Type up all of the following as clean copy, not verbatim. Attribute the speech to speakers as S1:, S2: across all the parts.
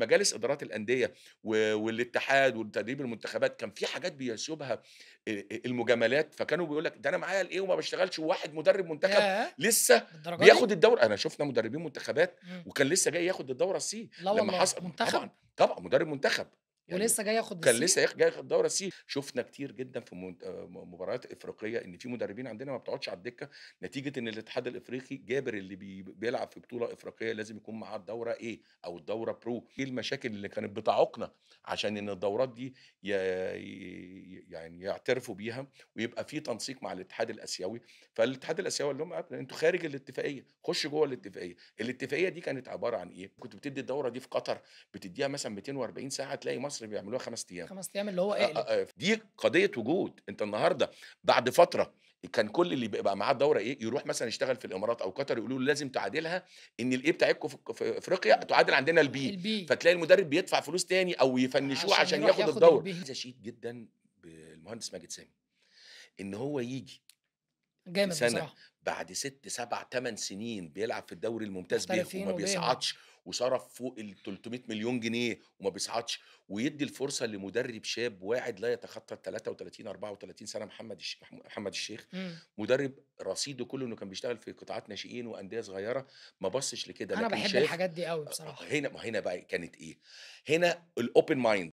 S1: المجالس ادارات الانديه والاتحاد وتدريب المنتخبات كان في حاجات بيسيبها المجاملات، فكانوا بيقول لك ده انا معايا الايه وما باشتغلش، وواحد مدرب منتخب
S2: ياه!
S1: لسه
S2: للدرجة دي!
S1: بياخد الدورة. أنا شُفنا مدربين منتخبات
S2: إمم.
S1: وكان لسه جاي ياخد الدورة C
S2: لا
S1: لمّا
S2: والله!
S1: حصل
S2: منتخب؟
S1: طبعًا، طبعًا مدرب منتخب، يعني
S2: ولسه جاي ياخد
S1: كان
S2: الC؟
S1: لسه جاي ياخد الدورة C. شُفنا كتير جدًا في منت مباريات إفريقية إن في مدربين عندنا ما بتقعدش على الدكة، نتيجة إن الاتحاد الإفريقي جابر اللي بيلعب في بطولة إفريقية لازم يكون معاه الدورة A أو الدورة Pro. إيه المشاكل اللي كانت بتعوقنا عشان إن الدورات دي ي يعني يعترفوا بيها ويبقى في تنسيق مع الاتحاد الآسيوي. فالاتحاد الآسيوي قال لهم أنتم خارج الاتفاقية، خشوا جوّه الاتفاقية. الاتفاقية دي كانت عبارة عن إيه؟ كنت بتدّي الدورة دي في قطر بتدّيها مثلًا 240 ساعة، تلاقي مصر بيعملوها 5 أيام.
S2: 5 أيام اللي هو اقلب.
S1: دي قضية وجود. أنت النهارده بعد فترة كان كل اللي بيبقى معاه الدورة إيه، يروح مثلًا يشتغل في الإمارات أو قطر يقولوا له لازم تعادلها إن الإيه بتاعتكم في أفريقيا تعادل عندنا الB.
S2: الB
S1: فتلاقي المدرب بيدفع فلوس تاني أو يفنشوه
S2: عشان
S1: عشان
S2: يروح
S1: ياخد
S2: ياخد
S1: الدورة.
S2: الB.
S1: عايز أشيد جدًا بالمهندس ماجد سامي، إن هو ييجي في
S2: جامد
S1: سنة
S2: بصراحة.
S1: بعد 6، 7، 8 سنين بيلعب في الدوري الممتاز به
S2: محترفين
S1: وما
S2: وB
S1: بيصعدش، وصرف فوق ال300 مليون جنيه وما بيصعدش، ويدّي الفرصة لمدرب شاب واعد لا يتخطى ال33، 34 سنة محمد الشيخ.
S2: إمم.
S1: مدرب رصيده كله إنه كان بيشتغل في قطاعات ناشئين وأندية صغيرة، ما بصّش لكده
S2: أنا
S1: لكن
S2: باحب
S1: شاف.
S2: الحاجات دي أوي بصراحة.
S1: هنا بقى كانت إيه، هنا الopen mind.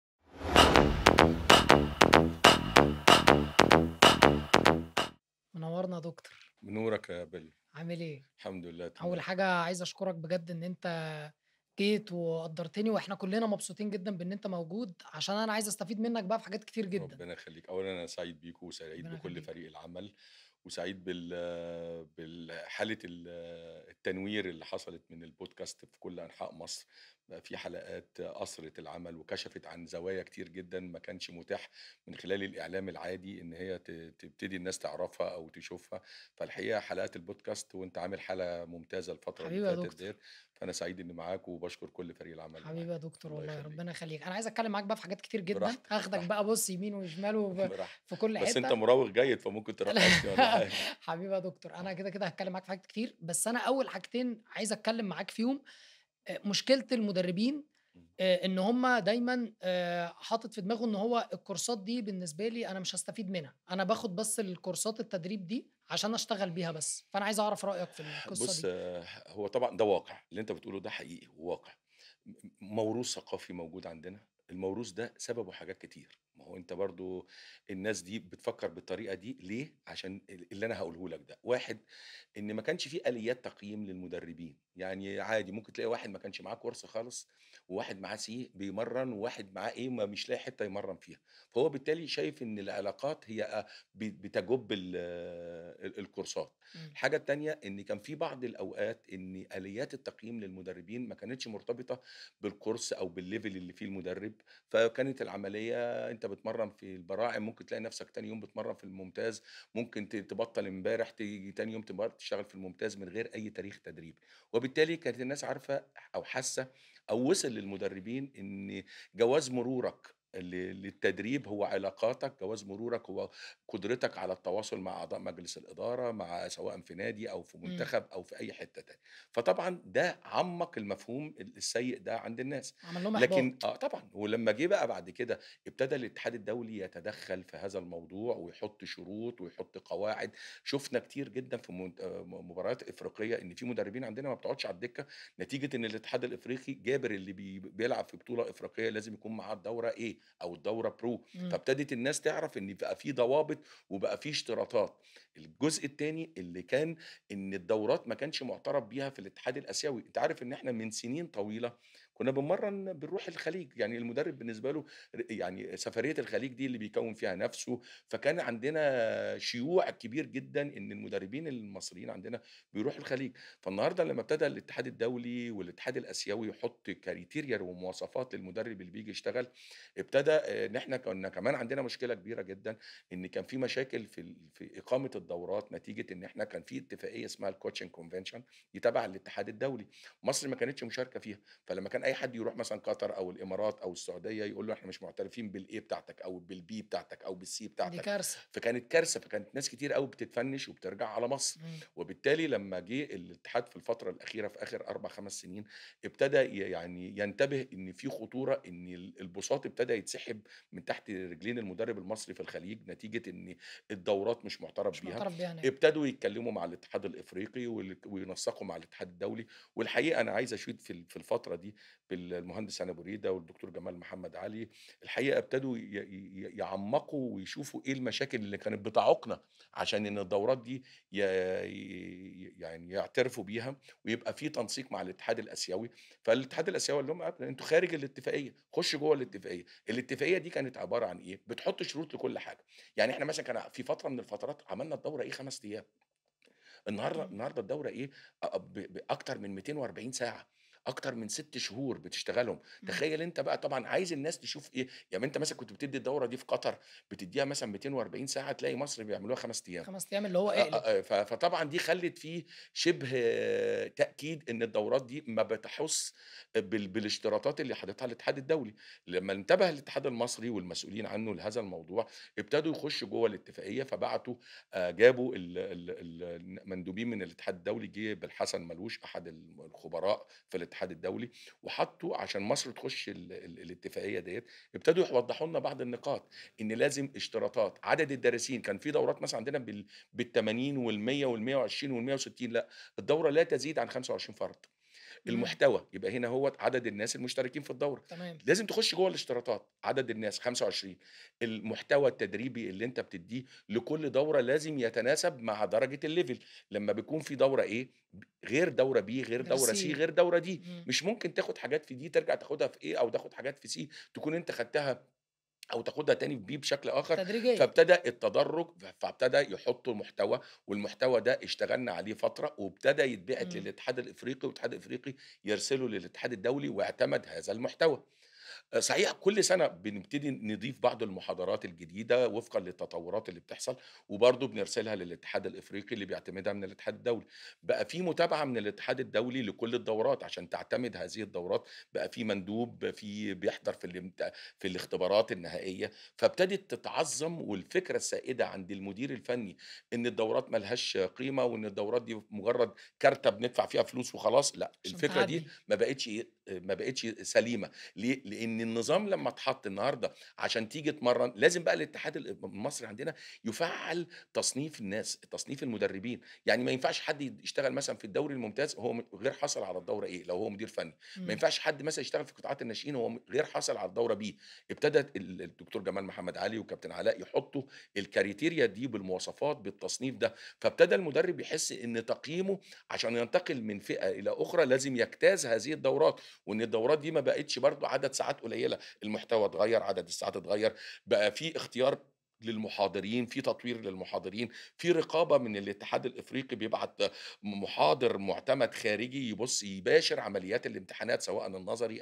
S2: منورنا يا دكتور.
S1: بنورك يا بِل.
S2: عامل إيه؟
S1: الحمد لله
S2: أول
S1: تمام.
S2: حاجة عايز أشكرك بجد إن أنت جيت وقدّرتني، وإحنا كلنا مبسوطين جدًا بإن أنت موجود، عشان أنا عايز أستفيد منك بقى في حاجات كتير جدًا.
S1: ربنا يخلّيك. أولًا أنا سعيد بيكم وسعيد
S2: ربنا
S1: بكل
S2: يخليك.
S1: فريق العمل، وسعيد حالة التنوير اللي حصلت من البودكاست في كل أنحاء مصر. بقى في حلقات أثرت العمل وكشفت عن زوايا كتير جدًا ما كانش متاح من خلال الإعلام العادي إن هي تبتدي الناس تعرفها أو تشوفها. فالحقيقة حلقات البودكاست وأنت عامل حلقة ممتازة الفترة اللي
S2: حبيبي يا
S1: فاتت ديّة،
S2: دكتور.
S1: فأنا سعيد إني معاك وباشكر كل فريق العمل اللي
S2: حبيبي
S1: معاك.
S2: يا دكتور
S1: الله
S2: والله،
S1: يخلّيك.
S2: ربنا يخليك. أنا عايز أتكلم معاك بقى في حاجات كتير جدًا،
S1: براحتك،
S2: هاخدك
S1: براحتك،
S2: بقى بُص يمين وشمال
S1: براحتك.
S2: في كل
S1: بس أنت
S2: حتة.
S1: مراوغ جيد فممكن ترقّصني والّا حاجة.
S2: حبيبي يا دكتور، أنا كده هاتكلم معاك في حاجات كتير، بس أنا أول حاجتين عايز أتكلم معاك فيهم مشكلة المدربين
S1: إمم.
S2: إن هُم دايمًا حاطط في دماغه إن هو الكورسات دي بالنسبة لي أنا مش هاستفيد منها، أنا باخد بس الكورسات التدريب دي عشان أشتغل بيها بس، فأنا عايز أعرف رأيك في القصة
S1: بُص،
S2: دي.
S1: هو طبعًا ده واقع، اللي أنت بتقوله ده حقيقي وواقع. موروث ثقافي موجود عندنا. الموروث ده سببه حاجات كتير. ما هو أنت برضه الناس دي بتفكّر بالطريقة دي ليه؟ عشان اللي أنا هاقوله لك ده. 1 إن ما كانش في آليات تقييم للمدربين. يعني عادي ممكن تلاقي واحد ما كانش معاه كورس خالص، وواحد معاه C بيمرّن، وواحد معاه A ما مش لاقي حتّة يمرّن فيها. فهو بالتالي شايف إن العلاقات هي بتجُب الكورسات.
S2: إمم.
S1: الحاجة التانية إن كان في بعض الأوقات إن آليات التقييم للمدربين ما كانتش مرتبطة بالكورس أو بالlevel اللي فيه المدرب. فكانت العملية أنت بتمرّن في البراعم ممكن تلاقي نفسك تاني يوم بتمرّن في الممتاز، ممكن تبطّل امبارح تيجي تاني يوم تشتغل في الممتاز من غير أي تاريخ تدريب. وبالتالي كانت الناس عارفة أو حاسة أو وصل للمدربين إن جواز مرورك للتدريب هو علاقاتك، جواز مرورك هو قدرتك على التواصل مع أعضاء مجلس الإدارة، مع سواء في نادي أو في
S2: إمم.
S1: منتخب أو في أي حتة تانية. فطبعًا ده عمّق المفهوم السيء ده عند الناس.
S2: عمل لهم
S1: لكن
S2: إحباط.
S1: طبعًا، ولمّا جه بقى بعد كده ابتدى الاتحاد الدولي يتدخّل في هذا الموضوع ويحط شروط ويحط قواعد. شُفنا كتير جدًا في منت مباريات إفريقية إن في مدربين عندنا ما بتقعدش على الدكة، نتيجة إن الاتحاد الإفريقي جابر اللي بيلعب في بطولة إفريقية لازم يكون معاه الدورة A أو الدورة Pro.
S2: إمم.
S1: فابتدت الناس تعرف إن بقى في ضوابط وبقى في اشتراطات. الجزء التاني اللي كان إن الدورات ما كانش مُعترف بيها في الاتحاد الآسيوي. أنت عارف إن إحنا من سنين طويلة كنا بنروح الخليج. يعني المدرب بالنسبة له يعني سفرية الخليج دي اللي بيكوّن فيها نَفْسه. فكان عندنا شيوع كبير جدًا إن المدربين المصريين عندنا بيروحوا الخليج. فالنهارده لمّا ابتدى الاتحاد الدولي والاتحاد الآسيوي يحط كريتيريا ومواصفات للمدرب اللي بييجي يشتغل، ابتدى إن إحنا كنا كمان عندنا مشكلة كبيرة جدًا. إن كان في مشاكل في إقامة الدورات نتيجة إن إحنا كان في اتفاقية اسمها الcoaching convention دي تبع الاتحاد الدولي. مصر ما كانتش مشاركة فيها. فلمّا كان اي حد يروح مثلا قطر او الامارات او السعوديه يقول له احنا مش معترفين بالاي بتاعتك او بالبي بتاعتك او بالسي
S2: دي
S1: بتاعتك.
S2: كارثة.
S1: فكانت كارثه، فكانت ناس كتير قوي بتتفنش وبترجع على مصر.
S2: إمم.
S1: وبالتالي لما جه الاتحاد في الفتره الاخيره في اخر 4 5 سنين ابتدى يعني ينتبه ان في خطوره، ان البساط ابتدى يتسحب من تحت رجلين المدرب المصري في الخليج نتيجه ان الدورات مش معترف
S2: مش
S1: بيها.
S2: معترف بيها هناك.
S1: ابتدوا يتكلموا مع الاتحاد الافريقي وينسقوا مع الاتحاد الدولي. والحقيقه انا عايز اشيد في الفتره دي بالمهندس هاني أبو ريده والدكتور جمال محمد علي. الحقيقه ابتدوا يعمقوا ويشوفوا ايه المشاكل اللي كانت بتعوقنا عشان ان الدورات دي يعني يعترفوا بيها، ويبقى في تنسيق مع الاتحاد الاسيوي. فالاتحاد الاسيوي قال لهم انتوا خارج الاتفاقيه، خشوا جوه الاتفاقيه. الاتفاقيه دي كانت عباره عن ايه؟ بتحط شروط لكل حاجه. يعني احنا مثلا كان في فتره من الفترات عملنا الدوره ايه 5 ايام.
S2: إمم.
S1: النهارده الدوره ايه باكتر من 240 ساعه، اكتر من 6 شهور بتشتغلهم.
S2: إمم.
S1: تخيل انت بقى، طبعا عايز الناس تشوف ايه. يعني انت مثلا كنت بتدي الدوره دي في قطر، بتديها مثلا 240 ساعه، تلاقي مصر بيعملوها 5 ايام.
S2: 5 أيام اللي هو اقلب.
S1: فطبعًا دي خلِّت في شِبه تأكيد إن الدورات دي ما بتحُث بالاشتراطات اللي حاططها الاتحاد الدولي. لمّا انتبه الاتحاد المصري والمسؤولين عنه لهذا الموضوع، ابتدوا يخشوا جوّه الاتفاقية، فبعتوا جابوا المندوبين من الاتحاد الدولي، جه بالحسن مالوش أحد الخبراء في الاتحاد الدولي، وحطّوا عشان مصر تخش الاتفاقية ديّة. ابتدوا يوضّحوا لنا بعض النقاط، إن لازم اشتراطات عدد الدارسين. كان في دورات مثلًا عندنا بال80 وال100 وال120 وال160، لأ، الدورة لا تزيد عن 25 فرد.
S2: إمم.
S1: المحتوى يبقى هنا هوّة عدد الناس المشتركين في الدورة،
S2: تمام.
S1: لازم تخش جوّه الاشتراطات، عدد الناس 25. المحتوى التدريبي اللي أنت بتدّيه لكل دورة لازم يتناسب مع درجة الlevel. لمّا بيكون في دورة A غير دورة B غير
S2: غير
S1: دورة C
S2: سي.
S1: غير دورة D.
S2: إمم.
S1: مش ممكن تاخد حاجات في D ترجع تاخدها في A، أو تاخد حاجات في C تكون أنت خدتها أو تاخدها تاني في B بشكل آخر.
S2: تدريجية.
S1: فابتدى التدرُّج، فابتدى يحطّوا محتوى، والمحتوى ده اشتغلنا عليه فترة، وابتدى يتبعت
S2: إمم.
S1: للاتحاد الإفريقي، والاتحاد الإفريقي يرسله للاتحاد الدولي، واعتمد هذا المحتوى. صحيح كل سنة بنبتدي نضيف بعض المحاضرات الجديدة وفقًا للتطورات اللي بتحصل، وبرضه بنرسلها للاتحاد الإفريقي اللي بيعتمدها من الاتحاد الدولي. بقى في متابعة من الاتحاد الدولي لكل الدورات عشان تعتمد هذه الدورات. بقى في مندوب بيحضر في الاختبارات النهائية. فابتدت تتعظم، والفكرة السائدة عند المدير الفني إن الدورات ما لهاش قيمة، وإن الدورات دي مجرد كارتة بندفع فيها فلوس وخلاص. لأ،
S2: عشان
S1: الفكرة دي
S2: تعدّي.
S1: ما بقتش سليمة. ليه؟ لأن النظام لمّا اتحط النهارده عشان تيجي تمرّن، لازم بقى الاتحاد المصري عندنا يفعّل تصنيف الناس، تصنيف المدربين. يعني ما ينفعش حد يشتغل مثلًا في الدوري الممتاز هو غير حاصل على الدورة A لو هو مدير فني. ما
S2: إمم.
S1: ينفعش حد مثلًا يشتغل في قطاعات الناشئين وهو غير حاصل على الدورة B. ابتدى الدكتور جمال محمد علي وكابتن علاء يحطّوا الكريتيريا دي بالمواصفات بالتصنيف ده. فابتدى المدرب يحس إن تقييمه عشان ينتقل من فئة إلى أخرى لازم يجتاز هذه الدورات، وإن الدورات دي ما بقتش برضه عدد ساعات قليلة. المحتوى اتغيّر، عدد الساعات اتغيّر، بقى في اختيار للمحاضرين، في تطوير للمحاضرين، في رقابة من الاتحاد الإفريقي بيبعت محاضر مُعتمد خارجي يباشر عمليات الامتحانات سواء النظري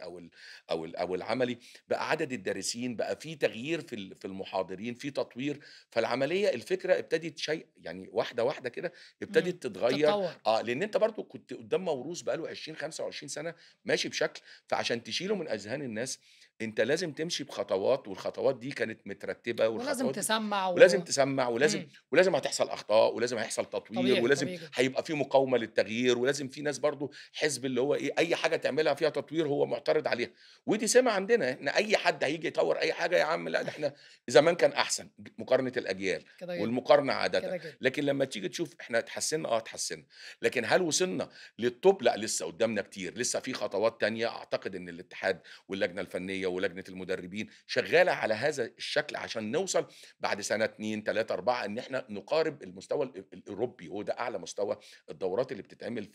S1: أو العملي. بقى عدد الدارسين، بقى في تغيير في المحاضرين، في تطوير. فالعملية الفكرة ابتدت يعني واحدة، واحدة كده
S2: إمم.
S1: ابتدت تتغيّر.
S2: تتطور.
S1: لإن أنت برضه كنت قدّام موروث بقى له 20، 25 سنة ماشي بشكل. فعشان تشيله من أذهان الناس، أنت لازم تمشي بخطوات، والخطوات دي كانت مترتبة،
S2: ولازم
S1: والخطوات دي
S2: تسمّع
S1: ولازم تسمّع،
S2: إمم.
S1: ولازم هتحصل أخطاء، ولازم هيحصل تطوير،
S2: طبيعي،
S1: ولازم
S2: طبيعي جدًا.
S1: هيبقى في مقاومة للتغيير، ولازم في ناس برضه حزب اللي هو إيه، أي حاجة تعملها فيها تطوير هو معترض عليها. ودي سمة عندنا، إحنا أي حد هييجي يطوّر أي حاجة، يا عم لأ ده إحنا زمان كان أحسن، مقارنة الأجيال
S2: كده، كده.
S1: والمقارنة عادةً.
S2: كده، كده.
S1: لكن لمّا تيجي تشوف إحنا اتحسّنا، اتحسّنا. لكن هل وصلنا للtop؟ لأ، لسه قدّامنا كتير، لسه في خطوات تانية أعتقد إن الاتحاد واللجنة الفنية ولجنة المدربين شغّالة على هذا الشكل عشان نوصل بعد سنة، 2، 3، 4 إن إحنا نقارب المستوى الأوروبي. هو ده أعلى مستوى. الدورات اللي بتتعمل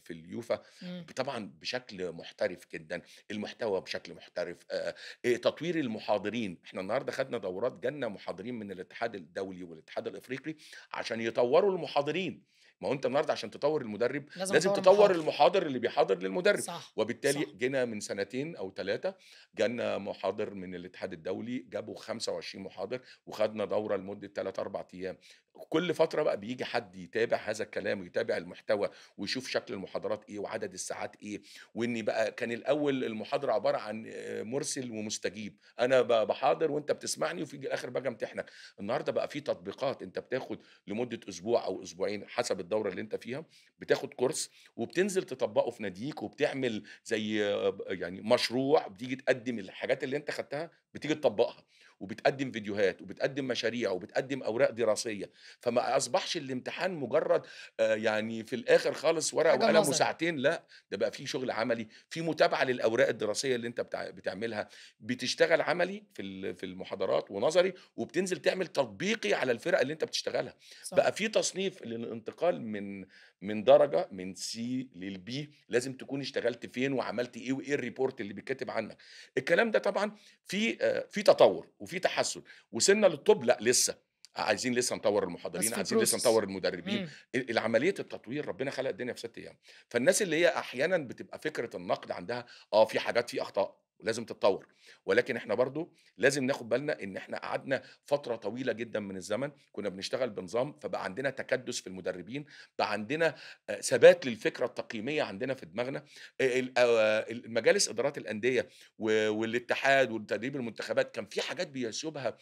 S1: في اليوفا
S2: إمم.
S1: طبعًا بشكل محترف جدًا، المحتوى بشكل محترف. تطوير المحاضرين. إحنا النهارده خدنا دورات، جالنا محاضرين من الاتحاد الدولي والاتحاد الإفريقي عشان يطوّروا المحاضرين. ما هو أنت النهارده عشان تطوّر المدرب
S2: لازم
S1: لازم
S2: أطوّر
S1: تطوّر
S2: المحاضر.
S1: المحاضر اللي بيحاضر للمدرب.
S2: صح.
S1: وبالتالي
S2: صح.
S1: جينا من سنتين أو 3 جالنا محاضر من الاتحاد الدولي، جابوا 25 محاضر، وخدنا دورة لمدة 3، 4 أيام. كل فترة بقى بييجي حد يتابع هذا الكلام ويتابع المحتوى ويشوف شكل المحاضرات إيه وعدد الساعات إيه، وإن بقى كان الأول المحاضرة عبارة عن مرسل ومستجيب، أنا باحاضر وأنت بتسمعني وفي الآخر باجي أمتحنك، النهارده بقى في تطبيقات أنت بتاخد لمدة أسبوع أو أسبوعين حسب الدورة اللي أنت فيها، بتاخد كورس وبتنزل تطبّقه في ناديك وبتعمل زي يعني مشروع، بتيجي تقدّم الحاجات اللي أنت خدتها بتيجي تطبّقها، وبتقدّم فيديوهات وبتقدّم مشاريع وبتقدّم أوراق دراسية. فما أصبحش الامتحان مجرد يعني في الآخر خالص ورقة
S2: حاجة
S1: وقلم
S2: نظري.
S1: وساعتين، لأ، ده بقى في شغل عملي، في متابعة للأوراق الدراسية اللي أنت بتعملها، بتشتغل عملي في المحاضرات ونظري، وبتنزل تعمل تطبيقي على الفرق اللي أنت بتشتغلها، بقى
S2: صح.
S1: في تصنيف للانتقال من درجة من C للB لازم تكون اشتغلت فين وعملت إيه وإيه الreport اللي بيتكتب عنك، الكلام ده طبعًا في تطور وفي تحسُّن، وصلنا للطب لأ لسه. عايزين لسه نطوّر
S2: بس
S1: المحاضرين،
S2: في
S1: عايزين لسه
S2: process.
S1: نطوّر المدربين،
S2: إمم.
S1: العملية التطوير ربنا خلق الدنيا في 6 أيام، فالناس اللي هي أحيانًا بتبقى فكرة النقد عندها في حاجات في أخطاء ولازم تتطوّر، ولكن إحنا برضه لازم ناخد بالنا إن إحنا قعدنا فترة طويلة جدًا من الزمن كنا بنشتغل بنظام، فبقى عندنا تكدُّس في المدربين، بقى عندنا ثبات للفكرة التقييمية عندنا في دماغنا، مجالس إدارات الأندية والاتحاد وتدريب المنتخبات كان في حاجات بيسيبها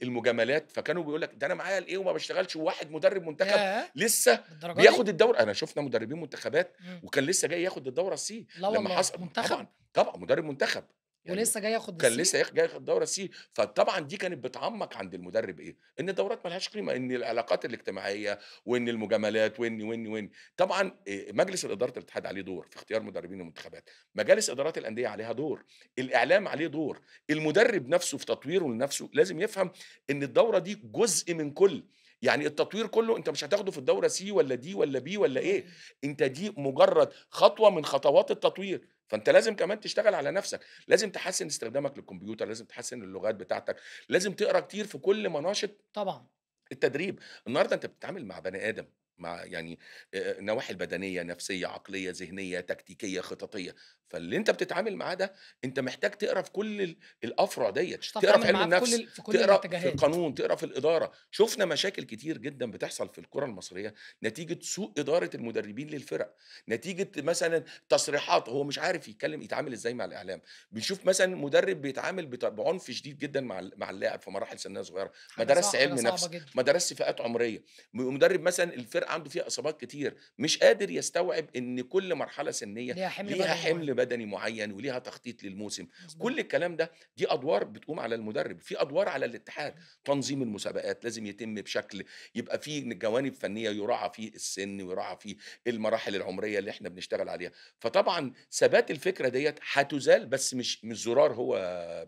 S1: المجاملات، فكانوا بيقول لك ده أنا معايا الإيه وما باشتغلش، وواحد مدرب منتخب
S2: ياه!
S1: لسه
S2: للدرجة دي!
S1: بياخد الدورة، أنا شُفنا مدربين منتخبات
S2: إمم.
S1: وكان لسه جاي ياخد الدورة الC
S2: لا
S1: لمّا
S2: والله،
S1: حصل
S2: منتخب!
S1: طبعًا، طبعًا مدرب منتخب، يعني
S2: ولسه جاي ياخد
S1: كان
S2: الC؟
S1: لسه جاي ياخد الدورة الC فطبعًا دي كانت بتعمّق عند المدرب إيه، إن الدورات ما لهاش قيمة، إن العلاقات الاجتماعية وإن المجاملات وإن. طبعًا مجلس إدارة الاتحاد عليه دور في اختيار مدربين المنتخبات، مجالس إدارات الأندية عليها دور، الإعلام عليه دور، المدرب نفسه في تطويره لنفسه لازم يفهم إن الدورة دي جزء من كُل، يعني التطوير كُلّه أنت مش هتاخده في الدورة C والّا D والّا B والّا
S2: والّا
S1: إيه،
S2: إيه؟
S1: أنت دي مجرد خطوة من خطوات التطوير، فأنت لازم كمان تشتغل على نفسك، لازم تحسّن استخدامك للكمبيوتر، لازم تحسّن اللغات بتاعتك، لازم تقرا كتير في كل مناشط
S2: طبعًا.
S1: التدريب، النهارده أنت بتتعامل مع بني آدم، مع يعني النواحي البدنية، نفسية، عقلية، ذهنية، تكتيكية، خططية، فاللي أنت بتتعامل معاه ده أنت محتاج تقرا في كل الأفرع ديّة،
S2: عشان تعرف
S1: تقرا في
S2: تتعامل
S1: علم
S2: معاه
S1: النفس،
S2: في كل
S1: تقرا في
S2: الاتجاهات.
S1: القانون، تقرا في الإدارة، شُفنا مشاكل كتير جدًا بتحصل في الكرة المصرية نتيجة سوء إدارة المدربين للفرق، نتيجة مثلًا تصريحات هو مش عارف يتعامل إزاي مع الإعلام، بنشوف مثلًا مدرب بيتعامل بعنف شديد جدًا مع اللاعب في مراحل سنية صغيرة، ما درسش
S2: حاجة
S1: علم
S2: صعبة
S1: نفس.
S2: جدًا.
S1: ما درسش فئات عمريه، مدرب مثلًا الفرقة عنده فيها إصابات كتير، مش قادر يستوعب إن كل مرحلة سنية
S2: ليها حِمل
S1: ليها
S2: بدني
S1: حمل
S2: معيّن.
S1: بدني معين وليها تخطيط للموسم،
S2: مضبوط.
S1: كل الكلام ده دي أدوار بتقوم على المدرب، في أدوار على الاتحاد، تنظيم المسابقات لازم يتم بشكل يبقى في جوانب فنية يُراعى فيه السن ويُراعى فيه المراحل العمرية اللي إحنا بنشتغل عليها، فطبعًا ثبات الفكرة ديّة هتُزال بس مش زرار هو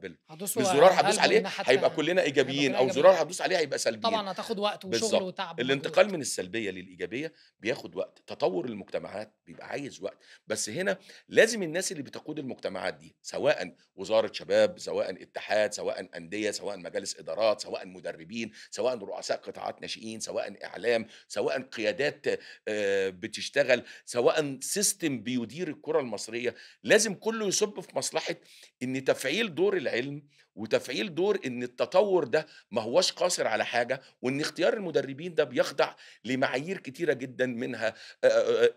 S1: مش
S2: هادوسه
S1: زرار هادوس
S2: هيقلبه من
S1: عليه
S2: الناحية
S1: هيبقى كلنا
S2: هيبقى
S1: إيجابيين
S2: كلنا
S1: أو زرار
S2: إيجابيين.
S1: هادوس عليه هيبقى سلبيين.
S2: طبعًا هتاخد وقت وشغل
S1: بالضبط.
S2: وتعب
S1: الانتقال
S2: ومجهود.
S1: من السلبية للإيجابية بياخد وقت، تطوّر المجتمعات بيبقى عايز وقت، بس هنا لازم الناس اللي بتقود المجتمعات دي، سواء وزارة شباب، سواء اتحاد، سواء أندية، سواء مجالس إدارات، سواء مدربين، سواء رؤساء قطاعات ناشئين، سواء إعلام، سواء قيادات بتشتغل، سواء system بيدير الكرة المصرية، لازم كلّه يصُب في مصلحة إن تفعيل دور العلم، وتفعيل دور إن التطوّر ده ما هواش قاصر على حاجة، وإن اختيار المدربين ده بيخضع لمعايير كتيرة جدًا منها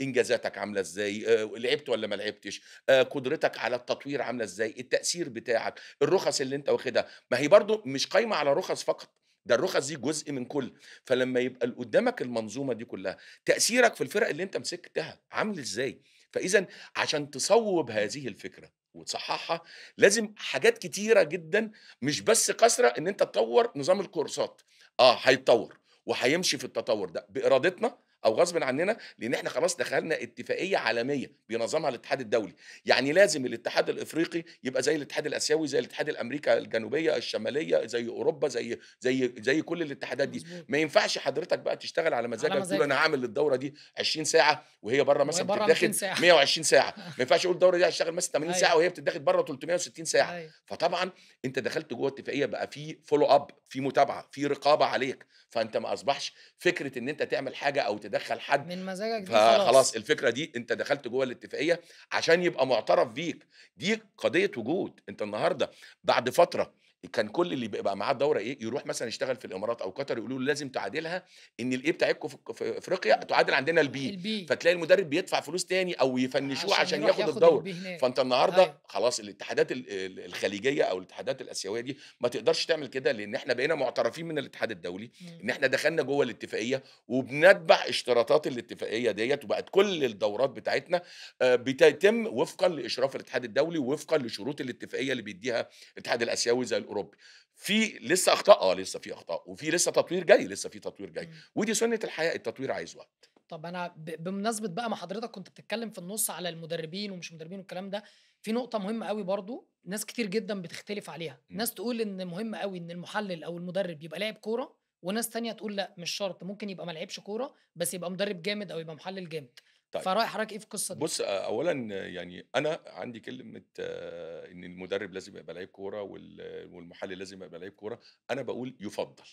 S1: إنجازاتك عاملة إزاي، لعبت والّا ما لعبتش، قدرتك على التطوير عاملة إزاي، التأثير بتاعك، الرخص اللي أنت واخدها، ما هي برضه مش قايمة على رخص فقط، ده الرخص دي جزء من كُل، فلمّا يبقى قدّامك المنظومة دي كلّها، تأثيرك في الفرق اللي أنت مسكتها عامل إزاي؟ فإذًا عشان تصوّب هذه الفكرة وتصحّحها، لازم حاجات كتيرة جدًا مش بس قاصرة إن أنت تطوّر نظام الكورسات، هيتطوّر وهيمشي في التطوّر ده بإرادتنا أو غصبٍ عننا، لإن إحنا خلاص دخلنا اتفاقية عالمية بينظمها الاتحاد الدولي، يعني لازم الاتحاد الإفريقي يبقى زي الاتحاد الآسيوي، زي الاتحاد الأمريكا الجنوبية، الشمالية، زي أوروبا، زي كل الاتحادات دي،
S2: مضبوط.
S1: ما ينفعش حضرتك بقى تشتغل على
S2: على
S1: مزاجك تقول أنا
S2: مزاجك.
S1: هاعمل الدورة دي 20 ساعة وهي برّه
S2: وهي
S1: مثلًا
S2: برّه 200
S1: بتتاخد
S2: ساعة.
S1: 120 ساعة، ما ينفعش أقول الدورة دي هاشتغل مثلًا 80
S2: أيوه.
S1: ساعة وهي بتتاخد برّه 360 ساعة،
S2: أيوه.
S1: فطبعًا أنت دخلت جوّه اتفاقية بقى في follow up في متابعة، في رقابة عليك، فأنت ما أصبحش فكرة إن أنت تعمل حاجة أو تدخّل حد
S2: من مزاجك دي
S1: فخلاص
S2: خلاص.
S1: الفكرة دي أنت دخلت جوّه الاتفاقية عشان يبقى مُعترف بيك، دي قضية وجود، أنت النهارده بعد فترة كان كل اللي بيبقى معاه الدورة إيه، يروح مثلًا يشتغل في الإمارات أو قطر يقولوا له لازم تعادلها إن الA بتاعتكم في أفريقيا تعادل عندنا الB،
S2: البي
S1: فتلاقي المدرب بيدفع فلوس تاني أو يفنشوه
S2: عشان
S1: عشان
S2: يروح
S1: ياخد
S2: ياخد
S1: الدورة.
S2: البي هناك.
S1: فأنت النهارده
S2: أيوه.
S1: خلاص الاتحادات الخليجية أو الاتحادات الآسيوية دي ما تقدرش تعمل كده، لإن إحنا بقينا معترفين من الاتحاد الدولي
S2: إمم.
S1: إن إحنا دخلنا جوّه الاتفاقية وبنتبع اشتراطات الاتفاقية ديّة، وبقت كل الدورات بتاعتنا بتتم وفقًا لإشراف الاتحاد الدولي، ووفقًا لشروط الاتفاقية اللي بيدّيها الاتحاد الآسيوي زي الأوروبي. في لسه أخطاء، لسه في أخطاء، وفي لسه تطوير جاي، لسه في تطوير جاي،
S2: إمم.
S1: ودي سُنّة الحياة، التطوير عايز وقت.
S2: طب أنا بمناسبة بقى ما حضرتك كنت بتتكلم في النُص على المدربين ومش مدربين والكلام ده، في نقطة مهمة أوي برضه ناس كتير جدًا بتختلف عليها،
S1: إمم.
S2: ناس تقول إن مهم أوي إن المُحلِّل أو المدرب يبقى لاعب كورة، وناس تانية تقول لأ مش شرط، ممكن يبقى ما لعبش كورة بس يبقى مدرب جامد أو يبقى مُحلِّل جامد،
S1: طيب
S2: فرأي حضرتك إيه في القصة دي؟
S1: بُص، أولًا يعني أنا عندي كلمة إن المدرب لازم يبقى لعيب كورة والمحلل لازم يبقى لعيب كورة، أنا باقول يُفضّل.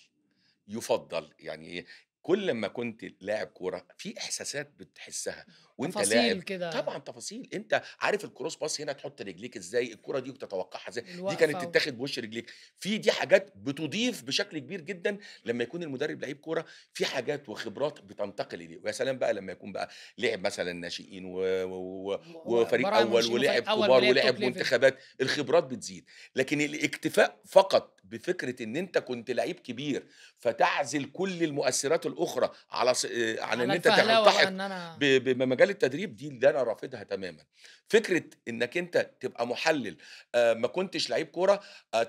S1: يُفضّل، يعني إيه، كل أمّا كنت لاعب كورة في إحساسات بتحسّها وأنت لاعب،
S2: تفاصيل كده،
S1: طبعًا تفاصيل، أنت عارف الcross pass هنا تحُط رجليك إزاي، الكورة دي بتتوقّعها إزاي، دي كانت
S2: الوقفة
S1: تتاخد بوش رجليك، دي حاجات بتضيف بشكل كبير جدًا لمّا يكون المدرب لعيب كورة، في حاجات وخبرات بتنتقل إليه، ويا سلام بقى لمّا يكون بقى لعب مثلًا ناشئين وفريق
S2: وبراعم
S1: أول
S2: منشئين
S1: ولعب
S2: وفريق أول
S1: كبار
S2: ولعب top
S1: ولعب
S2: level.
S1: منتخبات، الخبرات بتزيد، لكن الاكتفاء فقط بفكرة إن أنت كنت لعيب كبير فتعزل كل المؤثرات الأخرى على عن
S2: على
S1: إن أنت
S2: الفهلوة بقى
S1: تلتحق
S2: إن أنا
S1: بمجال التدريب دي أنا رافضها تمامًا. فكرة إنك أنت تبقى مُحلِّل ما كنتش لعيب كورة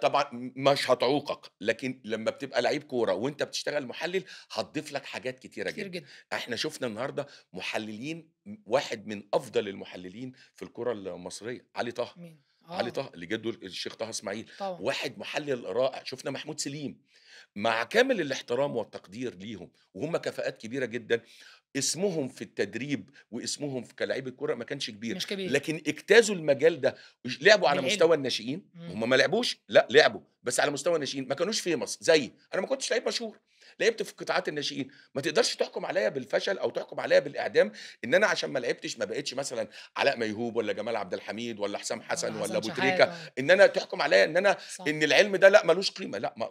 S1: طبعًا مش هتعوقك، لكن لمّا بتبقى لعيب كورة وأنت بتشتغل مُحلِّل هتضيف لك حاجات كتيرة
S2: كتير
S1: جدًا.
S2: جدًا.
S1: إحنا شُفنا النهارده مُحلِّلين واحد من أفضل المُحلِّلين في الكورة المصرية، علي طه.
S2: مين؟
S1: علي
S2: آه،
S1: طه اللي جده الشيخ طه إسماعيل،
S2: طبعًا.
S1: واحد مُحلِّل رائع. شُفنا محمود سليم. مع كامل الاحترام والتقدير ليهم، وهُم كفاءات كبيرة جدًا، اسمهم في التدريب واسمهم كلاعيبة كورة ما كانش كبير،
S2: مش كبير.
S1: لكن اجتازوا المجال ده، لعبوا على
S2: بالعلم.
S1: مستوى الناشئين،
S2: إمم.
S1: هُم ما لعبوش، لأ لعبوا، بس على مستوى الناشئين، ما كانوش famous زيي، أنا ما كنتش لعيب مشهور، لعبت في قطاعات الناشئين، ما تقدرش تحكم عليَّ بالفشل أو تحكم عليَّ بالإعدام، إن أنا عشان ما لعبتش ما بقيتش مثلًا علاء ميهوب والّا جمال عبد الحميد والّا حسام حسن
S2: والّا
S1: والّا
S2: حسن
S1: أبو
S2: شحات
S1: تريكة،
S2: آه.
S1: إن أنا تحكم عليَّ إن أنا
S2: صح.
S1: إن العلم ده لأ ما لوش قيمة، لأ ما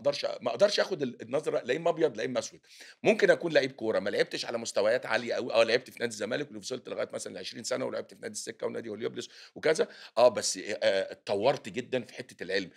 S1: أقدرش آخد النظرة لا إما أبيض لا إما أسود. ممكن أكون لعيب كورة ما لعبتش على مستويات عالية أوي، لعبت في نادي الزمالك ووصلت لغاية مثلًا ل20 سنة ولعبت في نادي السكة ونادي هليوبلس وكذا، بس اتطورت جدًا في حتة العلم،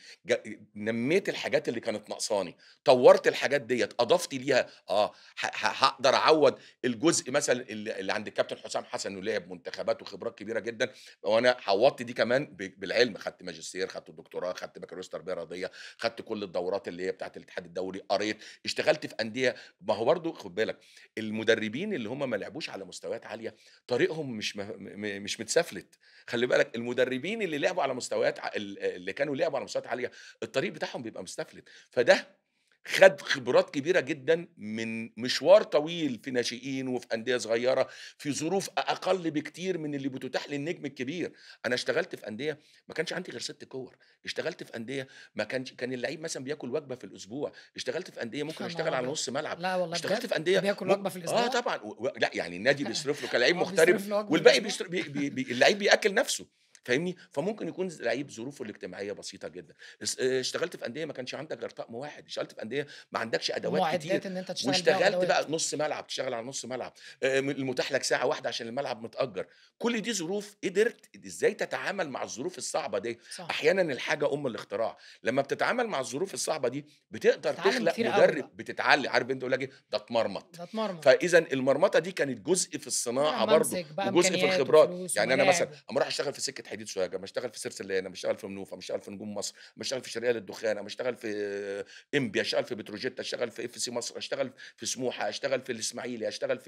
S1: نميت الحاجات اللي كانت ناقصاني، طوّرت الحاجات ديّة، أضفت ليها ه ه هاقدر أعوّض الجزء مثلًا اللي عند الكابتن حسام حسن إنه لعب منتخبات وخبرات كبيرة جدًا، وأنا عوّضت دي كمان بالعلم، خدت ماجستير، خدت الدكتوراه، خدت بكالوريوس تربية رياضية، خدت كل الدورات اللي هي بتاعة الاتحاد الدولي، قريت، اشتغلت في أندية. ما هو برضه خُد بالك، المدربين اللي هم ما لعبوش على مستويات عالية، طريقهم مش متسفلت، خلّي بالك المدربين اللي لعبوا على مستويات اللي كانوا لعبوا على مستويات عالية، الطريق بتاعهم بيبقى مستفلت، فده خَد خبرات كبيرة جدًا من مشوار طويل في ناشئين وفي أندية صغيرة، في ظروف أقل بكتير من اللي بتتاح للنجم الكبير. أنا اشتغلت في أندية ما كانش عندي غير 6 كِوَر، اشتغلت في أندية ما كانش كان اللعيب مثلًا بياكل وجبة في الأسبوع، اشتغلت في أندية ممكن
S2: يا
S1: أشتغل
S2: نهار
S1: على
S2: أبيض!
S1: نُص ملعب،
S2: لا والله
S1: اشتغلت
S2: بجد!
S1: في أندية
S2: بياكل وجبة في الأسبوع؟
S1: طبعًا لأ يعني النادي بيصرف له كلاعب محترف
S2: بيصرف له وجبة في
S1: والباقي
S2: الأسبوع؟
S1: بيصر بي بي بي اللعيب بيأكّل نَفْسه، فاهمني؟ فممكن يكون لعيب ظروفه الاجتماعية بسيطة جدًا، اشتغلت في أندية ما كانش عندك غير طقم واحد، اشتغلت في أندية ما عندكش أدوات كتير،
S2: ومعدات إن أنت تشتغل بيها
S1: واشتغلت بقى
S2: وأدوات.
S1: نُص ملعب، تشتغل على نُص ملعب، المتاح لك ساعة واحدة عشان الملعب متأجّر، كل دي ظروف قدرت إزاي تتعامل مع الظروف الصعبة دي،
S2: صح.
S1: أحيانًا الحاجة أم الاختراع، لمّا بتتعامل مع الظروف الصعبة دي بتقدر
S2: بتتعلم
S1: تخلق
S2: كتير أوي
S1: مدرب
S2: بقى.
S1: عارف أنت يقول لك إيه، ده اتمرمط،
S2: ده اتمرمط.
S1: فإذًا المرمطة دي كانت جزء في الصناعة برضه،
S2: منسك بقى
S1: وجزء في
S2: إمكانيات
S1: الخبرات،
S2: وفلوس
S1: يعني أنا مثلًا
S2: وملاعب
S1: أمّا أروح أشتغل في سكة حديد سوهاج، أمّا أشتغل في سرسلان، أمّا أشتغل في منوف، أمّا أشتغل في نجوم مصر، أمّا أشتغل في شرقية للدخان، أمّا أشتغل في إنبي، أشتغل في بتروجيت، أشتغل في FC مصر، أشتغل في سموحة، أشتغل في الإسماعيلي، أشتغل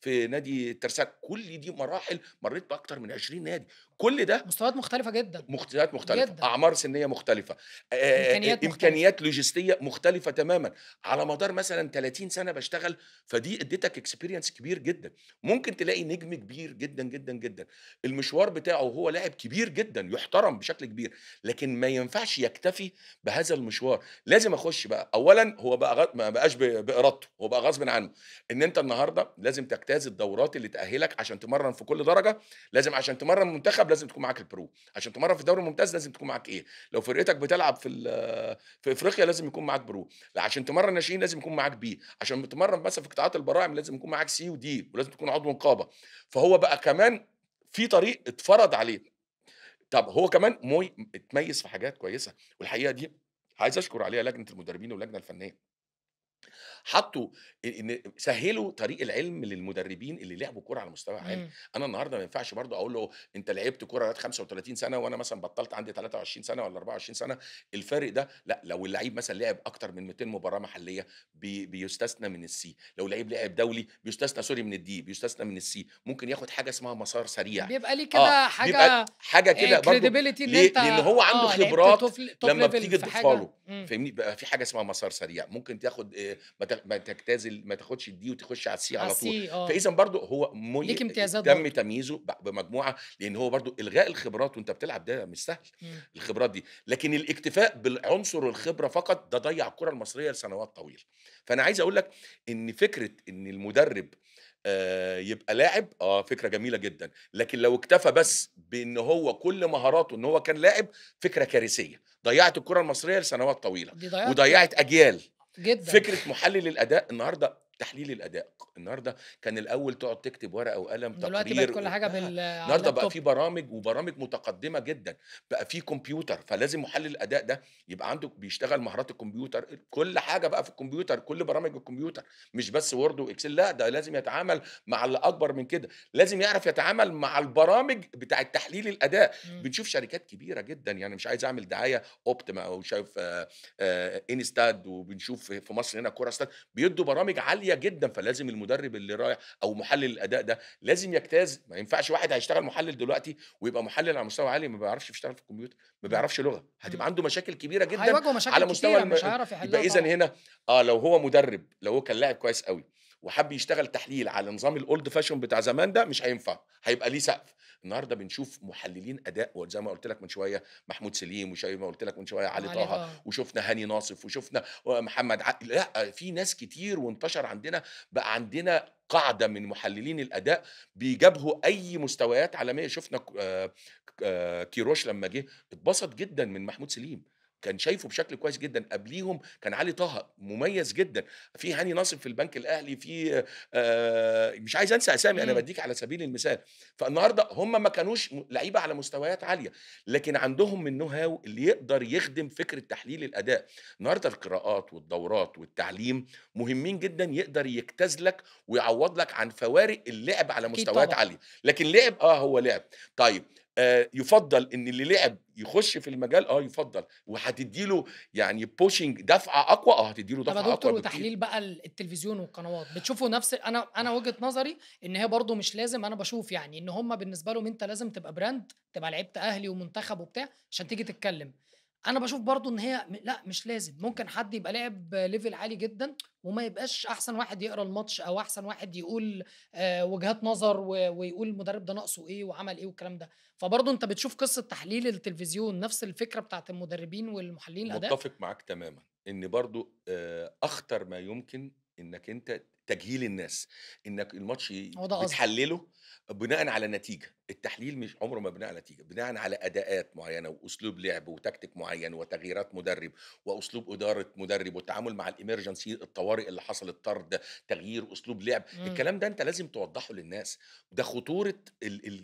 S1: في نادي الترسانة، كل دي مراحل مرّيت بأكتر من 20 نادي، كل ده
S2: مستويات مختلفة جدًا.
S1: مجتمعات مختلفة،
S2: جدًا.
S1: أعمار سنية مختلفة،
S2: إمكانيات مختلفة.
S1: إمكانيات لوجستية مختلفة تمامًا، على مدار مثلًا 30 سنة باشتغل، فدي ادّتك experience كبير جدًا، ممكن تلاقي نجم كبير جدًا، جدًا، جدًا، المشوار بتاعه وهو لاعب كبير جدًا، يُحترم بشكل كبير، لكن ما ينفعش يكتفي بهذا المشوار، لازم أخُش بقى أولًا هو بقى ما بقاش بإرادته، هو بقى غصبٍ عنه، إن أنت النهارده لازم تجتاز الدورات اللي تأهّلك عشان تمرّن في كل درجة، لازم عشان تمرّن منتخب لازم تكون معاك الPro، عشان تمرّن في الدوري الممتاز لازم تكون معاك A، لو فرقتك بتلعب في إفريقيا لازم يكون معاك Pro، عشان تمرّن ناشئين لازم يكون معاك B، عشان تمرّن مثلًا في قطاعات البراعم لازم يكون معاك C وD، ولازم تكون عضو نقابة، فهو بقى كمان في طريق اتفرض عليه. طب هو كمان اتميّز في حاجات كويسة، والحقيقة دي عايز أشكر عليها لجنة المدربين واللجنة الفنية. حطّوا إن سهّلوا طريق العلم للمدربين اللي لعبوا كورة على مستوى عالي،
S2: إمم.
S1: أنا النهارده ما ينفعش برضه أقول له أنت لعبت كورة لغاية 35 سَنة وأنا مثلًا بطّلت عندي 23 سَنة والّا 24 سَنة، الفارق ده لأ، لو اللعيب مثلًا لعب أكتر من 200 مباراة محلية بيُستثنى من الC، لو لعيب لعب دولي بيُستثنى سوري من الD، بيُستثنى من الC، ممكن ياخد حاجة اسمها مسار سريع،
S2: بيبقى ليه
S1: آه،
S2: كده
S1: بيبقى
S2: حاجة
S1: حاجة كده برضه
S2: credibility إن
S1: ليه؟
S2: أنت
S1: لإن هو عنده
S2: لعبت
S1: خبرات
S2: top
S1: لمّا
S2: level
S1: بتيجي
S2: في
S1: تضيفها
S2: حاجة.
S1: له.
S2: إمم.
S1: فاهمني؟ بقى في حاجة اسمها مسار سريع، ممكن تاخد ما تاخدش الD وتخش على الC
S2: على
S1: على طول،
S2: الC
S1: فإذا برضه هو
S2: ليك امتيازات
S1: تم
S2: برضه.
S1: تمييزه بمجموعة، لإن هو برضه إلغاء الخبرات وأنت بتلعب ده مش سهل،
S2: إمم.
S1: الخبرات دي، لكن الاكتفاء بالعنصر الخبرة فقط ده ضيّع الكرة المصرية لسنوات طويلة. فأنا عايز أقول لك إن فكرة إن المدرب يبقى لاعب، فكرة جميلة جدًا، لكن لو اكتفى بس بإن هو كل مهاراته إن هو كان لاعب، فكرة كارثية، ضيّعت الكرة المصرية لسنوات طويلة،
S2: دي ضيّعت
S1: وضيّعت أجيال.
S2: جدًا.
S1: فكرة محلل الأداء النهارده تحليل الأداء، النهارده كان الأول تقعد تكتب ورقة وقلم
S2: دلوقتي بقت
S1: تقرير
S2: كل حاجة
S1: لا،
S2: على
S1: النهارده بقى
S2: اللابتوب.
S1: في برامج وبرامج متقدمة جدًا، بقى في كمبيوتر، فلازم محلل الأداء ده يبقى عنده بيشتغل مهارات الكمبيوتر، كل حاجة بقى في الكمبيوتر، كل برامج الكمبيوتر، مش بس وورد وإكسل لأ، ده لازم يتعامل مع اللي أكبر من كده، لازم يعرف يتعامل مع البرامج بتاعة تحليل الأداء،
S2: إمم.
S1: بنشوف شركات كبيرة جدًا، يعني مش عايز أعمل دعاية أوبتيما أو شايف إنستاد وبنشوف في مصر هنا كورة بيدّوا برامج عالية جدًا، فلازم المدرب اللي رايح أو محلل الأداء ده لازم يجتاز، ما ينفعش واحد هيشتغل محلل دلوقتي ويبقى محلل على مستوى عالي ما بيعرفش يشتغل في الكمبيوتر، ما
S2: إمم.
S1: بيعرفش لغة،
S2: إمم.
S1: هتبقى عنده مشاكل كبيرة جدًا
S2: هيواجهه مشاكل
S1: على مستوى
S2: كتيرة مش هيعرف
S1: يبقى
S2: يحلها
S1: إذًا
S2: طبعًا.
S1: هنا لو هو مدرب، لو هو كان لاعب كويس أوي وحَب يشتغل تحليل على نظام الold fashion بتاع زمان ده مش هينفع، هيبقى ليه سقف. النهارده بنشوف محللين أداء وزي ما قُلت لك من شوية محمود سليم، وزي ما قُلت لك من شوية علي
S2: عليه
S1: طه، وشُفنا هاني ناصف، وشُفنا ومحمد لأ، في ناس كتير وانتشر عندنا، بقى عندنا قاعدة من محللين الأداء بيجابهوا أي مستويات عالمية، شُفنا ك كيروش لمّا جه اتبسط جدًا من محمود سليم، كان شايفه بشكل كويس جدًا، قبليهم كان علي طه مميز جدًا، في هاني ناصف في البنك الأهلي، في مش عايز أنسى أسامي، أنا
S2: إمم.
S1: بادّيك على سبيل المثال، فالنهارده هم ما كانوش لعيبة على مستويات عالية، لكن عندهم الknow how اللي يقدر يخدم فكرة تحليل الأداء، النهارده القراءات والدورات والتعليم مهمين جدًا، يقدر يجتاز لك ويعوّض لك عن فوارق اللعب على
S2: أكيد
S1: مستويات
S2: طبعًا.
S1: عالية، لكن لعب هو لعب، طيب يُفضّل إن اللي لعب يخش في المجال، يُفضّل، وهتدّي له يعني pushing دفعة أقوى، هتدّي له
S2: طب يا
S1: دفعة أقوى
S2: دكتور
S1: بكتير.
S2: وتحليل بقى التلفزيون والقنوات، بتشوفوا نفس أنا وجهة نظري إن هي برضه مش لازم أنا باشوف يعني إن هم بالنسبة لهم أنت لازم تبقى براند، تبقى لعيبة أهلي ومنتخب وبتاع عشان تيجي تتكلم. أنا باشوف برضه إن هي لأ مش لازم، ممكن حد يبقى لاعب level عالي جدًا وما يبقاش أحسن واحد يقرا الماتش أو أحسن واحد يقول وجهات نظر ويقول المدرب ده ناقصه إيه وعمل إيه والكلام ده. فبرضه أنت بتشوف قصة تحليل التلفزيون نفس الفكرة بتاعة المدربين والمحللين الأداء؟
S1: متّفق معاك تمامًا، إن برضه أخطر ما يمكن إنّك أنت تجهيل الناس، إنّك الماتش
S2: هو ده قصدي.
S1: بتحلّله بناءً على نتيجة، التحليل مش عمره ما بناء على نتيجة، بناءً على أداءات معيّنة وأسلوب لعب وتكتيك معيّن وتغييرات مدرب وأسلوب إدارة مدرب والتعامل مع الemergency الطوارئ اللي حصلت، طرد، تغيير أسلوب لعب،
S2: إمم.
S1: الكلام ده أنت لازم توضّحه للناس، ده خطورة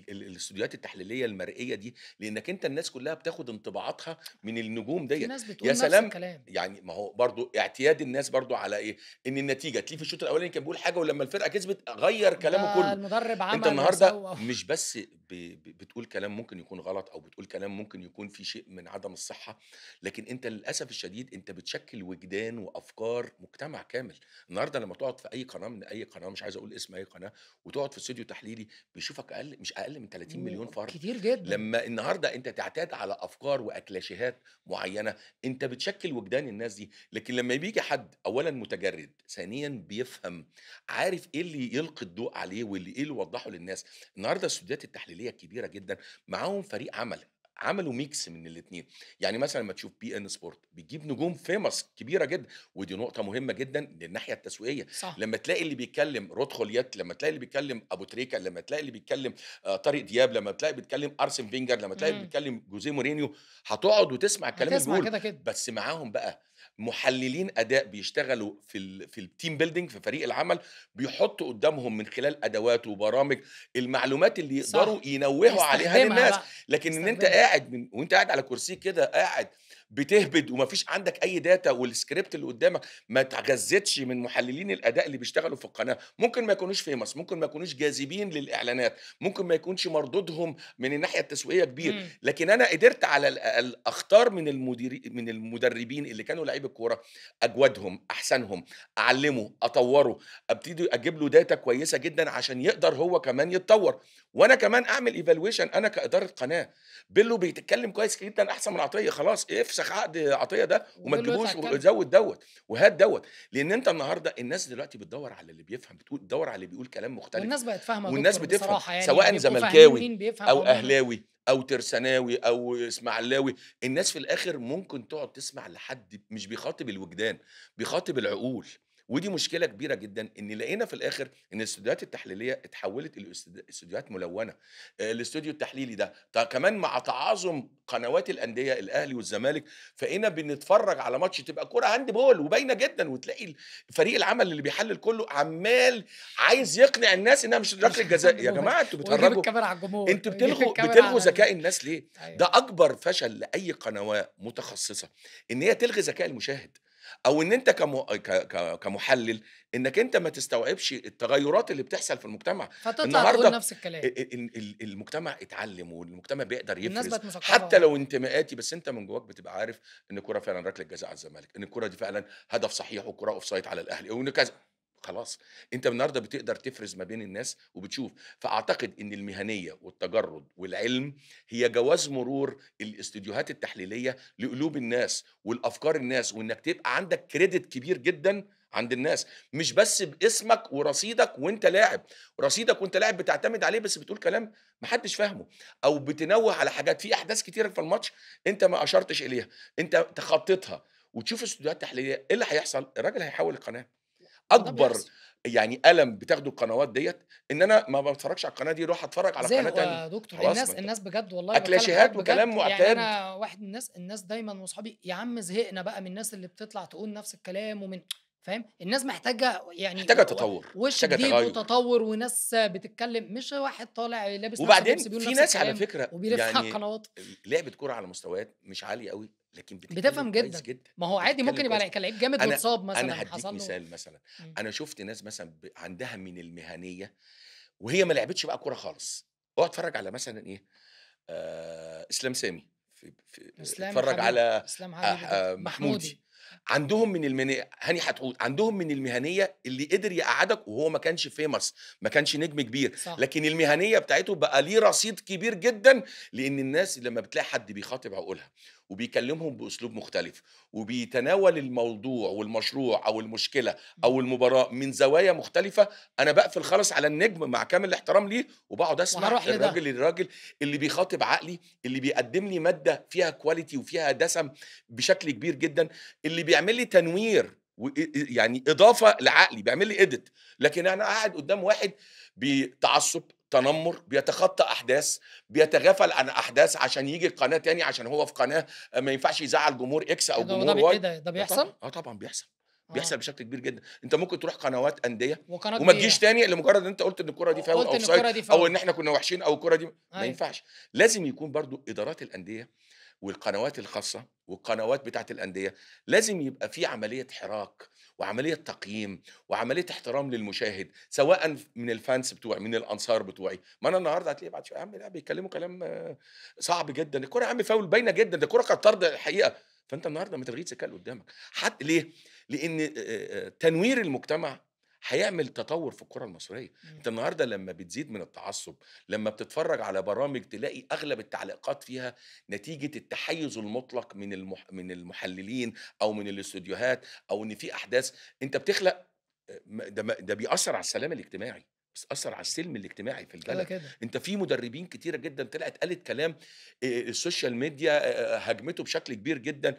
S1: الاستوديوهات التحليلية المرئية دي، لإنّك أنت الناس كلّها بتاخد انطباعاتها من النجوم
S2: في
S1: ديّة،
S2: ناس
S1: يا
S2: بتقول نفس
S1: سلام!
S2: الكلام.
S1: يعني ما هو برضه اعتياد الناس برضه على إيه، إن النتيجة تلاقيه في الشوط الأولاني كان بيقول حاجة ولمّا الفرقة كسبت غيّر كلامه
S2: ده
S1: كلّه،
S2: المدرب
S1: أنت
S2: عمل
S1: النهارده
S2: وسوّى.
S1: مش بس بتقول كلام ممكن يكون غلط أو بتقول كلام ممكن يكون فيه شيء من عدم الصحة، لكن أنت للأسف الشديد أنت بتشكِّل وجدان وأفكار مجتمع كامل، النهارده لمّا تقعد في أي قناة من أي قناة مش عايز أقول اسم أي قناة، وتقعد في استوديو تحليلي بيشوفك مش أقل من 30.000.000 فرد،
S2: وكتير جدًا.
S1: لمّا النهارده أنت تعتاد على أفكار وأكلاشيهات معيّنة، أنت بتشكِّل وجدان الناس دي، لكن لمّا بييجي حد أولًا متجرد، ثانيًا بيفهم بيفهم، عارف إيه اللي يلقي الضوء عليه واللي إيه اللي يوضّحه للناس. النهارده الاستوديوهات التحليلية الكبيرة جدًا معاهم فريق عمل، عملوا mix من الاتنين. يعني مثلًا لمّا تشوف BN Sport بتجيب نجوم famous كبيرة جدًا، ودي نقطة مهمة جدًا للناحية التسويقية.
S2: صح.
S1: لمّا تلاقي اللي بيتكلم رود خوليات، لمّا تلاقي اللي بيتكلم أبو تريكة، لمّا تلاقي اللي بيتكلم طارق دياب، لمّا تلاقي بيتكلم أرسن فينجر، لمّا تلاقي اللي
S2: إمم.
S1: بيتكلم جوزيه مورينيو، هتقعد وتسمع الكلام اللي
S2: هتسمع
S1: بيقوله.
S2: كده، كده.
S1: بس معاهم بقى محللين أداء بيشتغلوا في الteam building في فريق العمل، بيحطّوا قدّامهم من خلال أدوات وبرامج المعلومات اللي يقدروا
S2: صح.
S1: ينوّهوا عليها
S2: يستخدمها
S1: للناس.
S2: بقى.
S1: لكن إن أنت
S2: يستخدمها.
S1: قاعد وأنت قاعد على كرسيك كده قاعد بتهبد وما فيش عندك أي data والscript اللي قدّامك ما اتغذّتش من محللين الأداء اللي بيشتغلوا في القناة، ممكن ما يكونوش famous، ممكن ما يكونوش جاذبين للإعلانات، ممكن ما يكونش مردودهم من الناحية التسويقية كبير،
S2: إمم.
S1: لكن أنا قدرت على الأقل أختار من المدربين اللي كانوا لعيبة كورة أجودهم، أحسنهم، أعلّمه، أطوّره، أبتدي أجيب له data كويسة جدًا عشان يقدر هو كمان يتطوّر، وأنا كمان أعمل evaluation أنا كإدارة قناة. بيلو بيتكلم كويس جدًا أحسن من عطية، خلاص افسخ عقد عطية ده وما
S2: وبيقول له يطلع
S1: تجيبوش
S2: يتكلم.
S1: وزوّد دوّة وهات دوّة. لإن أنت النهارده الناس دلوقتي بتدوّر على اللي بيفهم، بتدوّر على اللي بيقول كلام مختلف،
S2: والناس بقت فاهمة يا
S1: والناس
S2: دكتور
S1: بتفهم
S2: بصراحة، يعني
S1: سواء
S2: بيبقوا فاهمين
S1: زملكاوي
S2: مين بيفهم
S1: أو
S2: أو مين.
S1: أهلاوي أو ترساناوي أو إسماعيلاوي، الناس في الآخر ممكن تقعد تسمع لحد مش بيخاطب الوجدان، بيخاطب العقول. ودي مشكلة كبيرة جدًا إن لقينا في الآخر إن الاستوديوهات التحليلية اتحولت إلى استوديوهات ملونة. الاستوديو التحليلي ده كمان مع تعاظم قنوات الأندية الأهلي والزمالك، بقينا بنتفرج على ماتش تبقى كورة هاند بول وباينة جدًا، وتلاقي فريق العمل اللي بيحلل كله عمّال عايز يقنع الناس إنها مش
S2: مش
S1: ركلة جزاء. يا
S2: هاندبول.
S1: جماعة أنتم
S2: ويجيب
S1: بتهرجوا،
S2: الكاميرا على الجمهور،
S1: أنتم
S2: ويجيب
S1: بتلغوا
S2: الكاميرا على
S1: ذكاء الناس ليه؟ ده
S2: أيوه.
S1: أكبر فشل لأي قنوات متخصصة، إن هي تلغي ذكاء المشاهد، أو إن أنت كمحلل إنك أنت ما تستوعبش التغيرات اللي بتحصل في المجتمع.
S2: فتطلع تقول
S1: النهارده
S2: نفس الكلام.
S1: المجتمع اتعلم والمجتمع بيقدر
S2: الناس
S1: يفرز
S2: بقت مثقفة
S1: حتى
S2: آه.
S1: لو انتماءاتي، بس أنت من جواك بتبقى عارف إن الكورة فعلًا ركلة جزاء على الزمالك، إن الكورة دي فعلًا هدف صحيح والكورة أوفسايد على الأهلي، وإن كذا. خلاص، أنت النهارده بتقدر تفرز ما بين الناس وبتشوف. فأعتقد إن المهنية والتجرد والعلم هي جواز مرور الاستوديوهات التحليلية لقلوب الناس ولأفكار الناس، وإنك تبقى عندك credit كبير جدًا عند الناس، مش بس باسمك ورصيدك وأنت لاعب. رصيدك وأنت لاعب بتعتمد عليه بس بتقول كلام ما حدش فاهمه، أو بتنوّه على حاجات في أحداث كتيرة في الماتش أنت ما أشرتش إليها، أنت تخطيتها وتشوف استوديوهات تحليلية. إيه اللي هيحصل؟ الراجل هيحوّل القناة.
S2: وده
S1: أكبر
S2: بيحصل.
S1: يعني ألم بتاخده القنوات ديّة، إن أنا ما باتفرّجش على القناة دي، أروح أتفرّج على قناة
S2: زهقوا
S1: تانية.
S2: يا دكتور،
S1: خلاص، ما
S2: الناس
S1: أنت
S2: الناس بجد والله باتكلم حضرتك
S1: أكلاشيهات
S2: بجد،
S1: وكلام
S2: يعني
S1: مُعتاد.
S2: أنا واحد من الناس دايمًا وصحابي يا عم زهقنا بقى من الناس اللي بتطلع تقول نفس الكلام فاهم؟ الناس محتاجة يعني
S1: محتاجة تطوّر،
S2: وِش
S1: محتاجة
S2: جديد
S1: تغيُّر.
S2: وتطوّر وناس بتتكلم، مش واحد طالع لابس نفس اللبس
S1: وبعدين
S2: بيقول
S1: في
S2: نفس
S1: ناس على
S2: الكلام
S1: فكرة
S2: وبيلف على
S1: يعني
S2: القنوات.
S1: لعبت كورة على مستويات مش عالية أوي، لكن بتتكلّم
S2: بتفهم
S1: كويس
S2: جدًا.
S1: جدًا،
S2: ما هو عادي
S1: بتتكلّم
S2: ممكن
S1: كويس.
S2: يبقى كان لعيب جامد
S1: أنا
S2: واتصاب
S1: أنا
S2: مثلًا
S1: هادّيك
S2: حصل له.
S1: مثال مثلًا،
S2: إمم.
S1: أنا شُفت ناس مثلًا عندها من المهنيّة وهي ما لعبتش بقى كورة خالص. اقعد اتفرّج على مثلًا إيه، إسلام سامي،
S2: إسلام
S1: اتفرّج
S2: حبيبي،
S1: على
S2: إسلام حبيبي جدًا.
S1: محمودي.
S2: محمودي.
S1: عندهم من هاني حتحوت، عندهم من المهنية اللي قدر يقعّدك وهو ما كانش famous، ما كانش نجم كبير،
S2: صح.
S1: لكن المهنية بتاعته بقى ليه رصيد كبير جدًا، لإن الناس لمّا بتلاقي حد بيخاطب عقولها وبيكلمهم بأسلوب مختلف، وبيتناول الموضوع والمشروع أو المشكلة
S2: إمم.
S1: أو المباراة من زوايا مختلفة، أنا باقفل خالص على النجم مع كامل الاحترام ليه، وباقعد أسمع
S2: وهاروح لده.
S1: الراجل اللي بيخاطب عقلي، اللي بيقدّم لي مادة فيها quality وفيها دسم بشكل كبير جدًا، اللي بيعمل لي تنوير يعني إضافة لعقلي، بيعمل لي edit. لكن أنا قاعد قدّام واحد بتعصُّب، تنمُّر، بيتخطى أحداث، بيتغافل عن أحداث عشان ييجي القناة تاني عشان هو في قناة ما ينفعش يزعّل جمهور X
S2: إيه
S1: أو
S2: ده وده
S1: جمهور
S2: إيه
S1: Y.
S2: ده
S1: آه طبعًا،
S2: بيحصل؟
S1: آه طبعًا بيحصل، بيحصل
S2: آه.
S1: بشكل كبير جدًا. أنت ممكن تروح قنوات أندية
S2: وقناة
S1: وما تجيش
S2: كبيرة.
S1: تاني لمجرد إن أنت قُلت إن الكورة دي foul
S2: قُلت
S1: أو
S2: إن
S1: offside
S2: الكورة دي
S1: أو
S2: فاول.
S1: إن إحنا كنا وحشين أو الكورة دي ما
S2: أيوه.
S1: ينفعش. لازم يكون برضه إدارات الأندية والقنوات الخاصة والقنوات بتاعة الأندية، لازم يبقى في عملية حراك وعملية تقييم وعملية احترام للمشاهد، سواء من الfans بتوعي، من الأنصار بتوعي. ما أنا النهارده هتلاقي بعد شوية يا عم لأ بيتكلموا كلام صعب جدًا، الكورة يا عم فاول باينة جدًا، ده الكورة كانت طرد الحقيقة. فأنت النهارده ما تلغيش الذكاء اللي قدامك. ليه؟ لإن تنوير المجتمع هيعمل تطور في الكرة المصرية.
S2: إمم.
S1: أنت النهارده لمّا بتزيد من التعصب، لمّا بتتفرج على برامج تلاقي أغلب التعليقات فيها نتيجة التحيُّز المُطلق من المحللين أو من الاستوديوهات أو إن في أحداث، أنت بتخلق ده بيأثّر على السلام الاجتماعي، بيأثّر على السلم الاجتماعي في
S2: كده،
S1: البلد.
S2: كده.
S1: أنت في مدربين كتيرة جدًا طلعت قالت كلام السوشيال ميديا هاجمته بشكل كبير جدًا،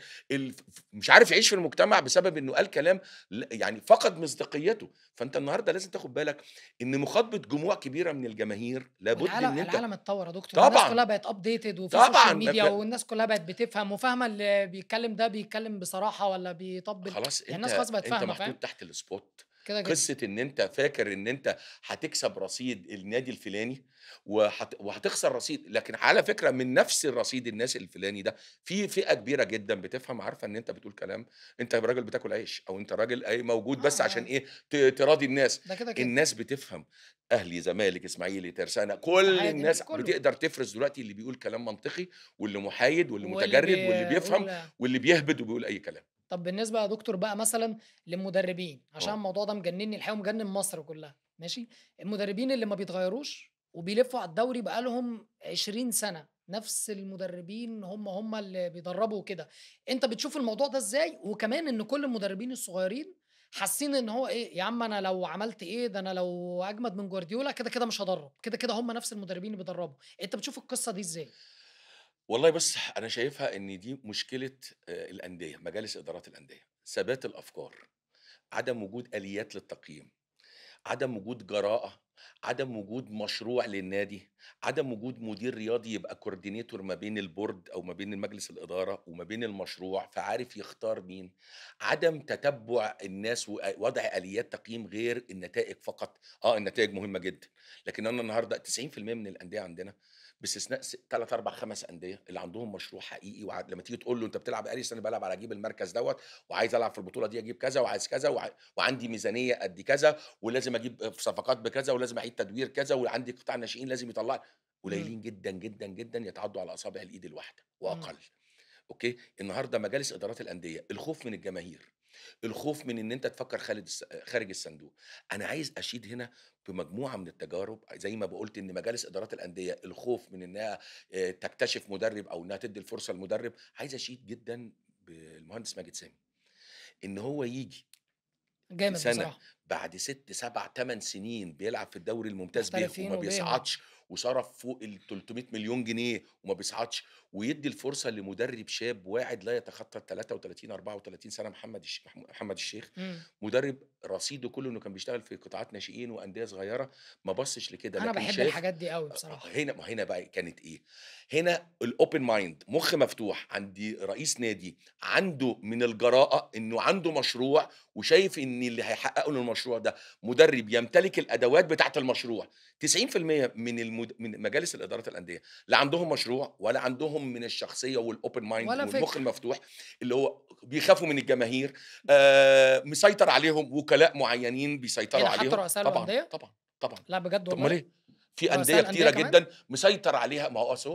S1: مش عارف يعيش في المجتمع بسبب إنه قال كلام يعني فقد مصداقيته. فأنت النهارده لازم تاخد بالك إن مخاطبة جموع كبيرة من الجماهير لابد إن أنت
S2: العالم اتطور يا دكتور، الناس
S1: طبعًا،
S2: كلها بقت updated وفي
S1: طبعًا
S2: social media والناس كلها بقت بتفهم وفاهمة اللي بيتكلم ده بيتكلم بصراحة والّا بيطبل،
S1: خلاص
S2: يعني الناس خلاص بقت
S1: أنت
S2: فاهمة
S1: محطوط
S2: فاهم؟
S1: تحت الspot.
S2: كده، كده.
S1: قصة إن أنت فاكر إن أنت هتكسب رصيد النادي الفلاني وهتخسر رصيد، لكن على فكرة من نفس الرصيد الناس الفلاني ده، في فئة كبيرة جدًا بتفهم عارفة إن أنت بتقول كلام، أنت راجل بتاكل عيش، أو أنت راجل موجود بس عشان
S2: آه،
S1: إيه، تراضي الناس.
S2: ده كده، كده.
S1: الناس بتفهم، أهلي، زمالك، إسماعيلي، ترسانة، كل
S2: اتحاد
S1: الناس
S2: كله.
S1: بتقدر تفرز دلوقتي اللي بيقول كلام منطقي، واللي محايد، واللي
S2: واللي
S1: متجرد، واللي بيفهم،
S2: بيقول
S1: واللي بيهبد وبيقول أي كلام.
S2: طب بالنسبة يا دكتور بقى مثلًا للمدربين، عشان
S1: آه.
S2: الموضوع ده مجنني الحقيقة ومجنن مصر كلها، ماشي؟ المدربين اللي ما بيتغيروش وبيلفوا على الدوري بقى لهم 20 سنة، نفس المدربين هم اللي بيدربوا وكده، أنت بتشوف الموضوع ده إزاي؟ وكمان إن كل المدربين الصغيرين حاسين إن هو إيه، يا عم أنا لو عملت إيه، ده أنا لو أجمد من جوارديولا كده، كده مش هادرب، كده، كده هم نفس المدربين اللي بيدربوا، أنت بتشوف القصة دي إزاي؟
S1: والله بُص، أنا شايفها إن دي مشكلة الأندية، مجالس إدارات الأندية، ثبات الأفكار، عدم وجود آليات للتقييم، عدم وجود جراءة، عدم وجود مشروع للنادي، عدم وجود مدير رياضي يبقى coordinator ما بين الboard أو ما بين مجلس الإدارة وما بين المشروع، فعارف يختار مين، عدم تتبُّع الناس ووضع آليات تقييم غير النتائج فقط. النتائج مهمة جدًا، لكن أنا النهارده 90% من الأندية عندنا باستثناء 3، 4، 5 أندية اللي عندهم مشروع حقيقي لمّا تيجي تقول له أنت بتلعب بقى لي سنة بالعب على أجيب المركز دوّة، وعايز ألعب في البطولة دي أجيب كذا، وعايز كذا، وعندي ميزانية قد كذا، ولازم أجيب في صفقات بكذا، ولازم أعيد تدوير كذا، وعندي قطاع ناشئين لازم يطلّع
S2: إمم،
S1: قليلين جدًا، جدًا، جدًا يتعدّوا على أصابع الإيد الواحدة
S2: إمم،
S1: وأقل. أوكي، النهارده مجالس إدارات الأندية، الخوف من الجماهير، الخوف من إن أنت تفكّر خارج الصندوق. أنا عايز أشيد هنا بمجموعة من التجارب زي ما قُلت إن مجالس إدارات الأندية الخوف من إنها تكتشف مدرب أو إنها تدّي الفرصة لمدرب. عايز أشيد جدًا بالمهندس ماجد سامي، إن هو ييجي في
S2: جامد
S1: سنة
S2: بصراحة،
S1: بعد 6، 7، 8 سنين بيلعب في الدوري الممتاز به
S2: محترفين
S1: وما
S2: وبيه.
S1: بيصعدش، وصرف فوق ال300 مليون جنيه وما بيصعدش، ويدّي الفرصة لمدرب شاب واعد لا يتخطى ال33، 34 سنة محمد الشيخ،
S2: إمم.
S1: مدرب رصيده كله إنه كان بيشتغل في قطاعات ناشئين وأندية صغيرة، ما بصّش لكده،
S2: أنا
S1: لكن
S2: باحب
S1: شاف
S2: الحاجات دي أوي بصراحة.
S1: هنا بقى كانت إيه، هنا الopen mind مُخ مفتوح عند رئيس نادي عنده من الجراءة إنه عنده مشروع وشايف إن اللي هيحققه للمشروع ده مدرب يمتلك الأدوات بتاعة المشروع. 90% من مجالس الإدارات الأندية لا عندهم مشروع ولا عندهم من الشخصية والopen mind
S2: ولا
S1: والمُخ
S2: فكر.
S1: المفتوح، اللي هو بيخافوا من الجماهير، مسيطر عليهم وكلاء معيّنين
S2: إيه
S1: بيسيطروا
S2: ده حتى
S1: عليهم.
S2: رؤساء
S1: طبعًا،
S2: الأندية؟
S1: طبعًا، طبعًا.
S2: لأ بجد
S1: طب أُمّال
S2: والله؟
S1: إيه؟ في أندية
S2: رؤساء الأندية
S1: كتيرة
S2: كمان؟
S1: جدًا مسيطر عليها، ما هو أصل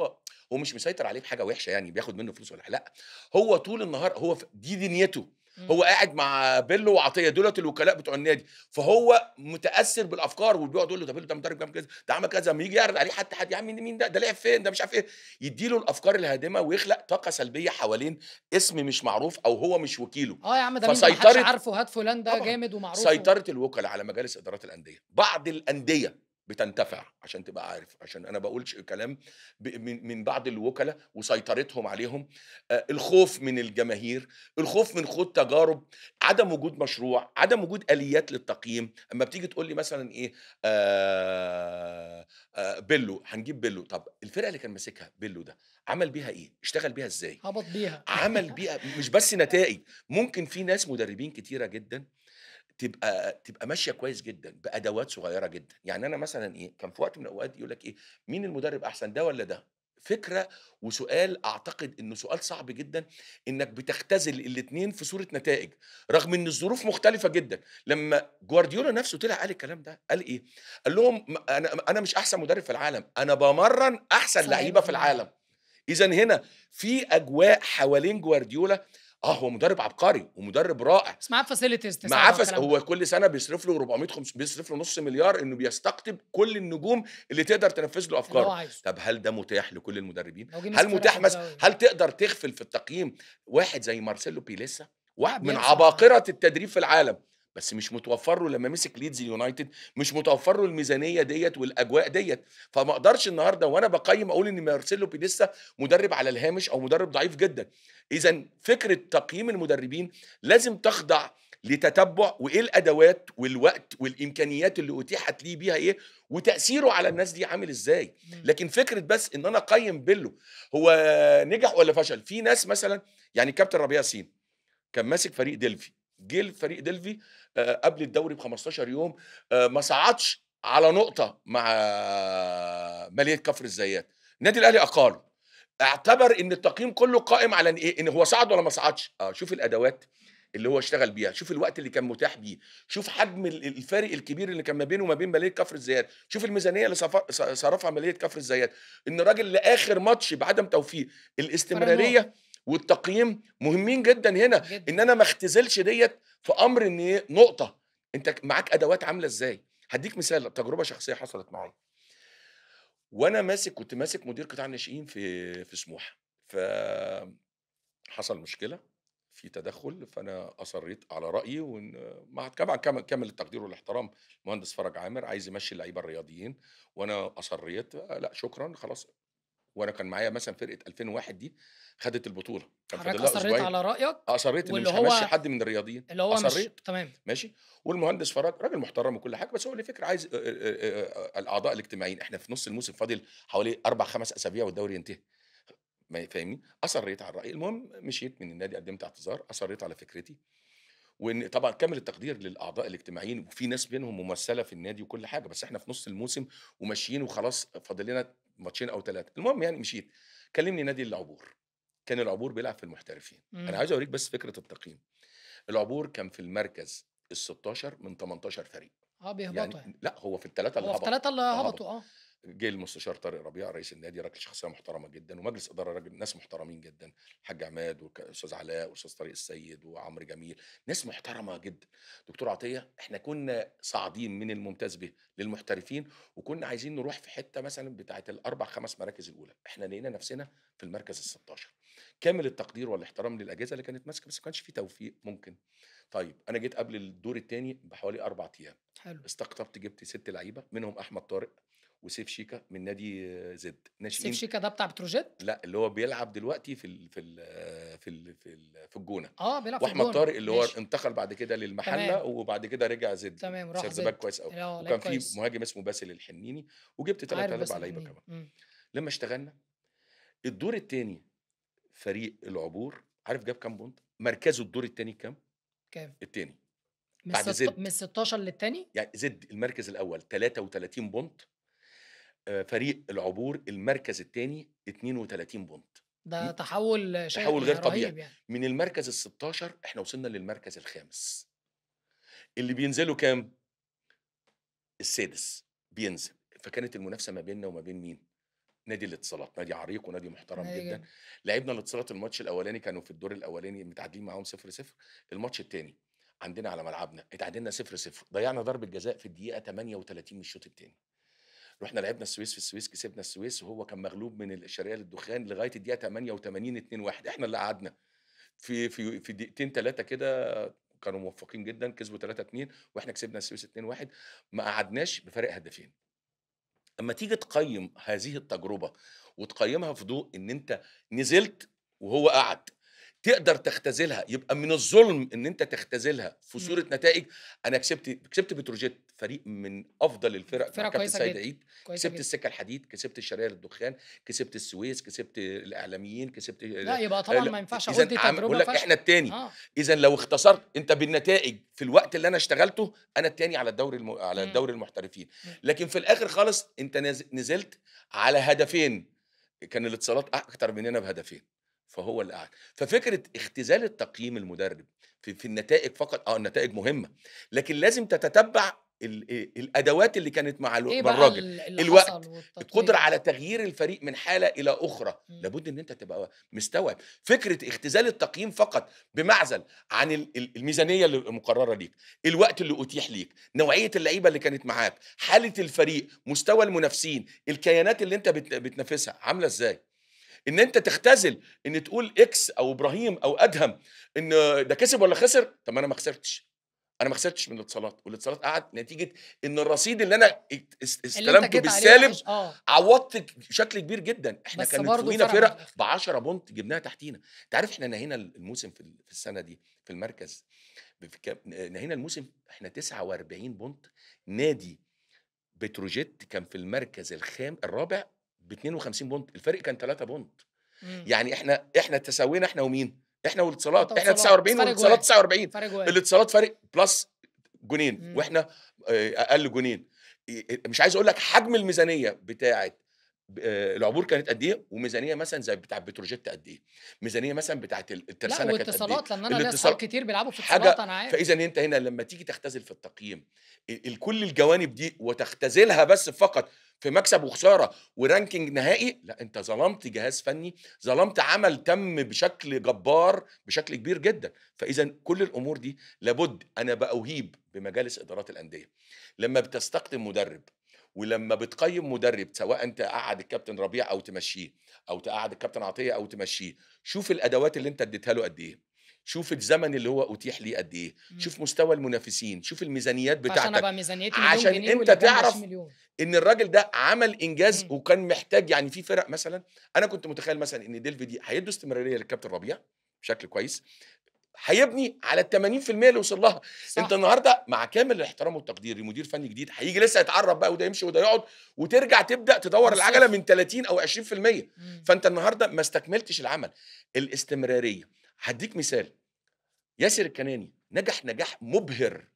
S1: هو مش مسيطر عليه بحاجة وحشة يعني بياخد منه فلوس والّا لأ، هو طول النهار هو دي دنيته،
S2: إمم.
S1: هو قاعد مع بيلو وعطية دُولة الوكلاء بتوع النادي، فهو متأثّر بالأفكار وبيقعد يقول له ده بيلو ده مدرب جامد كذا، ده عمل كذا، أمّا ييجي يعرض عليه حد يا عم مين ده لعب فين، ده مش عارف إيه، يدّي له الأفكار الهادمة ويخلق طاقة سلبية حوالين اسم مش معروف أو هو مش وكيله.
S2: آه يا عم ده مين ده ما حدش
S1: فسيطرة
S2: عارفه، هات فلان ده
S1: طبعًا،
S2: جامد ومعروف
S1: سيطرة الوُكلا على مجالس إدارات الأندية، بعض الأندية بتنتفع عشان تبقى عارف، عشان أنا باقولش كلام من بعض الوُكلا وسيطرتهم عليهم، الخوف من الجماهير، الخوف من خوض تجارب، عدم وجود مشروع، عدم وجود آليات للتقييم. أمّا بتيجي تقول لي مثلًا إيه، بيلو، هنجيب بيلو، طب الفرقة اللي كان ماسكها بيلو ده، عمل بيها إيه؟ اشتغل بيها إزاي؟
S2: هبط بيها.
S1: عمل بيها مش بس نتائج، ممكن في ناس مدربين كتيرة جدًا تبقى ماشية كويس جدًا بأدوات صغيرة جدًا. يعني أنا مثلًا إيه، كان في وقت من الأوقات يقول لك إيه، مين المدرب أحسن ده والّا ده؟ فكرة وسؤال أعتقد إنه سؤال صعب جدًا إنك بتختزل الاتنين في صورة نتائج، رغم إن الظروف مختلفة جدًا. لمّا جوارديولا نفسه طلع قال الكلام ده، قال إيه، قال لهم أنا مش أحسن مدرب في العالم، أنا بامرّن أحسن
S2: أحسن لعيبة
S1: لعيبة
S2: في
S1: في
S2: العالم.
S1: العالم. إذًا هنا في أجواء حوالين جوارديولا. هو مدرب عبقري ومدرب رائع،
S2: بس معاه facilities
S1: معاه
S2: تساعده على الكلام ده،
S1: هو كل سنة بيصرف له 400 بيصرف له نُص مليار إنه بيستقطب كل النجوم اللي تقدر تنفذ له
S2: اللي هو
S1: أفكاره.
S2: عايزه.
S1: طب هل ده متاح لكل المدربين؟
S2: لو جه
S1: هل
S2: مسك فرقة
S1: متاح
S2: صعبة أوي.
S1: هل تقدر تغفل في التقييم واحد زي مارسيلو بيليسا؟
S2: لأ
S1: من
S2: بيلسا
S1: عباقرة التدريب في العالم، بس مش متوفر له لما مسك ليدز يونايتد، مش متوفر له الميزانيه ديت والاجواء ديت. فما اقدرش النهارده وانا بقيم اقول ان مارسيلو بيديسا مدرب على الهامش او مدرب ضعيف جدا. اذا فكره تقييم المدربين لازم تخضع لتتبع، وايه الادوات والوقت والامكانيات اللي اتيحت ليه بيها ايه، وتاثيره على الناس دي عامل ازاي.
S2: إمم.
S1: لكن فكره بس ان انا اقيم بيلو هو نجح ولا فشل، في ناس مثلا يعني كابتن ربيع ياسين كان ماسك فريق دلفي، جه الفريق دلفي قبل الدوري ب15 يوم ما صعدش على نقطة مع مالية كفر الزيات، النادي الأهلي أقاله، اعتبر إن التقييم كله قائم على إن إيه، إن هو صعد والّا ما صعدش، شوف الأدوات اللي هو اشتغل بيها، شوف الوقت اللي كان متاح بيه، شوف حجم الفارق الكبير اللي كان ما بينه وما بين مالية كفر الزيات، شوف الميزانية اللي صرفها مالية كفر الزيات، إن الراجل لآخر ماتش بعدم توفيق،
S2: فرق نقط
S1: الاستمرارية والتقييم مهمين جدًا هنا، إن
S2: جدًا.
S1: أنا ما اختزلش ديّة في أمر إن إيه، نقطة، أنت معاك أدوات عاملة إزاي. هادّيك مثال تجربة شخصية حصلت معايا، وأنا كنت ماسك مدير قطاع الناشئين في سموحة، حصل مشكلة، في تدخُّل، فأنا أصرّيت على رأيي مع طبعًا كامل التقدير والاحترام، المهندس فرج عامر عايز يمشّي اللعيبة الرياضيين، وأنا أصرّيت لأ شكرًا خلاص، وأنا كان معايا مثلًا فرقة 2001 دي خدت البطولة، كان فاضل
S2: حضرتك
S1: لها
S2: أصرّيت
S1: أسبوعين،
S2: على رأيك
S1: أصرّيت إن
S2: واللي
S1: مش هامشّي
S2: هو
S1: حد من الرياضيين،
S2: اللي هو مش
S1: أصرّيت.
S2: تمام.
S1: ماشي، والمهندس فرج راجل محترم وكل حاجة، بس هو ليه فكرة عايز الأعضاء الاجتماعيين، إحنا في نُص الموسم فاضل حوالي 4، 5 أسابيع والدوري ينتهي، ما فاهمني؟ أصرّيت على الرأي، المهم مشيت من النادي قدّمت اعتذار، أصرّيت على فكرتي، وإن طبعًا كامل التقدير للأعضاء الاجتماعيين، وفي ناس منهم ممثلة في النادي وكل حاجة، بس إحنا في نُص الموسم وماشيين وخلاص فاضل لنا ماتشين أو 3، المهم يعني مشيت، كلمني نادي العبور، كان العبور بيلعب في المحترفين، أنا
S2: إمم.
S1: عايز أوريك بس فكرة التقييم، العبور كان في المركز ال16 من 18 فريق.
S2: بيهبطوا يعني.
S1: يعني لأ، هو في ال3 اللي
S2: هو في
S1: هبطوا،
S2: 3 اللي
S1: هبطوا.
S2: هبطوا
S1: جه المستشار طارق ربيع رئيس النادي، راجل شخصية محترمة جدًا، ومجلس إدارة راجل ناس محترمين جدًا، الحاج عماد أستاذ علاء وأستاذ طارق السيد وعمرو جميل، ناس محترمة جدًا. دكتور عطية إحنا كنا صاعدين من الممتاز به للمحترفين، وكنا عايزين نروح في حتة مثلًا بتاعة ال4، 5 مراكز الأولى، إحنا لقينا نفسنا في المركز ال16. كامل التقدير والاحترام للأجهزة اللي كانت ماسكة، بس ما كانش في توفيق ممكن. طيب أنا جيت قبل الدور التاني بحوالي 4 أيام،
S2: حلو.
S1: استقطبت جبت 6 لعيبة منهم أحمد طارق وسيف شيكا من نادي زد
S2: سيف
S1: ناشئين.
S2: شيكا ده بتاع بتروجيت؟
S1: لأ، اللي هو بيلعب دلوقتي في الجونة،
S2: بيلعب في
S1: وأحمد
S2: الجونة،
S1: طارق اللي هو
S2: ماشي.
S1: انتقل بعد كده للمحلة،
S2: تمام.
S1: وبعد كده رجع زد،
S2: تمام، راح
S1: سردباك
S2: زد.
S1: كويس أوي،
S2: لعيب
S1: وكان في
S2: كويس.
S1: مهاجم اسمه باسل الحنيني، وجبت 3،
S2: عارف
S1: 4
S2: باسل
S1: لعيبة
S2: حنين.
S1: كمان. لمّا اشتغلنا الدور التاني فريق العبور عارف جاب كام بونت؟ مركزه الدور التاني كام؟
S2: كام؟
S1: التاني بعد زد،
S2: من ال16 للتاني؟
S1: يعني زد المركز الأول 33 بونت، فريق العبور المركز التاني 32 بونت. م
S2: ده تحوّل
S1: تحوّل غير
S2: يعني
S1: طبيعي،
S2: رهيب يعني.
S1: من المركز ال16 إحنا وصلنا للمركز الخامس، اللي بينزلوا كام؟ السادس بينزل، فكانت المنافسة ما بيننا وما بين مين؟ نادي الاتصالات، نادي عريق ونادي محترم
S2: نادي
S1: جدًا،
S2: جامد.
S1: لعبنا الاتصالات الماتش الأولاني كانوا في الدور الأولاني متعادلين معاهم 0-0، الماتش التاني عندنا على ملعبنا اتعادلنا 0-0، ضيّعنا ضربة جزاء في الدقيقة 38 من الشوط التاني. رُحنا لعبنا السويس في السويس، كسبنا السويس وهو كان مغلوب من الشرقية للدخان لغاية الدقيقة 88 2-1 إحنا اللي قعدنا. في دقيقتين 3 كده كانوا موفقين جدًا، كسبوا 3-2 وإحنا كسبنا السويس 2-1 ما قعدناش بفارق هدفين. أمّا تيجي تقيّم هذه التجربة وتقيّمها في ضوء إن أنت نزلت وهو قعد، تقدر تختزلها، يبقى من الظلم إن أنت تختزلها في صورة
S2: إمم.
S1: نتائج. أنا كسبت بتروجيت، فريق من أفضل الفرق مع
S2: فرقة
S1: كابتن
S2: كويسة
S1: سيد
S2: جدًا،
S1: عيد،
S2: كويسة
S1: كسبت
S2: جدًا.
S1: السكة الحديد، كسبت الشرقية للدخان، كسبت السويس، كسبت الإعلاميين، كسبت
S2: لأ، يبقى طبعًا
S1: ل
S2: ما ينفعش أقول
S1: إذًا
S2: دي
S1: باقول
S2: تجربة
S1: لك
S2: فاشلة.
S1: إحنا التاني،
S2: آه.
S1: إذًا لو اختصرت أنت بالنتائج في الوقت اللي أنا اشتغلته، أنا التاني على على
S2: إمم.
S1: الدوري المحترفين.
S2: إمم.
S1: لكن في الآخر خالص أنت نزلت على هدفين، كان الاتصالات أكتر مننا بهدفين، فهو اللي قعد. ففكرة اختزال التقييم المدرب في النتائج فقط، النتائج مهمة، لكن لازم تتتبع الأدوات اللي كانت
S2: إيه
S1: مع
S2: بقى
S1: الراجل،
S2: اللي حصل
S1: الوقت، القدرة
S2: والتطوير؟
S1: على تغيير الفريق من حالة إلى أخرى،
S2: إمم.
S1: لابد إن أنت تبقى مستوعب. فكرة اختزال التقييم فقط بمعزل عن الميزانية اللي مقررة ليك، الوقت اللي أتيح ليك، نوعية اللعيبة اللي كانت معاك، حالة الفريق، مستوى المنافسين، الكيانات اللي أنت بتنافسها عاملة إزاي. إن أنت تختزل إن تقول إكس أو إبراهيم أو أدهم إن ده كسب والّا خسر، طب ما أنا ما خسرتش، أنا ما خسرتش من الاتصالات، والاتصالات قعد نتيجة إن الرصيد اللي أنا
S2: اللي أنت
S1: استلمته
S2: جيت عليه
S1: بالسالب
S2: وحش
S1: عوّضت بشكل كبير جدًا. إحنا
S2: بس
S1: كانت
S2: برضه
S1: فوقينا
S2: فرق معاك في
S1: فرق
S2: الآخر.
S1: ب10 بونت جبناها تحتينا. أنت عارف إحنا نهينا الموسم في السنة دي في المركز في كام، نهينا الموسم إحنا 49 بونت. نادي بتروجيت كان في المركز الرابع ب52 بونت، الفرق كان 3 بونت.
S2: إمم.
S1: يعني إحنا تساوينا إحنا ومين؟ إحنا
S2: أنت
S1: والاتصالات، إحنا
S2: واتصالات، بس
S1: 49
S2: فرق
S1: والاتصالات
S2: جوان،
S1: 49.
S2: فرق جوان.
S1: الاتصالات فارق plus جونين
S2: إمم.
S1: وإحنا أقل جونين. مش عايز أقول لك حجم الميزانية بتاعة العبور كانت قد إيه، وميزانية مثلًا زي بتاعة بتروجيت قد إيه، ميزانية مثلًا بتاعة
S2: لأ
S1: الترسانة كانت قد إيه.
S2: واتصالات، لأن أنا ليّا أصحاب
S1: الاتصال
S2: كتير بيلعبوا في اتصالات
S1: حاجة.
S2: أنا عارف.
S1: فإذًا أنت هنا لمّا تيجي تختزل في التقييم كل الجوانب دي وتختزلها بس فقط في مكسب وخسارة وranking نهائي، لأ أنت ظلمت جهاز فني، ظلمت عمل تم بشكل جبار، بشكل كبير جدًا. فإذًا كل الأمور دي لابد أنا بأُهيب بمجالس إدارات الأندية، لمّا بتستقطب مدرب ولمّا بتقيّم مدرب سواء تقعّد الكابتن ربيع أو تمشّيه، أو تقعّد الكابتن عطية أو تمشّيه، شوف الأدوات اللي أنت اديتها له قد إيه، شوف الزمن اللي هو أُتيح ليه قد إيه،
S2: إمم.
S1: شوف مستوى المنافسين، شوف الميزانيات
S2: فعشان
S1: بتاعتك،
S2: أبقى ميزانيتي مليون
S1: عشان
S2: جنيه
S1: أنت
S2: واللي جنبي
S1: تعرف
S2: 20.000.000.
S1: إن الراجل ده عمل إنجاز
S2: إمم.
S1: وكان محتاج. يعني في فرق مثلًا أنا كنت متخيّل مثلًا إن ديلفي دي هيدّوا استمرارية للكابتن ربيع بشكل كويس، هيبني على ال80% اللي وصل لها. أنت
S2: صح.
S1: النهارده مع كامل الاحترام والتقدير لمدير فني جديد هييجي لسه يتعرّف بقى وده يمشي وده يقعد، وترجع تبدأ
S2: من
S1: تدوّر العجلة
S2: الصفر.
S1: من 30 أو 20%.
S2: إمم.
S1: فأنت النهارده ما استكملتش العمل. الاستمرارية، هادّيك مثال، ياسر الكناني نجح نجاح مُبهر،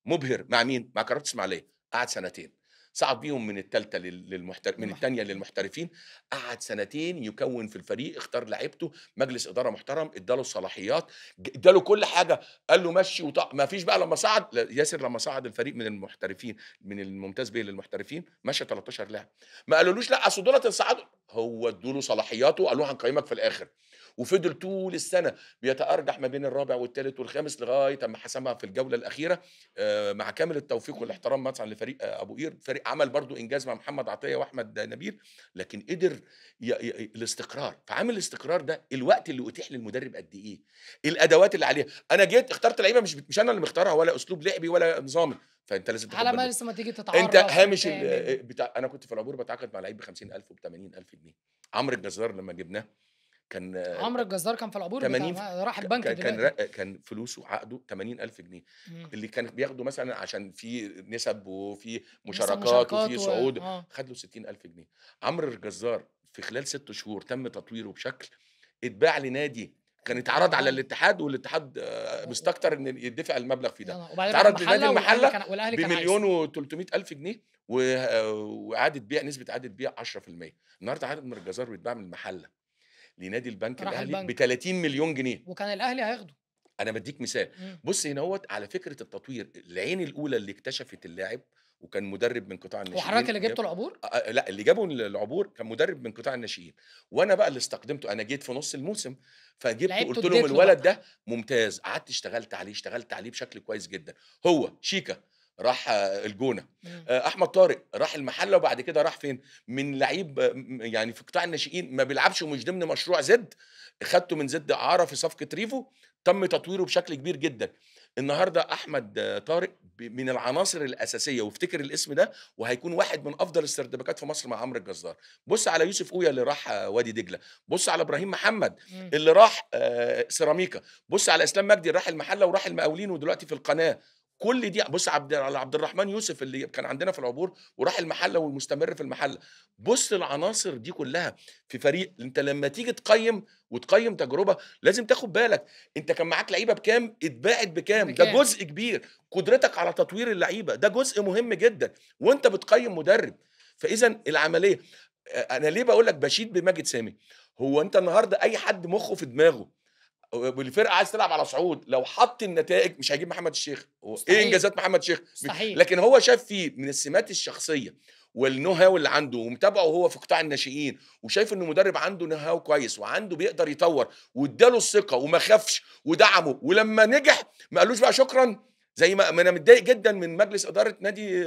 S1: مُبهر مع مين؟ مع قناة إسماعيلية، قعد سنتين، صعد بيهم من التالتة من التانية
S2: للمحترفين.
S1: للمحترفين، قعد سنتين يكوّن في الفريق، اختار لعيبته، مجلس إدارة محترم، ادّى له الصلاحيات، ادّى له كل حاجة، قال له مشّي ما فيش بقى لمّا صعد ياسر لمّا صعد الفريق من المحترفين من الممتاز ب للمحترفين، مشّى 13 لاعب، ما قالولوش لأ أصل دُولة صعدوا، هو ادّوا له صلاحياته وقالوا له هنقيّمك في الآخر، وفضل طول السنة بيتأرجح ما بين الرابع والتالت والخامس لغاية أمّا حسمها في الجولة الأخيرة. مع كامل التوفيق
S2: إمم.
S1: والاحترام مثلًا لفريق أبو قير، فريق عمل برضه إنجاز مع محمد عطية وأحمد نبيل، لكن قدر الاستقرار. فعامل الاستقرار ده الوقت اللي أُتيح للمدرب قد إيه، الأدوات اللي عليه. أنا جيت اخترت لعيبة مش أنا اللي مختارها ولا أسلوب لعبي ولا نظامي، فأنت لازم تاخد
S2: على
S1: بالك
S2: ما
S1: من
S2: لسه ما تيجي
S1: أنت
S2: تتعرّف
S1: هامش
S2: وتعمل.
S1: بتاع. أنا كنت في العبور باتعاقد مع لعيب ب50.000 وب80.000 جنيه. عمرو الجزار لمّا جبناه كان
S2: عمرو الجزار كان في العبور
S1: 80
S2: راح البنك دلوقتي.
S1: كان فلوسه عقده 80.000 جنيه.
S2: إمم.
S1: اللي كان بياخده مثلًا عشان في نسب وفي
S2: نسب
S1: مشاركات
S2: مشاركات
S1: وفي صعود،
S2: آه.
S1: خد له 60.000 جنيه. عمرو الجزار في خلال 6 شهور تم تطويره بشكل اتباع لنادي كان
S2: كان
S1: اتعرض على
S2: محلي.
S1: الاتحاد، والاتحاد
S2: و و
S1: مستكتر إن يدفع المبلغ في ده.
S2: وبعدين راح
S1: اتعرض لنادي
S2: المحلة
S1: المحلة
S2: والأهلي كان عايزه.
S1: ب1.300.000 جنيه وإعادة بيع نسبة إعادة بيع 10%. النهارده عمرو الجزار بيتباع من المحلة لنادي البنك
S2: راح
S1: الأهلي
S2: البنك
S1: ب30.000.000 جنيه.
S2: وكان الأهلي هياخده.
S1: أنا بادّيك مثال.
S2: إمم.
S1: بُص هناهوّة على فكرة التطوير، العين الأولى اللي اكتشفت اللاعب وكان مدرب من قطاع
S2: هو حضرتك
S1: الناشئين
S2: اللي جِبته العبور؟
S1: لأ، اللي جابه العبور كان مدرب من قطاع الناشئين، وأنا بقى اللي استقدمته. أنا جيت في نُص الموسم، فجِبته
S2: لعبته
S1: قُلت لهم
S2: اديت له بقى.
S1: الولد ده ممتاز، قعدت اشتغلت عليه بشكل كويس جدًا. هو شيكا راح الجونة،
S2: إمم.
S1: أحمد طارق راح المحلة وبعد كده راح فين، من لعيب يعني في قطاع الناشئين ما بيلعبش ومش ضمن مشروع زد، خدته من زد إعارة في صفقة ريفو، تم تطويره بشكل كبير جدًا. النهارده أحمد طارق من العناصر الأساسية، وافتكر الاسم ده وهيكون واحد من أفضل السردباكات في مصر مع عمرو الجزار. بُص على يوسف أويا اللي راح وادي دجلة، بُص على إبراهيم محمد
S2: إمم.
S1: اللي راح سيراميكا، بُص على إسلام مجدي اللي راح المحلة وراح المقاولين ودلوقتي في القناة. كل دي بُص على عبد الرحمن يوسف اللي كان عندنا في العبور وراح المحلة والمستمر في المحلة. بُص العناصر دي كلها في فريق. أنت لمّا تيجي تقيّم تجربة لازم تاخد بالك أنت كان معاك لعيبة بكام، اتباعت بكام، ده
S2: بكام؟
S1: جزء كبير. قدرتك على تطوير اللعيبة ده جزء مهم جدًا، وأنت بتقيّم مدرب. فإذًا العملية أنا ليه باقول لك باشيد بماجد سامي، هو أنت النهارده أي حد مُخّه في دماغه والفرقة عايزة تلعب على صعود، لو حط النتائج مش هيجيب محمد الشيخ. هو إيه
S2: مستحيل.
S1: إنجازات محمد الشيخ؟
S2: مستحيل.
S1: لكن هو شاف فيه من السمات الشخصية والknow how اللي عنده ومتابعه وهو في قطاع الناشئين، وشايف إنه مدرب عنده know how كويس وعنده بيقدر يطوّر، وادّى له الثقة وما خافش ودعمه، ولمّا نجح ما قالوش بقى شكرًا، زي ما أنا متضايق جدًا من مجلس إدارة نادي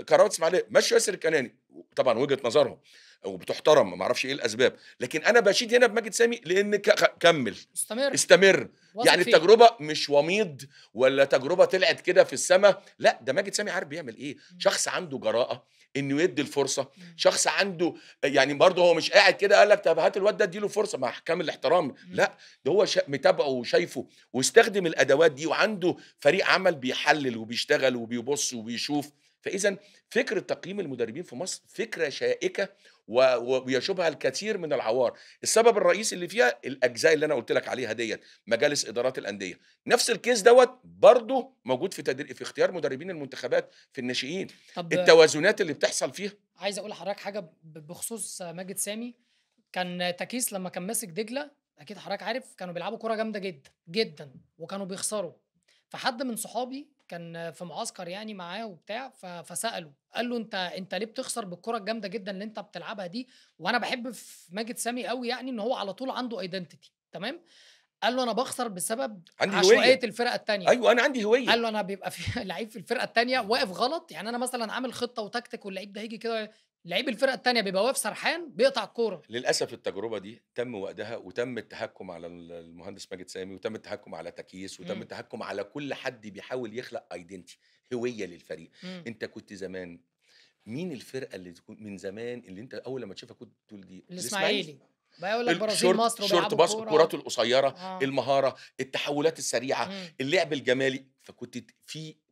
S1: قنوات إسماعيلية، مشّوا ياسر الكناني، طبعًا وجهة نظرهم. وبتحترم، ما اعرفش ايه الاسباب، لكن انا باشيد هنا بماجد سامي لان كمل،
S2: استمر،
S1: استمر.
S2: واثق
S1: يعني
S2: فيه.
S1: التجربه مش وميض ولا تجربه طلعت كده في السماء، لا ده ماجد سامي عارف بيعمل ايه،
S2: إمم،
S1: شخص عنده جراءه انه يدي الفرصه،
S2: إمم،
S1: شخص عنده يعني برضه هو مش قاعد كده قال لك طب هات الواد ده اديله فرصه مع كامل الاحترام،
S2: إمم.
S1: لا ده هو متابعه وشايفه واستخدم الادوات دي، وعنده فريق عمل بيحلل وبيشتغل وبيبص وبيشوف. فاذا فكره تقييم المدربين في مصر فكره شائكه ويشوبها الكثير من العوار. السبب الرئيسي اللي فيها الاجزاء اللي انا قلت لك عليها ديت، مجالس ادارات الانديه. نفس الكيس دوت برضه موجود في اختيار مدربين المنتخبات في الناشئين،
S2: طب
S1: التوازنات اللي بتحصل فيها.
S2: عايز أقول لحضرتك حاجة بخصوص ماجد سامي. كان تكيس لمّا كان ماسك دجلة، أكيد حضرتك عارف كانوا بيلعبوا كورة جامدة جدًا، جدًا، وكانوا بيخسروا. فحد من صحابي كان في معسكر يعني معاه وبتاع، فسأله، قال له: "أنت ليه بتخسر بالكورة الجامدة جدًا اللي أنت بتلعبها دي؟" وأنا باحب في ماجد سامي أوي يعني إن هو على طول عنده identity، تمام؟ قال له: "أنا باخسر بسبب
S1: عندي
S2: عشوائية
S1: هويه،
S2: الفرقة التانية."
S1: ايوه انا عندي
S2: قال
S1: هويه.
S2: له: "أنا بيبقى في لعيب في الفرقة التانية واقف غلط، يعني أنا مثلًا عامل خطة وتكتيك واللعيب ده هييجي كده، لعيب الفرقة التانية بيبقى واقف سرحان بيقطع الكورة."
S1: للأسف التجربة دي تم وقتها وتم التهكم على المهندس ماجد سامي، وتم التهكم على تكييس، وتم
S2: إمم،
S1: التهكم على كل حد بيحاول يخلق identity، هوية للفريق.
S2: إمم.
S1: أنت كنت زمان مين الفرقة اللي تكون من زمان اللي أنت أول لمّا تشوفها كنت تقول دي؟ الإسماعيلي.
S2: الإسماعيلي، بقى يقول لك برازيل
S1: الشورت
S2: مصر
S1: شورت
S2: وبيلعبوا
S1: باص، الكرات
S2: كورة.
S1: القصيرة،
S2: آه،
S1: المهارة، التحولات السريعة،
S2: إمم.
S1: اللعب الجمالي. فكنت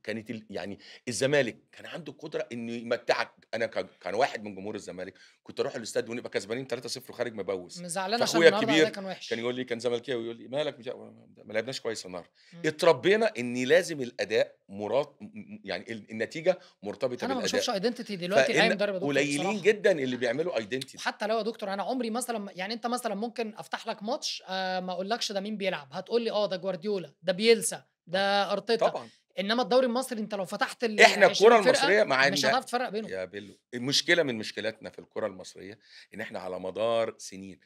S1: كانت يعني الزمالك كان عنده القدرة إنه يمتعك. أنا كان واحد من جمهور الزمالك، كنت أروح الاستاد ونبقى كسبانين 3-0 وخارج مبوّس،
S2: زعلان عشان
S1: فأخويا
S2: النهارده أداء
S1: الكبير
S2: كان
S1: كان
S2: وِحِش.
S1: يقول لي، كان زملكاوي، يقول لي: "مالك مش ما لعبناش كويس النهارده."
S2: إمم.
S1: اتربينا إن لازم الأداء يعني النتيجة مرتبطة
S2: أنا ما باشوفش
S1: بالأداء،
S2: identity دلوقتي لأي
S1: فإن
S2: مدرب يا دكتور
S1: قليلين
S2: بصراحة.
S1: جدًا اللي بيعملوا identity.
S2: وحتى لو يا دكتور أنا عمري مثلًا يعني أنت مثلًا ممكن أفتح لك ماتش ما أقولكش ده مين بيلعب، هتقول لي ده جوارديولا، ده بيلسا،
S1: آه،
S2: ده أرتيتا.
S1: طبعًا.
S2: إنما الدوري المصري أنت لو فتحت
S1: إحنا الكرة
S2: ال20 فرقة
S1: المصرية مع
S2: مش
S1: إن
S2: هتعرف تفرّق بينهم.
S1: يا بيلو المشكلة من مشكلاتنا في الكرة المصرية إن إحنا على مدار سنين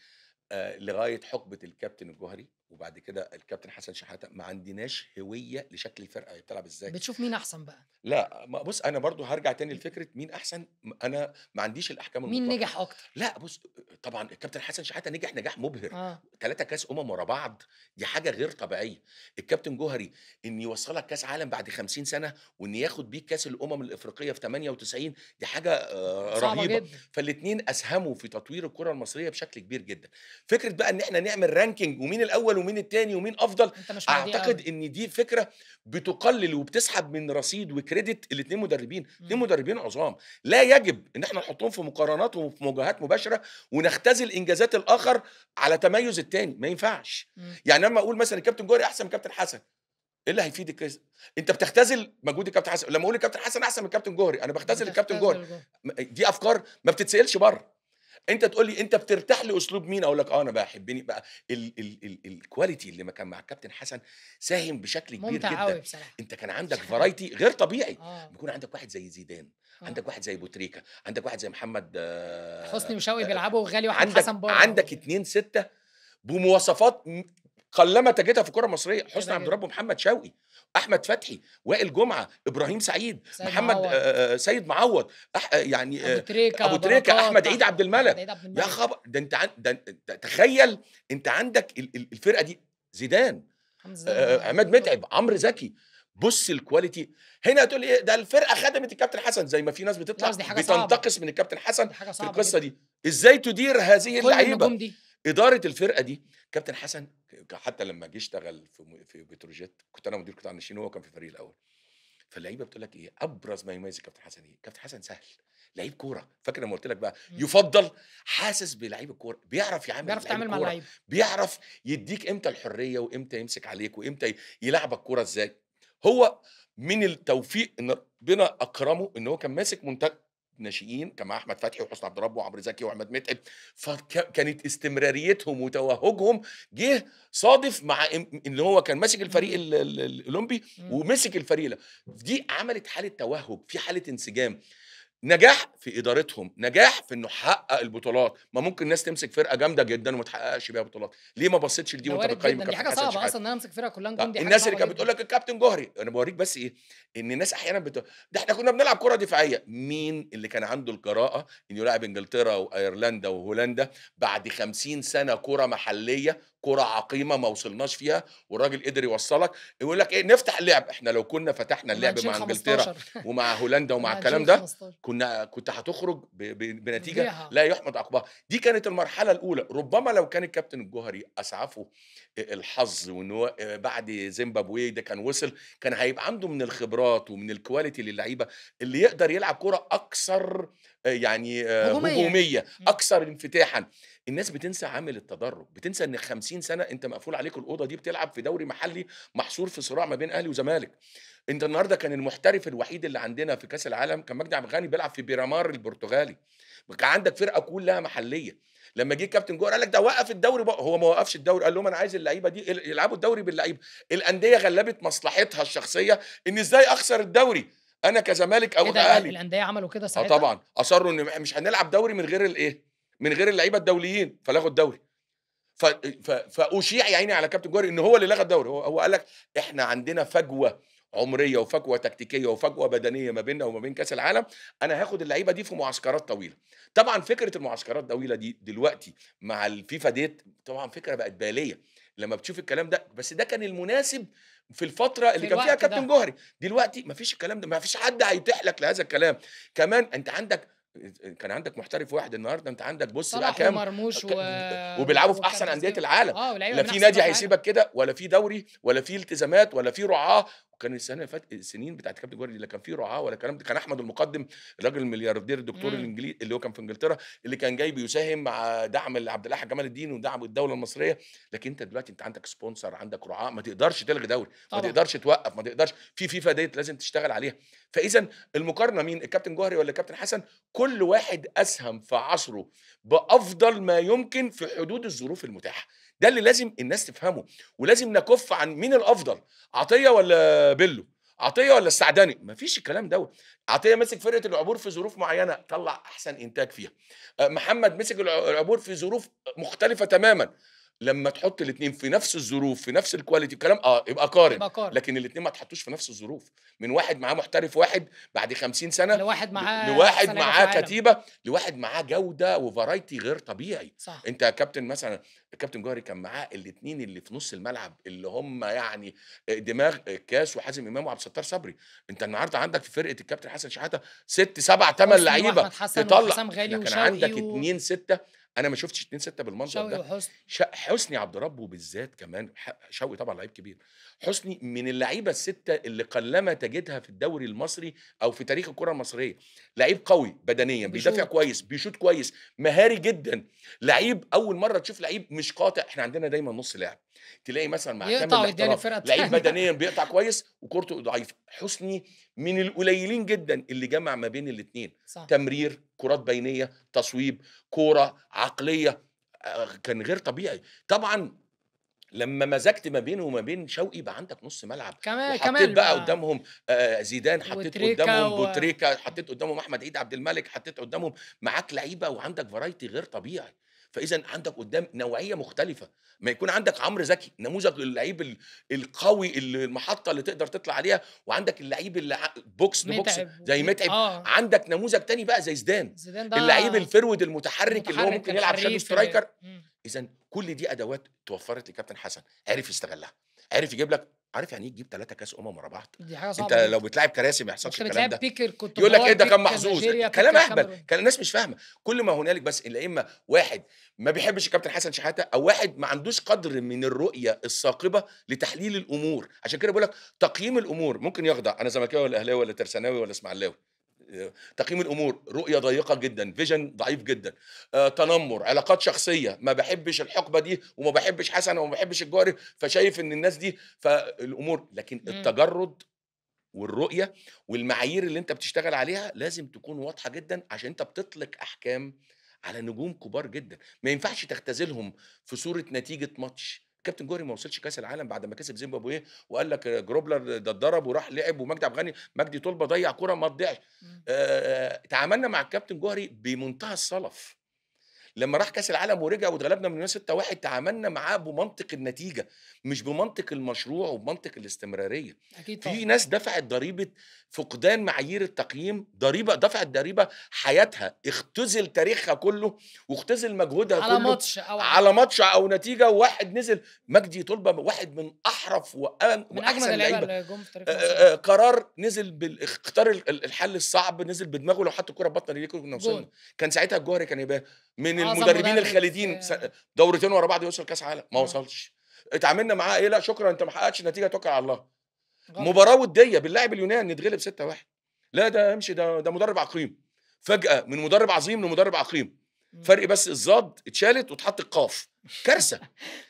S1: لغاية حقبة الكابتن الجوهري، وبعد كده الكابتن حسن شحاتة، ما عندناش هوية لشكل الفرقة هي بتلعب إزاي.
S2: بتشوف مين أحسن بقى،
S1: لأ، ما بُص أنا برضه هارجع تاني لفكرة مين أحسن، أنا ما عنديش الأحكام
S2: مين
S1: المطلقة.
S2: نجح أكتر؟
S1: لأ بُص، طبعًا الكابتن حسن شحاتة نجح نجاح مُبهر،
S2: آه،
S1: 3 كاس ورا بعض، دي حاجة غير طبيعية. الكابتن جوهري إن يوصّلك كاس عالم بعد 50 سنة، وإن ياخد بيك كاس الأمم الإفريقية في 98، دي حاجة
S2: صعبة
S1: رهيبة.
S2: جدًا.
S1: فالاتنين أسهموا في تطوير الكرة المصرية بشكل كبير جدًا. فكرة بقى إن إحنا نعمل ranking ومين الأول ومين التاني ومين أفضل،
S2: أنت مش مع دي
S1: أعتقد
S2: أوي.
S1: إن دي فكرة بتقلل وبتسحب من رصيد وcredit الاتنين مدربين، 2
S2: إمم،
S1: مدربين عظام. لا يجب إن إحنا نحطّهم في مقارنات وفي مواجهات مباشرة ونختزل إنجازات الآخر على تميُّز التاني، ما ينفعش.
S2: إمم.
S1: يعني لمّا أقول مثلًا الكابتن جوهري أحسن من الكابتن حسن، إيه اللي هيفيد أنت بتختزل مجهود الكابتن حسن. لمّا أقول الكابتن حسن أحسن من الكابتن جوهري، أنا باختزل الكابتن جوهري.
S2: بتختزل جوه.
S1: دي أفكار ما بتتسألش برّه. أنت تقول لي أنت بترتاح لأسلوب مين، أقول لك أنا باحبني بقى الquality اللي ما كان مع الكابتن حسن ساهم بشكل كبير
S2: ممتع أوي
S1: جدًا.
S2: بصراحة.
S1: أنت كان عندك variety غير طبيعي،
S2: آه،
S1: بيكون عندك واحد زي زيدان،
S2: آه.
S1: عندك واحد زي أبو تريكة، عندك واحد زي محمد
S2: حسني وشوقي بيلعبوا وغالي وأحمد
S1: عندك
S2: حسن برّه
S1: عندك 2 6 بمواصفات قلّما تجدها في الكرة المصرية، حسني
S2: كده،
S1: عبد
S2: كده.
S1: الرب ومحمد شوقي، أحمد فتحي، وائل جمعة، إبراهيم سعيد،
S2: سيد
S1: محمد
S2: معوّض،
S1: سيد معوّض، يعني
S2: أبو تريكة،
S1: أبو تريكة، أحمد
S2: بركات،
S1: عيد عبد
S2: أحمد
S1: الملك.
S2: عيد عبد
S1: يا
S2: الملك.
S1: خبر! ده أنت تخيّل أنت عندك الفرقة دي زيدان،
S2: حمدي زيدان
S1: عماد
S2: توب.
S1: متعب، عمرو زكي. بُص الquality. هنا هتقول لي إيه، ده الفرقة خدمت الكابتن حسن، زي ما في ناس
S2: لأ، بس
S1: بتطلع
S2: دي حاجة صعبة،
S1: بتنتقص من الكابتن حسن
S2: دي حاجة
S1: في
S2: صعبة
S1: القصة
S2: جدًا.
S1: دي. إزاي تدير هذه
S2: كل
S1: اللعيبة؟
S2: النجوم دي.
S1: إدارة الفرقة دي، كابتن حسن حتى لمّا جه اشتغل في بتروجيت، كنت أنا مدير قطاع الناشئين وهو كان في الفريق الأول. فاللعيبة بتقول لك إيه، أبرز ما يميز الكابتن حسن إيه؟ الكابتن حسن سهل، لعيب كورة. فاكر لمّا قُلت لك بقى
S2: إمم.
S1: يُفضّل، حاسس بلعيب الكورة، بيعرف يعامل
S2: بيعرف
S1: لعيب
S2: يتعامل مع
S1: الكورة،
S2: اللعيبة.
S1: بيعرف يدّيك إمتى الحرية وإمتى يمسك عليك وإمتى يلعبك كورة إزاي. هو من التوفيق إن ربنا أكرمه إن هو كان ماسك ناشئين، كان مع أحمد فتحي وحسني عبد ربه وعمرو زكي وعماد متعب. كانت استمراريتهم وتوهجهم جه صادف مع إن هو كان ماسك الفريق
S2: إمم،
S1: الأولمبي
S2: إمم.
S1: ومسك الفريق دي عملت حالة توهج، في حالة انسجام. نجاح في إدارتهم، نجاح في إنه حقق البطولات، ما ممكن ناس تمسك فرقة جامدة جدًا وما تحققش بيها بطولات، ليه ما بصيتش لدي
S2: ده
S1: وأنت
S2: وارد
S1: بتقيّم
S2: جدًا، دي
S1: الكابتن
S2: حاجة
S1: حسن
S2: صعبة
S1: شحاتة؟
S2: أصلًا إن أنا أمسك فرقة كلها نجوم، دي حاجة
S1: الناس اللي
S2: صعبة
S1: كانت
S2: جدًا.
S1: بتقول لك الكابتن جوهري، أنا باورّيك بس إيه، إن الناس أحيانًا ده إحنا كنا بنلعب كرة دفاعية، مين اللي كان عنده الجراءة إنه يلاعب إنجلترا وأيرلندا وهولندا بعد 50 سنة كرة محلية، كرة عقيمة ما وصلناش فيها، والراجل قدر يوصّلك، يقول لك إيه نفتح اللعب، إحنا لو كنا فتحنا
S2: كنا
S1: اللعب
S2: هنشيل
S1: مع إنجلترا
S2: 15.
S1: ومع هولندا ومع
S2: كنا
S1: الكلام
S2: هنشيل
S1: ده،
S2: 15.
S1: كنت هتخرج بنتيجة
S2: بفضيحة.
S1: لا يُحمد عقباها، دي كانت المرحلة الأولى، ربما لو كان الكابتن الجوهري أسعفه الحظ وإن هو بعد زيمبابوي ده كان وصل، كان هيبقى عنده من الخبرات ومن الquality للعيبة اللي يقدر يلعب كرة أكثر يعني
S2: هجومية.
S1: هجومية،
S2: إمم.
S1: أكثر انفتاحًا. الناس بتنسى عامل التدرج، بتنسى إن 50 سنة أنت مقفول عليك الأوضة دي بتلعب في دوري محلي محصور في صراع ما بين أهلي وزمالك. أنت النهارده كان المحترف الوحيد اللي عندنا في كأس العالم كان مجدي عبد الغني بيلعب في بيرامار البرتغالي، وكان عندك فرقة كلها محلية. لمّا جه الكابتن جوهر قال لك ده وقّف الدوري هو ما وقّفش الدوري، قال لهم أنا عايز اللعيبة دي يلعبوا الدوري باللعيبة. الأندية غلّبت مصلحتها الشخصية إن إزاي أخسر الدوري، أنا كزمالك
S2: إيه
S1: أو
S2: ده
S1: كأهلي.
S2: الأندية عملوا كده
S1: آه
S2: ساعتها؟
S1: طبعًا، أصرّوا إن مش هنلعب دوري من غير الإيه، من غير اللعيبة الدوليين، فلغوا الدوري. ف فأُشيع يا عيني على كابتن جوهري إن هو اللي لغى الدوري، هو قال لك إحنا عندنا فجوة عمرية وفجوة تكتيكية وفجوة بدنية ما بيننا وما بين كأس العالم، أنا هاخد اللعيبة دي في معسكرات طويلة. طبعًا فكرة المعسكرات الطويلة دي دلوقتي مع الفيفا ديّة طبعًا فكرة بقت بالية، لمّا بتشوف الكلام ده، بس ده كان المناسب في الفترة
S2: في
S1: اللي كان فيها
S2: الوقت
S1: كابتن
S2: ده.
S1: جوهري، دلوقتي ما فيش الكلام ده، ما فيش حد هيتيح لك لهذا الكلام. كمان أنت عندك كان عندك محترف واحد، النهارده أنت عندك بُص بقى
S2: صلاح
S1: كام
S2: ومرموش
S1: ك وبيلعبوا في أحسن أندية
S2: وكارفاسيال.
S1: العالم،
S2: ولعيبة
S1: لا في
S2: بنحسد
S1: نادي
S2: بيها في العالم.
S1: هيسيبك كده ولا في دوري ولا في التزامات ولا في رعاة. وكان السنة اللي فاتت السنين بتاعة كابتن جوارديولا لا كان في رعاة ولا الكلام ده، كان أحمد المقدم الراجل الملياردير الدكتور
S2: إمم.
S1: اللي هو كان في إنجلترا، اللي كان جاي بيساهم مع دعم لعبد الأحد جمال الدين ودعم الدولة المصرية. لكن أنت دلوقتي أنت عندك sponsor، عندك رعاة، ما تقدرش تلغي دوري، ما
S2: طبعًا.
S1: تقدرش توقّف، ما تقدرش في فيفا ديّة لازم تشتغل عليها. فإذًا المقارنة مين، الكابتن جوهري والّا الكابتن حسن؟ كل واحد أسهم في عصره بأفضل ما يمكن في حدود الظروف المتاحة. ده اللي لازم الناس تفهمه، ولازم نكُف عن مين الأفضل، عطية والّا بيلو، عطية والّا السعدني، ما فيش الكلام دوّة. عطية مسك فرقة العبور في ظروف معيّنة، طلّع أحسن إنتاج فيها. محمد مسك العبور في ظروف مختلفة تمامًا. لمّا تحُط الاتنين في نفس الظروف، في نفس الquality الكلام يبقى قارن،
S2: يبقى قارن.
S1: لكن الاتنين ما اتحطّوش في نفس الظروف. من واحد معاه محترف واحد بعد 50 سنة،
S2: لواحد معاه
S1: لواحد
S2: أحسن لعيبة في
S1: معاه
S2: العالم.
S1: كتيبة، لواحد معاه جودة وvariety غير طبيعي.
S2: صح.
S1: أنت يا كابتن مثلًا الكابتن جوهري كان معاه الاتنين اللي في نُص الملعب، اللي هم يعني دماغ الكاس وحازم إمام وعبد الستار صبري. أنت النهارده عندك في فرقة الكابتن حسن شحاتة 6، 7، 8
S2: حسني
S1: لعيبة
S2: وأحمد حسن
S1: تطلّع.
S2: وحسام غالي
S1: إحنا كان
S2: وشوقي
S1: عندك 2، 6. أنا ما شُفتش 2، 6 بالمنظر
S2: شوقي
S1: ده.
S2: وحسني.
S1: حسني عبد ربه بالذات كمان شوقي طبعًا لعيب كبير. حسني من اللعيبة ال6 اللي قلّما تجدها في الدوري المصري أو في تاريخ الكرة المصرية. لعيب قوي بدنيًا، بيدافع
S2: وبيشوط.
S1: كويس، بيشوط كويس، مهاري جدًا. لعيب أول مرّة تشوف لعيب مش قاطع، إحنا عندنا دايمًا نُص لعب، تلاقي مثلًا مع كامل
S2: يقطع ويدّيها
S1: الاحترام
S2: للفرقة
S1: لعيب
S2: التانية.
S1: بدنيًا بيقطع كويس وكورته ضعيفة. حسني من القليلين جدًا اللي جمع ما بين الاتنين،
S2: صح.
S1: تمرير، كرات بينية، تصويب، كورة، عقلية، كان غير طبيعي. طبعًا لمّا مزجت ما بينه وما بين شوقي بقى عندك نُص ملعب، وحطيت
S2: كمال
S1: بقى
S2: بقى.
S1: قدّامهم زيدان، حطيت
S2: وتريكا
S1: قدّامهم بوتريكا، حطيت قدّامهم أحمد عيد عبد الملك، حطيت قدّامهم معاك لعيبة وعندك variety غير طبيعي. فإذًا عندك قدّام نوعية مختلفة، أمّا يكون عندك عمرو زكي نموذج للعيب القوي المحطة اللي تقدر تطلع عليها، وعندك اللعيب اللي box to box
S2: متعب
S1: زي متعب، عندك نموذج تاني بقى زي زيدان،
S2: زيدان ده
S1: اللعيب الفرود المتحرك اللي هو
S2: المتحرك
S1: ممكن يلعب shadow
S2: الحريف
S1: striker.
S2: إمم.
S1: إذًا كل دي أدوات اتوفّرت لكابتن حسن، عرف يستغلّها، عرف يجيب لك عارف يعني إيه تجيب 3 كاس ورا بعض؟
S2: دي حاجة
S1: أنت
S2: صعبة
S1: لو
S2: جدًا.
S1: بتلاعب كراسي ما يحصلش
S2: وكانت
S1: الكلام
S2: لعيبة
S1: ده.
S2: بيك الكوت
S1: يقول لك إيه
S2: ديفوار،
S1: ده كان
S2: بيك
S1: محظوظ،
S2: نيجيريا، بيك
S1: كلام أهبل،
S2: الكاميرون.
S1: كان الناس مش فاهمة. كل ما هنالك بس إلا إما واحد ما بيحبش الكابتن حسن شحاتة، أو واحد ما عندوش قدر من الرؤية الثاقبة لتحليل الأمور. عشان كده باقول لك تقييم الأمور ممكن يخضع، أنا زملكاوي والّا أهلاوي والّا ترساناوي والّا إسماعيلاوي. تقييم الأمور، رؤية ضيقة جدًا، vision ضعيف جدًا، تنمُّر، علاقات شخصية، ما باحبش الحقبة دي وما باحبش حسن وما باحبش الجوهري، فشايف إن الناس دي فالأمور. لكن
S2: إمم.
S1: التجرُّد والرؤية والمعايير اللي أنت بتشتغل عليها لازم تكون واضحة جدًا، عشان أنت بتطلق أحكام على نجوم كبار جدًا. ما ينفعش تختزلهم في صورة نتيجة ماتش، كابتن جوهري ما وصلش كاس العالم بعد ما كسب زيمبابويه وقال لك جروبلر ده اتضرب وراح لعب، ومجدي عبد الغني مجدي طلبه ضيع كوره ما تضيعش.
S2: إمم.
S1: تعاملنا مع الكابتن جوهري بمنتهى الصلف. لمّا راح كأس العالم ورجع واتغلبنا من اليونان 6-1 تعاملنا معاه بمنطق النتيجة، مش بمنطق المشروع وبمنطق الاستمرارية.
S2: أكيد
S1: في
S2: طبعًا.
S1: ناس دفعت ضريبة فقدان معايير التقييم، دفعت ضريبة حياتها، اختُزل تاريخها كلّه واختُزل مجهودها
S2: على
S1: كلّه
S2: ماتش أو
S1: على ماتش أو نتيجة، وواحد نزل مجدي طلبة واحد من أحرف
S2: من أجمد
S1: وأحسن
S2: اللعيبة
S1: اللعيبة.
S2: اللي جُم في تاريخ مصر آه.
S1: قرار نزل اختار الحل الصعب، نزل بدماغه لو حط الكورة ببطن رجليه كنا وصلنا.
S2: جون.
S1: كان ساعتها الجوهري كان يبقى من
S2: أعظم
S1: المدربين
S2: مدرب
S1: الخالدين
S2: في
S1: دورتين ورا بعض يوصل كاس عالم، ما
S2: آه.
S1: وصلش. اتعاملنا معاه إيه، لأ شكرًا أنت ما حققتش نتيجة توكل على الله.
S2: غلط.
S1: مباراة ودية بنلاعب اليونان نتغلب 6-1. لا ده امشي، ده مدرب عقيم. فجأة من مدرب عظيم لمدرب عقيم.
S2: إمم.
S1: فرق بس الضاد اتشالت واتحط القاف. كارثة.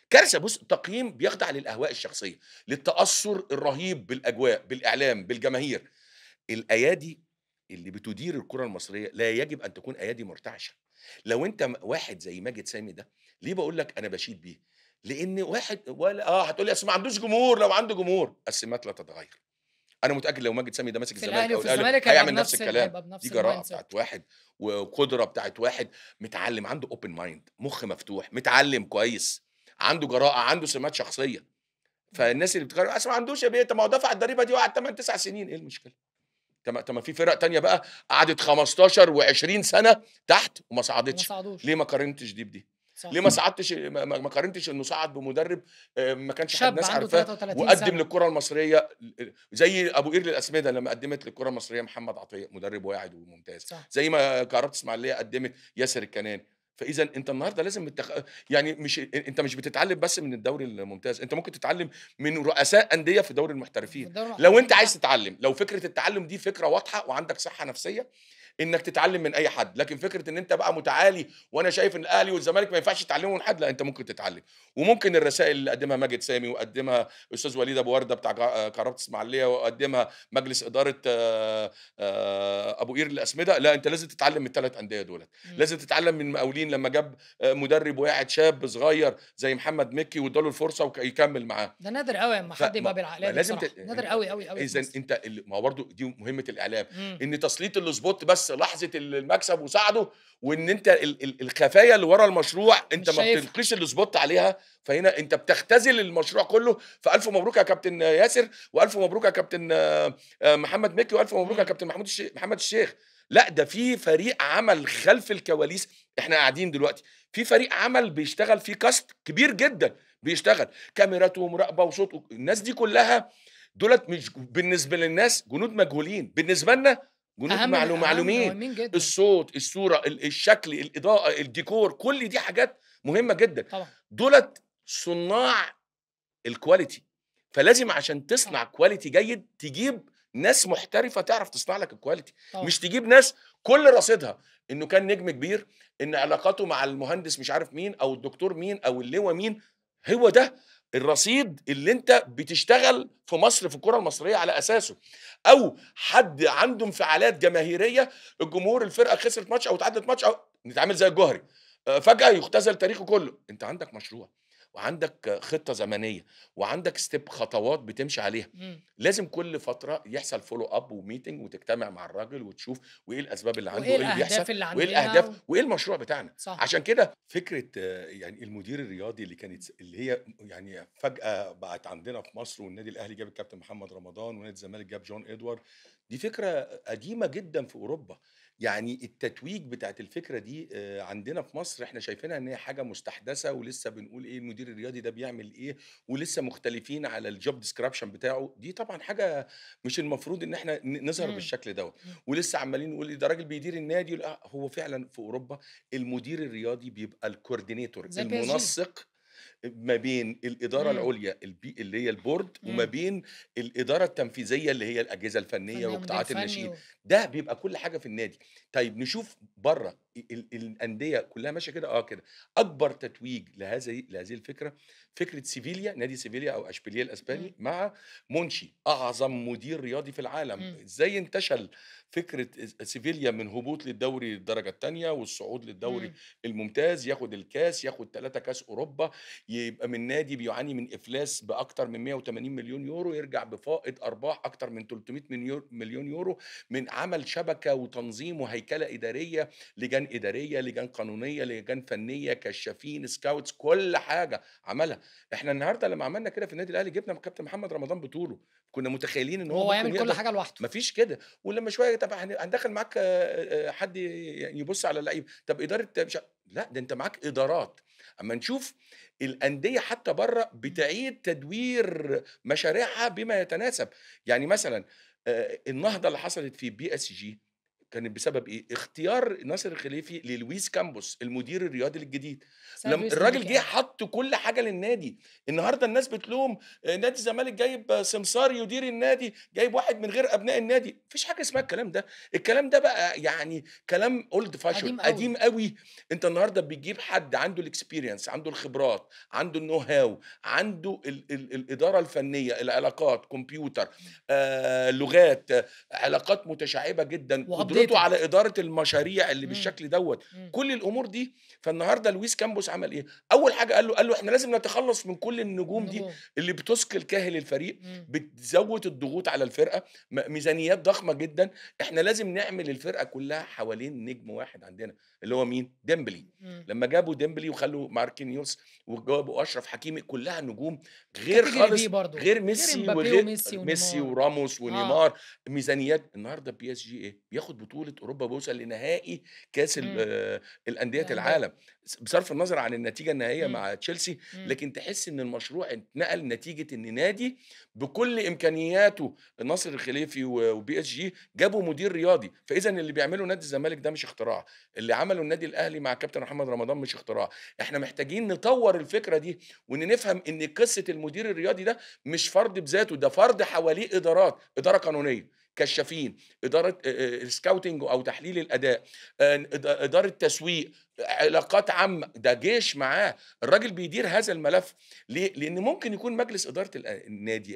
S1: كارثة. بُص التقييم بيخضع للأهواء الشخصية، للتأثُّر الرهيب بالأجواء، بالإعلام، بالجماهير. الأيادي اللي بتدير الكرة المصرية لا يجب أن تكون أيادي مرتعشة. لو أنت واحد زي ماجد سامي ده، ليه باقول لك أنا باشيد بيه؟ لإن واحد ولا هتقول لي أصل ما عندوش جمهور، لو عنده جمهور السمات لا تتغير. أنا متأكد لو ماجد سامي ده ماسك
S2: في
S1: الزمالك
S2: الأهلي
S1: أو
S2: وفي
S1: الأهلي
S2: الزمالك
S1: هيعمل نفس الكلام.
S2: هيبقى
S1: دي
S2: بنفس
S1: جراءة بتاعة
S2: الmindset.
S1: واحد وقدرة بتاعة واحد متعلم، عنده open mind، مُخ مفتوح، متعلم كويس، عنده جراءة، عنده سمات شخصية.
S2: إمم.
S1: فالناس اللي بتتكلم أصل ما عندوش يا بيه، طب ما هو دفع الضريبة دي وقعد 8، 9 سنين، إيه المشكلة؟ طب ما في فرق تانية بقى قعدت 15 و20 سنة تحت وما
S2: وما
S1: صعدتش. ليه
S2: صعدوش.
S1: ما قارنتش دي بدي؟
S2: صح.
S1: ليه ما صعدتش ما قارنتش إنه صعد بمدرب ما كانش حد
S2: شاب
S1: ناس
S2: عنده
S1: عارفاه
S2: 33
S1: وقدّم
S2: سنة.
S1: للكرة المصرية زي أبو قير للأسمدة لمّا قدّمت للكرة المصرية محمد عطية، مدرب واعد وممتاز،
S2: صح.
S1: زي ما كهربا إسماعيلية قدّمت ياسر الكناني. فإذا أنت النهارده لازم يعني مش أنت مش بتتعلم بس من الدوري الممتاز، أنت ممكن تتعلم من رؤساء أندية في دوري
S2: في
S1: المحترفين.
S2: الدوري
S1: لو أنت
S2: المحترفين
S1: عايز
S2: صح.
S1: تتعلم، لو فكرة التعلم دي فكرة واضحة وعندك صحة نفسية إنك تتعلم من أي حد، لكن فكرة إن أنت بقى متعالي وأنا شايف إن الأهلي والزمالك ما ينفعش يتعلموا من حد، لأ أنت ممكن تتعلم. وممكن الرسائل اللي قدّمها ماجد سامي وقدّمها أستاذ وليد أبو وردة بتاع كهربا إسماعيلية وقدّمها مجلس إدارة أبو قير الأسمدة، لأ أنت لازم تتعلم من ال3 أندية دُولة.
S2: إمم.
S1: لازم تتعلم من المقاولين لمّا جاب مدرب واعد شاب صغير زي محمد مكي وادّى له الفرصة يكمّل معاه.
S2: ده نادر أوي أمّا حد
S1: فما
S2: يبقى بالعقلية
S1: ما
S2: دي
S1: لازم
S2: بصراحة، نادر
S1: أنت
S2: أوي، أوي، أوي في
S1: إذًا
S2: مصر.
S1: أنت ما هو برضه دي مهمة الإعلام،
S2: إمم.
S1: إن تسليط الspot بس لحظة المكسب وساعده، وإن أنت الخفايا اللي ورا المشروع أنت
S2: مش
S1: ما
S2: شايفها.
S1: بتلقيش الspot عليها، فهنا أنت بتختزل المشروع كله. فألف مبروك يا كابتن ياسر، وألف مبروك يا كابتن محمد مكي، وألف مبروك يا
S2: إمم.
S1: كابتن محمد الشيخ. لأ ده في فريق عمل خلف الكواليس. إحنا قاعدين دلوقتي في فريق عمل بيشتغل فيه cast كبير جدًا بيشتغل، كاميرات ومراقبة وصوت الناس دي كلها دُولة مش بالنسبة للناس جنود مجهولين، بالنسبة لنا جنود
S2: أهم
S1: معلومين.
S2: مهمين جدًا.
S1: الصوت، الصورة، الشكل، الإضاءة، الديكور، كل دي حاجات مهمة جدًا.
S2: طبعًا.
S1: دُولة صُناع الquality. فلازم عشان
S2: صح.
S1: تصنع quality جيد تجيب ناس محترفة تعرف تصنع لك الquality،
S2: طبعًا.
S1: مش تجيب ناس كل رصيدها إنه كان نجم كبير، إن علاقاته مع المهندس مش عارف مين أو الدكتور مين أو اللواء مين. هو ده الرصيد اللي أنت بتشتغل في مصر في الكرة المصرية على أساسه. أو حد عنده انفعالات جماهيرية، الجمهور الفرقة خسرت ماتش أو اتعادلت ماتش أو نتعامل زي الجوهري، فجأة يُختزل تاريخه كله. أنت عندك مشروع وعندك خطة زمنية وعندك step خطوات بتمشي عليها.
S2: إمم.
S1: لازم كل فترة يحصل follow up وmeeting وتجتمع مع الراجل وتشوف وإيه الأسباب اللي عنده
S2: وإيه
S1: وإيه اللي بيحصل
S2: الأهداف اللي
S1: وإيه
S2: عندنا
S1: الأهداف وإيه المشروع بتاعنا.
S2: صح.
S1: عشان كده فكرة يعني المدير الرياضي اللي كانت اللي هي يعني فجأة بقت عندنا في مصر والنادي الأهلي جاب الكابتن محمد رمضان ونادي الزمالك جاب جون إدوارد. دي فكرة قديمة جدًا في أوروبا. يعني التتويج بتاعة الفكرة دي عندنا في مصر إحنا شايفينها إن هي حاجة مستحدثة ولسه بنقول إيه المدير الرياضي ده بيعمل إيه، ولسه مختلفين على الjob description بتاعه. دي طبعًا حاجة مش المفروض إن إحنا نظهر
S2: إمم.
S1: بالشكل دوّة.
S2: إمم.
S1: ولسه عمّالين نقول إيه ده راجل بيدير النادي لأ هو فعلًا في أوروبا المدير الرياضي بيبقى الcoordinator
S2: زي PSG.
S1: المنسق ما بين الإدارة
S2: إمم.
S1: العُليا اللي هي الboard وما
S2: إمم.
S1: بين الإدارة التنفيذية اللي هي الأجهزة الفنية
S2: فني مدير
S1: وقطاعات
S2: فني
S1: الناشئين. ده بيبقى كل حاجة في النادي. طيب نشوف برّه، الأندية كلّها ماشية كده، كده. أكبر تتويج لهذه الفكرة، فكرة سيفيليا، نادي سيفيليا أو أشبيلية
S2: إمم،
S1: الأسباني مع مونشي، أعظم مدير رياضي في العالم.
S2: إمم،
S1: إزاي انتشل فكرة سيفيليا من هبوط للدوري الدرجة التانية والصعود للدوري
S2: إمم،
S1: الممتاز، ياخد الكاس، ياخد 3 كاس أوروبا، يبقى من نادي بيعاني من إفلاس بأكتر من 180 مليون يورو، يرجع بفائض أرباح أكتر من 300 مليون يورو، من عمل شبكة وتنظيم وهيكلة إدارية، لجان إدارية، لجان قانونية، لجان فنية، كشافين، scouts، كل حاجة عملها. إحنا النهارده لمّا عملنا كده في النادي الأهلي جِبنا كابتن محمد رمضان بطوله، كنا متخيلين إن هو
S2: وهو يعمل
S1: ممكن
S2: كل
S1: يقدر.
S2: حاجة لوحده.
S1: ما فيش كده، ولمّا شوية طب هندخّل معاك حد يبُص على اللعيبة، طب إدارة مش لأ، ده أنت معاك إدارات. أمّا نشوف الأندية حتى برّه
S2: إمم،
S1: بتعيد تدوير مشاريعها بما يتناسب. يعني مثلًا النهضة اللي حصلت في PSG كانت بسبب إيه؟ اختيار ناصر الخليفي للويس كامبوس المدير الرياضي الجديد.
S2: بسبب لويس
S1: الراجل
S2: إنريكي
S1: جه
S2: أيوه.
S1: حط كل حاجة للنادي. النهارده الناس بتلوم نادي الزمالك جايب سمسار يدير النادي، جايب واحد من غير أبناء النادي. ما فيش حاجة اسمها الكلام ده. الكلام ده بقى يعني كلام old fashion
S2: قديم
S1: قديم
S2: أوي.
S1: أوي. أنت النهارده بتجيب حد عنده الexperience، عنده الخبرات، عنده الknow how، عنده الإدارة الفنية، العلاقات، كمبيوتر،
S2: إمم،
S1: لغات، علاقات متشعبة جدًا، قدرته
S2: وupdated.
S1: على إدارة المشاريع اللي
S2: إمم،
S1: بالشكل دوّة،
S2: إمم،
S1: كل الأمور دي. فالنهارده لويس كامبوس عمل إيه؟ أول حاجة قال له إحنا لازم نتخلّص من كل النجوم دي
S2: النجوم.
S1: اللي بتثقل كاهل الفريق،
S2: إمم،
S1: بتزوّد الضغوط على الفرقة، ميزانيات ضخمة جدًا. إحنا لازم نعمل الفرقة كلّها حوالين نجم واحد عندنا، اللي هو مين؟ ديمبلي.
S2: إمم.
S1: لمّا جابوا ديمبلي وخلّوا ماركينيوس وجابوا أشرف حكيمي، كلّها نجوم غير
S2: category B
S1: خالص،
S2: برضه،
S1: غير
S2: غير
S1: ميسي
S2: إمبابي وميسي
S1: ميسي
S2: ونيمار.
S1: وراموس
S2: آه،
S1: ونيمار. ميزانيات النهارده PSG إيه؟ بياخد بطولة أوروبا، بيوصل لنهائي كأس
S2: إمم،
S1: الأندية
S2: الأندية.
S1: العالم. بصرف النظر عن النتيجة النهائية
S2: إمم،
S1: مع تشيلسي،
S2: إمم،
S1: لكن تحس إن المشروع اتنقل نتيجة إن نادي بكل إمكانياته، ناصر الخليفي وPSG جابوا مدير رياضي. فإذًا اللي بيعمله نادي الزمالك ده مش اختراع، اللي عمله النادي الأهلي مع كابتن محمد رمضان مش اختراع. إحنا محتاجين نطوّر الفكرة دي، وإن نفهم إن قصة المدير الرياضي ده مش فرد بذاته، ده فرد حواليه إدارات، إدارة قانونية، كشافين، إدارة scouting أو تحليل الأداء، إدارة تسويق، علاقات عامة، ده جيش معاه. الراجل بيدير هذا الملف. ليه؟ لإن ممكن يكون مجلس إدارة النادي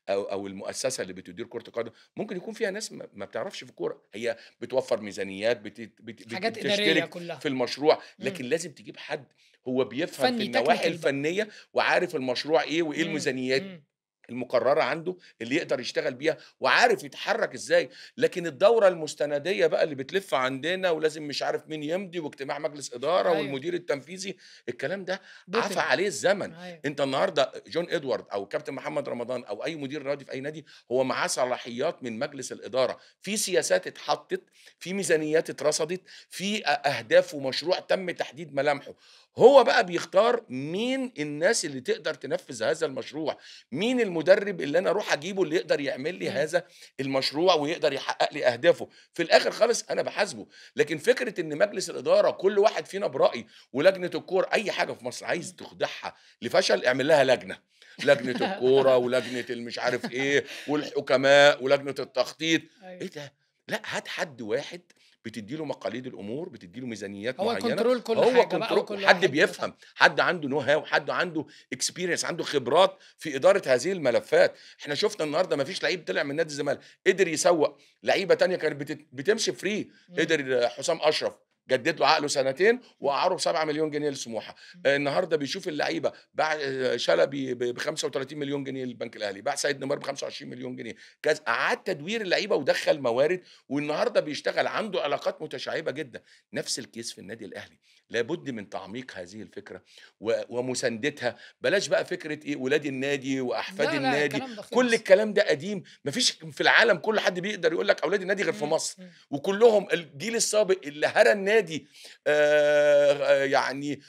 S1: أو المؤسسة اللي بتدير كرة القدم، ممكن يكون فيها ناس ما بتعرفش في الكورة، هي بتوفّر ميزانيات، بت بت بت
S2: حاجات إدارية
S1: بتشترك
S2: كلّها.
S1: في المشروع،
S2: إمم،
S1: لكن لازم تجيب حد هو بيفهم في
S2: فني
S1: النواحي
S2: technical بقى.
S1: الفنية وعارف المشروع إيه وإيه
S2: إمم،
S1: الميزانيات
S2: إمم،
S1: المقررة عنده اللي يقدر يشتغل بيها، وعارف يتحرك إزاي. لكن الدورة المستندية بقى اللي بتلف عندنا، ولازم مش عارف مين يمضي، واجتماع مجلس إدارة
S2: أيوه،
S1: والمدير التنفيذي، الكلام ده عفى
S2: بطل.
S1: عليه الزمن.
S2: أيوه،
S1: أنت النهارده جون إدوارد أو كابتن محمد رمضان أو أي مدير رياضي في أي نادي، هو معاه صلاحيات من مجلس الإدارة، في سياسات اتحطت، في ميزانيات اترصدت، في أهداف ومشروع تم تحديد ملامحه. هو بقى بيختار مين الناس اللي تقدر تنفذ هذا المشروع، مين المدرب اللي أنا أروح أجيبه اللي يقدر يعمل لي
S2: إمم،
S1: هذا المشروع ويقدر يحقق لي أهدافه. في الآخر خالص أنا باحاسبه. لكن فكرة إن مجلس الإدارة كل واحد فينا برأي، ولجنة الكورة أي حاجة في مصر عايز
S2: إمم.
S1: تخدعها لفشل اعمل لها لجنة، لجنة الكورة ولجنة المش عارف إيه والحكماء ولجنة التخطيط.
S2: أيوه،
S1: إيه ده؟ لأ، هات حد واحد بتدّي له مقاليد الأمور، بتدّي له ميزانيات
S2: هو
S1: معيّنة،
S2: يكنترول كل
S1: هو
S2: حاجة بقى
S1: كنترول
S2: وكل
S1: وحد
S2: واحد
S1: بيفهم،
S2: تحت.
S1: حد عنده know how، حد عنده experience، عنده خبرات في إدارة هذه الملفات. إحنا شُفنا النهارده ما فيش لعيب طلع من نادي الزمالك قدر يسوّق، لعيبة تانية كانت بتمشي free.
S2: إمم،
S1: قدر حسام أشرف جدد له عقده سنتين
S2: إمم،
S1: وقعّره ب7 مليون جنيه لسموحة.
S2: إمم.
S1: النهارده بيشوف اللعيبة، باع شلبي ب35 مليون جنيه للبنك الأهلي، باع سيد نيمار ب25 مليون جنيه، أعاد تدوير اللعيبة ودخّل موارد، والنهارده بيشتغل، عنده علاقات متشعبة جدًا. نفس الكيس في النادي الأهلي. لابد من تعميق هذه الفكرة ومساندتها. بلاش بقى فكرة إيه ولاد النادي وأحفاد
S2: لا، لأ،
S1: النادي،
S2: الكلام ده
S1: كل
S2: خلص.
S1: الكلام ده قديم. ما فيش في العالم كل حد بيقدر يقول لك أولاد النادي غير في
S2: إمم،
S1: مصر،
S2: إمم،
S1: وكلّهم الجيل السابق اللي هرى النادي يعني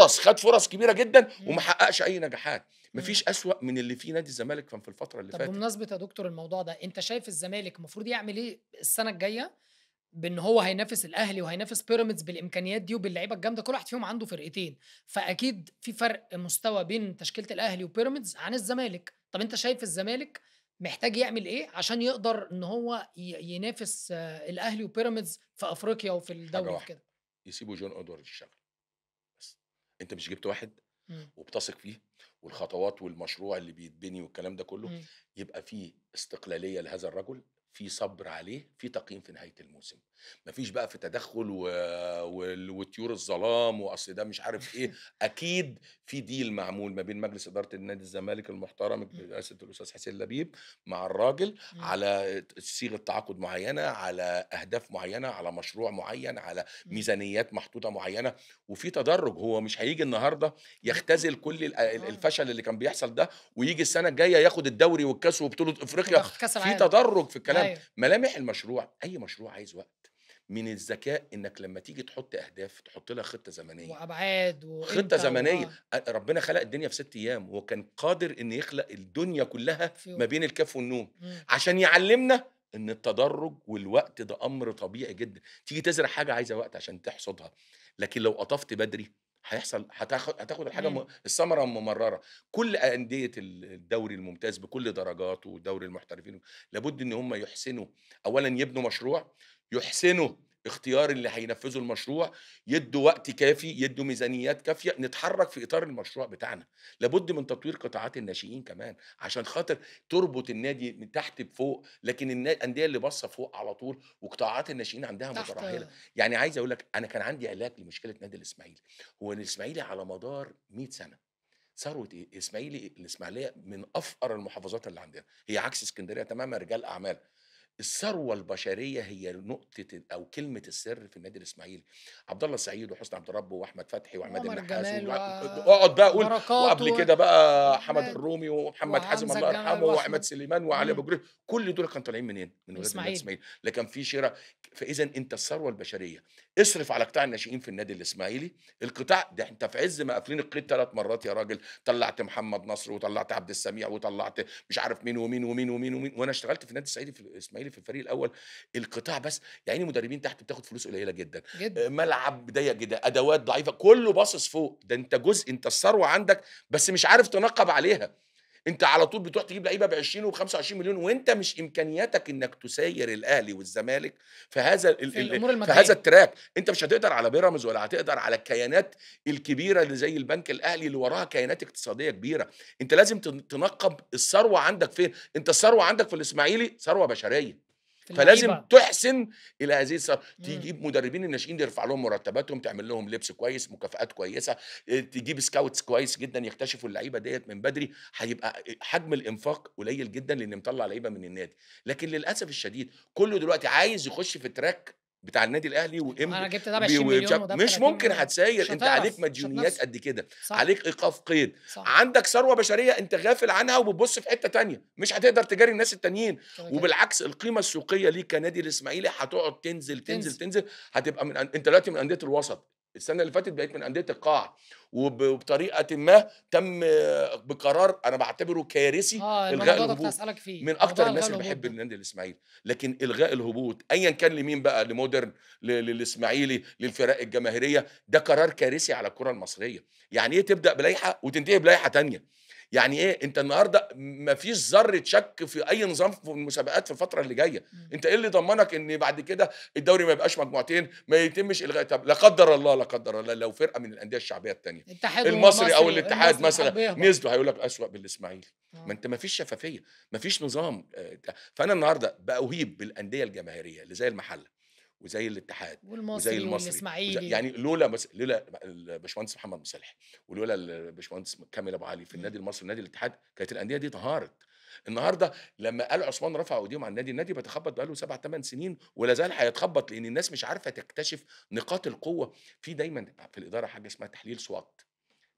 S1: خَد فرص كبيرة جدًا وما
S2: إمم،
S1: حققش أي نجاحات. ما
S2: إمم.
S1: فيش أسوأ من اللي فيه نادي الزمالك كان في الفترة اللي
S2: طب
S1: فاتت.
S2: بمناسبة يا دكتور الموضوع ده، أنت شايف الزمالك المفروض يعمل إيه السنة الجاية بإن هو هينافس الأهلي وهينافس بيراميدز بالإمكانيات دي وباللعيبة الجامدة، كل واحد فيهم عنده فرقتين، فأكيد في فرق مستوى بين تشكيلة الأهلي وبيراميدز عن الزمالك. طب أنت شايف الزمالك محتاج يعمل إيه عشان يقدر إن هو ينافس الأهلي وبيراميدز في أفريقيا وفي
S1: حاجة
S2: الدوري وفي
S1: واحدة،
S2: كده؟
S1: يسيبوا جون إدوارد يشتغل بس. أنت مش جِبت واحد
S2: إمم،
S1: وبتثق فيه والخطوات والمشروع اللي بيتبني والكلام ده كله،
S2: إمم،
S1: يبقى في استقلالية لهذا الرجل، في صبر عليه، في تقييم في نهاية الموسم. ما فيش بقى في تدخُّل وطيور الظلام وأصل ده مش عارف إيه، أكيد في deal معمول ما بين مجلس إدارة النادي الزمالك المحترم
S2: إمم،
S1: برئاسة الأستاذ حسين لبيب مع الراجل
S2: إمم،
S1: على صيغة تعاقد معيّنة، على أهداف معيّنة، على مشروع معيّن، على
S2: إمم،
S1: ميزانيات محطوطة معيّنة، وفي تدرُّج. هو مش هييجي النهارده يختزل كل
S2: آه،
S1: الفشل اللي كان بيحصل ده، وييجي السنة الجاية ياخد الدوري والكاس وبطولة أفريقيا.
S2: وياخد كأس
S1: في
S2: العالم.
S1: تدرج في الكلام.
S2: أيوه،
S1: ملامح المشروع، أي مشروع عايز وقت. من الذكاء إنك لمّا تيجي تحط أهداف تحط لها خطة زمنية.
S2: وأبعاد
S1: خطة
S2: وإمتى
S1: زمنية. ربنا خلق الدنيا في 6 أيام، وكان قادر إن يخلق الدنيا كلها
S2: في
S1: ما
S2: يوم.
S1: بين الكاف والنوم،
S2: إمم،
S1: عشان يعلمنا إن التدرج والوقت ده أمر طبيعي جدًا. تيجي تزرع حاجة عايزة وقت عشان تحصدها، لكن لو قطفت بدري هيحصل هتاخد الحاجة
S2: إمم،
S1: الثمرة ممررة. كل أندية الدوري الممتاز بكل درجاته ودوري المحترفين لابد إن هم يحسنوا، أولًا يبنوا مشروع، يحسنوا اختيار اللي هينفذوا المشروع، يدّوا وقت كافي، يدّوا ميزانيات كافية، نتحرّك في إطار المشروع بتاعنا. لابد من تطوير قطاعات الناشئين كمان، عشان خاطر تربط النادي من تحت بفوق، لكن الأندية اللي باصة فوق على طول وقطاعات الناشئين عندها
S2: تحت
S1: مترهلة. يعني عايز أقول لك أنا كان عندي علاج لمشكلة نادي الإسماعيلي. هو الإسماعيلي على مدار 100 سنة ثروة إيه؟ الإسماعيلية من أفقر المحافظات اللي عندنا، هي عكس إسكندرية تمامًا رجال أعمال. الثروة البشرية هي نقطة أو كلمة السر في النادي الإسماعيلي. عبد الله السعيد وحسني عبد رب وأحمد فتحي وعماد
S2: وعمر
S1: النحاس
S2: الجمال
S1: اقعد بقى قُل.
S2: وبركات
S1: وقبل كده بقى حمد
S2: وعماد
S1: الرومي ومحمد حازم
S2: وحمزة
S1: الله
S2: الجمال
S1: يرحمه وعماد
S2: وأحمد.
S1: سليمان وعلي أبو
S2: إمم،
S1: جريش. كل دول كانوا طالعين منين؟ من ولاد النادي
S2: الإسماعيلي.
S1: الإسماعيلي. لا كان في شِرا. فإذًا أنت الثروة البشرية، اصرف على قطاع الناشئين في النادي الإسماعيلي. القطاع ده أنت في عز ما قافلين القيد 3 مرات يا راجل. طلّعت محمد نصر وطلّعت عبد السميع وطلّعت مش عارف مين ومين ومين ومين ومين، وأنا اشتغلت في النادي الإسماعيلي في الفريق الأول. القطاع بس يا عيني مدربين تحت بتاخد فلوس قليله جدا.
S2: جدًا.
S1: ملعب ضيق جدا، ادوات ضعيفه، كله باصص فوق. ده انت جزء، انت الثروه عندك بس مش عارف تنقب عليها. انت على طول بتروح تجيب لعيبه ب 20 و25 مليون، وانت مش امكانياتك انك تسير الاهلي والزمالك في هذا
S2: في الأمور
S1: في هذا
S2: المادية.
S1: التراك. انت مش هتقدر على بيراميدز ولا هتقدر على الكيانات الكبيره اللي زي البنك الاهلي اللي وراها كيانات اقتصاديه كبيره. انت لازم تنقب الثروه عندك فين. انت الثروه عندك في الاسماعيلي ثروه بشريه،
S2: في
S1: فلازم
S2: اللعيبة.
S1: تحسن إلى هذه
S2: إمم.
S1: تجيب مدربين الناشئين يرفع لهم مرتباتهم، تعمل لهم لبس كويس، مكافآت كويسة. تجيب scouts كويس جدًا يكتشفوا اللعيبة ديّة من بدري. هيبقى حجم الإنفاق قليل جدًا لإن مطلّع لعيبة من النادي. لكن للأسف الشديد كُلّه دلوقتي عايز يخش في الtrack بتاع النادي الأهلي
S2: أنا جِبت ده
S1: ومش
S2: ب20.000.000 وده
S1: مش ممكن
S2: ب30.000.000. مش
S1: هتساير. أنت عليك
S2: هتعرف، مش
S1: مديونيات
S2: هتنافسه.
S1: قد كده،
S2: صح،
S1: عليك إيقاف قيد،
S2: صح.
S1: عندك ثروة بشرية أنت غافل عنها وبتبُص في حتّة تانية، مش هتقدر تجاري الناس التانيين.
S2: كده، كده.
S1: وبالعكس القيمة السوقية ليك كنادي الإسماعيلي هتقعد تنزل، تنزل،
S2: تنزل.
S1: تنزل. هتبقى أنت دلوقتي من أندية الوسط. السنة اللي فاتت بقيت من أندية القاع. وبطريقةٍ ما تم بقرار أنا باعتبره كارثي إلغاء
S2: الموضوع ده كنت
S1: الهبوط.
S2: هاسألك فيه،
S1: من أكتر
S2: موضوع إلغاء
S1: الناس اللي
S2: الهبوط
S1: باحب
S2: ده.
S1: النادي الإسماعيلي. لكن إلغاء الهبوط أيًا كان لمين بقى، لمودرن، للإسماعيلي، للفرق الجماهيرية، ده قرار كارثي على الكرة المصرية. يعني إيه تبدأ بلايحة وتنتهي بلايحة تانية؟ يعني إيه؟ أنت النهارده ما فيش ذرة شك في أي نظام في المسابقات في الفترة اللي جاية.
S2: إمم.
S1: أنت إيه اللي ضمنك إن بعد كده الدوري ما يبقاش مجموعتين، ما يتمش إلغاء. طب لا قدّر الله، لا قدّر الله لو فرقة من الأندية الشعبية التانية،
S2: اتحاد
S1: المصري أو
S2: ومصري
S1: الاتحاد
S2: المصري
S1: مثلًا،
S2: حَب يهبط.
S1: نزلوا هيقول لك أسوأ بالإسماعيلي. ما
S2: آه.
S1: أنت ما فيش شفافية، ما فيش نظام فأنا النهارده باُهيب بالأندية الجماهيرية اللي زي المحلة وزي الاتحاد وزي
S2: والمصري
S1: المصري
S2: والإسماعيلي.
S1: يعني لولا الباشمهندس محمد مصالح ولولا الباشمهندس كامل ابو علي في
S2: إمم.
S1: النادي المصري ونادي الاتحاد كانت الانديه دي انهارت. النهارده لما آل عثمان رفع ايديهم على النادي بيتخبط بقاله 7 8 سنين ولا زال هيتخبط لان الناس مش عارفه تكتشف نقاط القوه. في دايما في الاداره حاجه اسمها تحليل SWOT،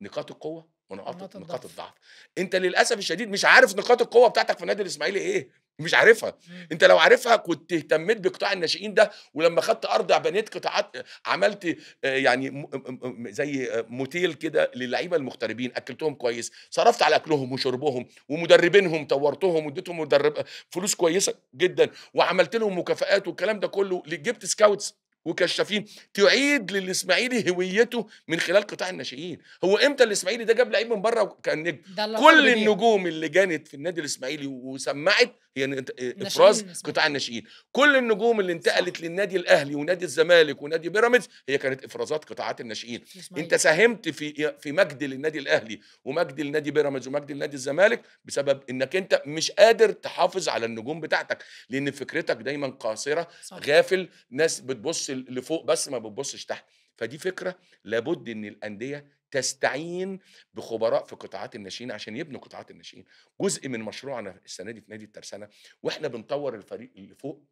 S1: نقاط القوه
S2: ونقاط
S1: ونقاط
S2: الضعف.
S1: الضعف. انت للاسف الشديد مش عارف نقاط القوه بتاعتك في النادي الاسماعيلي ايه، مش عارفها.
S2: إمم.
S1: انت لو عارفها كنت اهتميت بقطاع الناشئين ده، ولما خدت ارض بنيت قطاعات، عملت يعني زي موتيل كده للعيبه المغتربين، اكلتهم كويس، صرفت على اكلهم وشربهم ومدربينهم، طورتهم واديتهم فلوس كويسه جدا، وعملت لهم مكافآت والكلام ده كله، جبت سكاوتس. وكشافين، تعيد للإسماعيلي هويته من خلال قطاع الناشئين. هو إمتى الإسماعيلي ده جاب لعيب من برّه وكان نجم؟
S2: ده اللي أنا
S1: كل
S2: بابيعه.
S1: النجوم اللي جانت في النادي الإسماعيلي وسمّعت هي إفراز
S2: ناشئين الإسماعيلي.
S1: قطاع الناشئين. كل النجوم اللي
S2: صح.
S1: انتقلت للنادي الأهلي ونادي الزمالك ونادي بيراميدز هي كانت إفرازات قطاعات الناشئين.
S2: في
S1: أنت
S2: الإسماعيلي.
S1: ساهمت في مجد للنادي الأهلي ومجد لنادي بيراميدز ومجد لنادي الزمالك بسبب إنك أنت مش قادر تحافظ على النجوم بتاعتك، لأن فكرتك دايمًا قاصرة،
S2: صح.
S1: غافل، ناس بتبُص لفوق بس ما بتبُصش تحت. فدي فكرة لابد إن الأندية تستعين بخبراء في قطاعات الناشئين عشان يبنوا قطاعات الناشئين. جزء من مشروعنا السنة دي في نادي الترسانة وإحنا بنطوّر الفريق اللي فوق.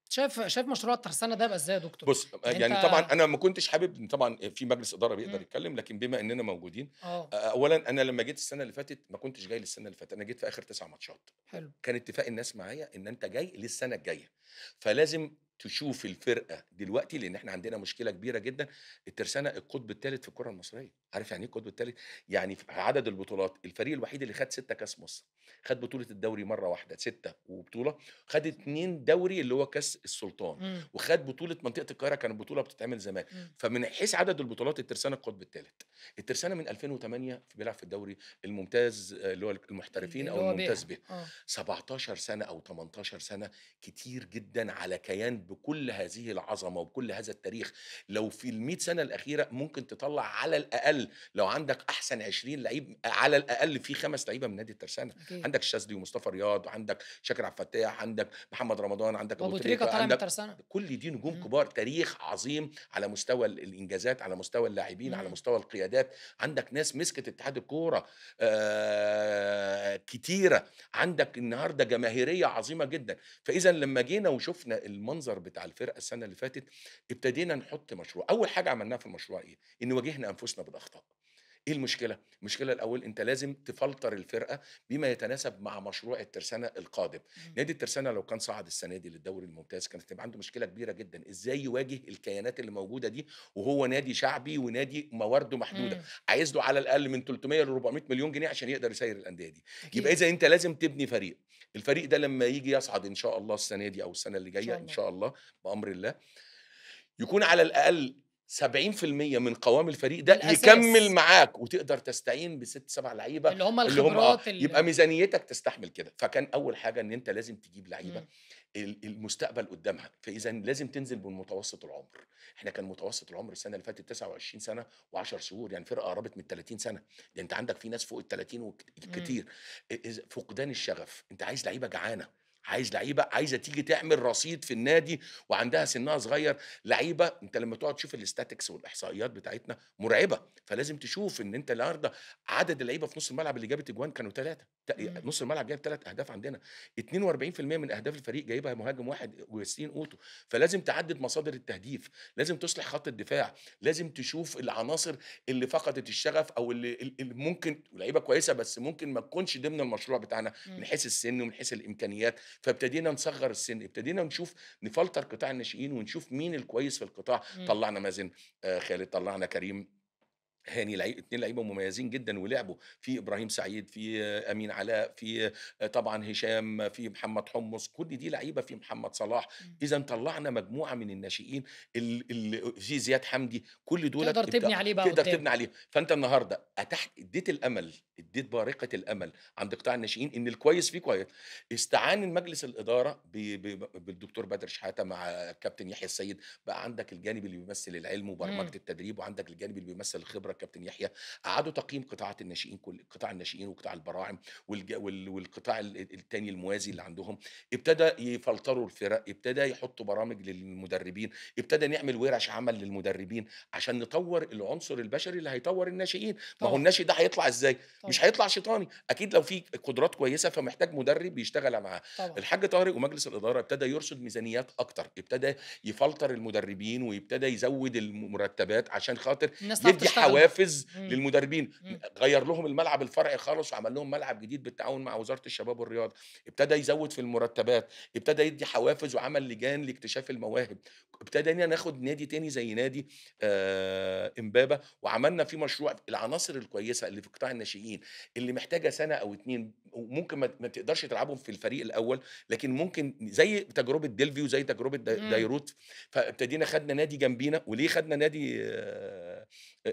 S2: شايف مشروع الترسانة ده يبقى إزاي يا دكتور؟
S1: بُص،
S2: يعني
S1: يعني طبعًا
S2: أنت.
S1: أنا ما كنتش حابب إن طبعًا في مجلس إدارة بيقدر
S2: إمم.
S1: يتكلم، لكن بما إننا موجودين،
S2: آه.
S1: أولًا أنا لمّا جيت السنة اللي فاتت ما كنتش جاي للسنة اللي فاتت، أنا جيت في آخر 9 ماتشات.
S2: حلو.
S1: كان اتفاق الناس معايا إن أنت جاي للسنة الجاية، فلازم تشوف الفرقة دلوقتي لإن إحنا عندنا مشكلة كبيرة جدًا. الترسانة القطب التالت في الكرة المصرية، عارف يعني إيه القطب التالت؟ يعني في عدد البطولات، الفريق الوحيد اللي خد 6 كاس مصر، خد بطولة الدوري مرة واحدة 6 وبطولة، خد 2 دوري اللي هو كاس السلطان،
S2: إمم.
S1: وخد بطولة منطقة القاهرة كانت بطولة بتتعمل زمان.
S2: إمم.
S1: فمن حيث عدد البطولات الترسانة القطب التالت. الترسانة من 2008 بيلعب في الدوري الممتاز اللي هو المحترفين
S2: اللي
S1: أو
S2: هو
S1: الممتاز
S2: بيها.
S1: به.
S2: آه.
S1: 17 سنة أو 18 سنة كتير جدًا على كيان بكل هذه العظمة وبكل هذا التاريخ. لو في ال100 سنة الأخيرة ممكن تطلّع على الأقل لو عندك أحسن 20 لعيب على الأقل في 5 لعيبة من نادي الترسانة.
S2: أكيد.
S1: عندك الشاذلي ومصطفى رياض، عندك شاكر عبد الفتاح، عندك محمد رمضان، عندك أبو
S2: وأبو تريكة
S1: تريكة،
S2: طالع من
S1: عندك
S2: الترسانة.
S1: كل دي نجوم
S2: إمم.
S1: كبار، تاريخ عظيم على مستوى الإنجازات، على مستوى اللاعبين، على
S2: إمم.
S1: مستوى القيادات. عندك ناس مسكت اتحاد الكورة كتيرة. عندك النهارده جماهيرية عظيمة جدًا. فإذا لمّا جينا وشُفنا المنظر بتاع الفرقة السنة اللي فاتت، ابتدينا نحُط مشروع. أول حاجة عملناها في المشروع إيه؟ إن واجهنا أنفسنا بالأخطاء. إيه المشكلة؟ المشكلة الأول أنت لازم تفلتر الفرقة بما يتناسب مع مشروع الترسانة القادم.
S2: إمم.
S1: نادي الترسانة لو كان صعد السنة دي للدوري الممتاز كانت هتبقى عنده مشكلة كبيرة جدًا، إزاي يواجه الكيانات اللي موجودة دي وهو نادي شعبي ونادي موارده محدودة،
S2: إمم.
S1: عايز له على الأقل من 300 ل400 مليون جنيه عشان يقدر يسيّر الأندية دي. يبقى
S2: أكيد.
S1: إذا أنت لازم تبني فريق. الفريق ده لمّا ييجي يصعد إن شاء الله السنة دي أو السنة اللي
S2: إن
S1: جاية
S2: شاء
S1: إن
S2: الله.
S1: شاء الله بأمر الله، يكون على الأقل 70% من قوام الفريق
S2: من
S1: ده يكمّل
S2: الأساس.
S1: معاك وتقدر تستعين ب6، 7 لعيبة
S2: اللي هم
S1: اللي هم
S2: الخبرات
S1: يبقى ميزانيتك تستحمل كده. فكان أول حاجة إن أنت لازم تجيب لعيبة
S2: إمم.
S1: المستقبل قدّامها، فإذًا لازم تنزل بمتوسط العُمر. إحنا كان متوسط العُمر السنة اللي فاتت 29 سَنة و10 شهور، يعني فرقة قرّبت من ال30 سَنة. ده أنت عندك في ناس فوق ال30
S2: إمم.
S1: كتير. فقدان الشغف، أنت عايز لعيبة جعانة، عايز لعيبة عايزة تيجي تعمل رصيد في النادي وعندها سِنّها صغير. لعيبة أنت لمّا تقعد تشوف الstatistics والإحصائيات بتاعتنا مرعبة. فلازم تشوف إن أنت النهارده عدد اللعيبة في نُص الملعب اللي جابت أجوان كانوا 3.
S2: إمم.
S1: نُص الملعب جايب 3 أهداف عندنا. 42% من أهداف الفريق جايبها مهاجم واحد وياسين أوتو. فلازم تعدد مصادر التهديف، لازم تصلح خط الدفاع، لازم تشوف العناصر اللي فقدت الشغف أو اللي ممكن لعيبة كويسة بس ممكن ما تكونش ضمن المشروع بتاعنا من
S2: إمم.
S1: حيث السن ومن حيث الإمكانيات. فابتدينا نصغّر السن، ابتدينا نشوف نفلتر قطاع الناشئين ونشوف مين الكويس في القطاع.
S2: إمم.
S1: طلّعنا مازن خالد، طلّعنا كريم هاني 2 لعيبه مميزين جدًا ولعبوا. في إبراهيم سعيد، في أمين علاء، في طبعًا هشام، في محمد حمص، كل دي لعيبة، في محمد صلاح.
S2: إمم.
S1: إذًا طلّعنا مجموعة من الناشئين في زياد حمدي، كل دُولة
S2: تقدر تبني عليه بقى
S1: تقدر
S2: قدّام.
S1: تبني عليهم. فأنت النهارده ادّيت الأمل، ادّيت بارقة الأمل عند قطاع الناشئين إن الكويس فيه كويس. استعان مجلس الإدارة بالدكتور بدر شحاتة مع الكابتن يحيى السيد. بقى عندك الجانب اللي بيمثّل العلم وبرمجة
S2: إمم.
S1: التدريب، وعندك الجانب اللي بيمثّل الخبرة الكابتن يحيى. أعادوا تقييم قطاعات الناشئين قطاع الناشئين وقطاع البراعم والقطاع التاني الموازي اللي عندهم. ابتدى يفلتروا الفرق، ابتدى يحطوا برامج للمدربين، ابتدى نعمل ورش عمل للمدربين عشان نطوّر العنصر البشري اللي هيطوّر الناشئين. ما هو
S2: طبعًا.
S1: الناشئ ده هيطلع إزاي؟ مش
S2: طبعًا.
S1: هيطلع شيطاني، أكيد لو في قدرات كويسة فمحتاج مدرب يشتغل معاه.
S2: طبعًا.
S1: الحاج طارق ومجلس الإدارة ابتدى يرصد ميزانيات أكتر، ابتدى يفلتر المدربين ويبتدى يزوّد المرتبات عشان خاطر
S2: الناس تعرف
S1: يدّي
S2: تشتغل
S1: حوافز
S2: إمم،
S1: للمدربين،
S2: إمم،
S1: غيّر لهم الملعب الفرعي خالص وعمل لهم ملعب جديد بالتعاون مع وزارة الشباب والرياضة، ابتدى يزوّد في المرتبات، ابتدى يدّي حوافز وعمل لجان لاكتشاف المواهب، ابتدينا ناخد نادي تاني زي نادي إمبابة وعملنا فيه مشروع العناصر الكويسة اللي في قطاع الناشئين اللي محتاجة سنة أو 2 وممكن ما تقدرش تلعبهم في الفريق الأول، لكن ممكن زي تجربة ديلفي وزي تجربة
S2: إمم،
S1: ديروت، فابتدينا خدنا نادي جنبينا، وليه خدنا نادي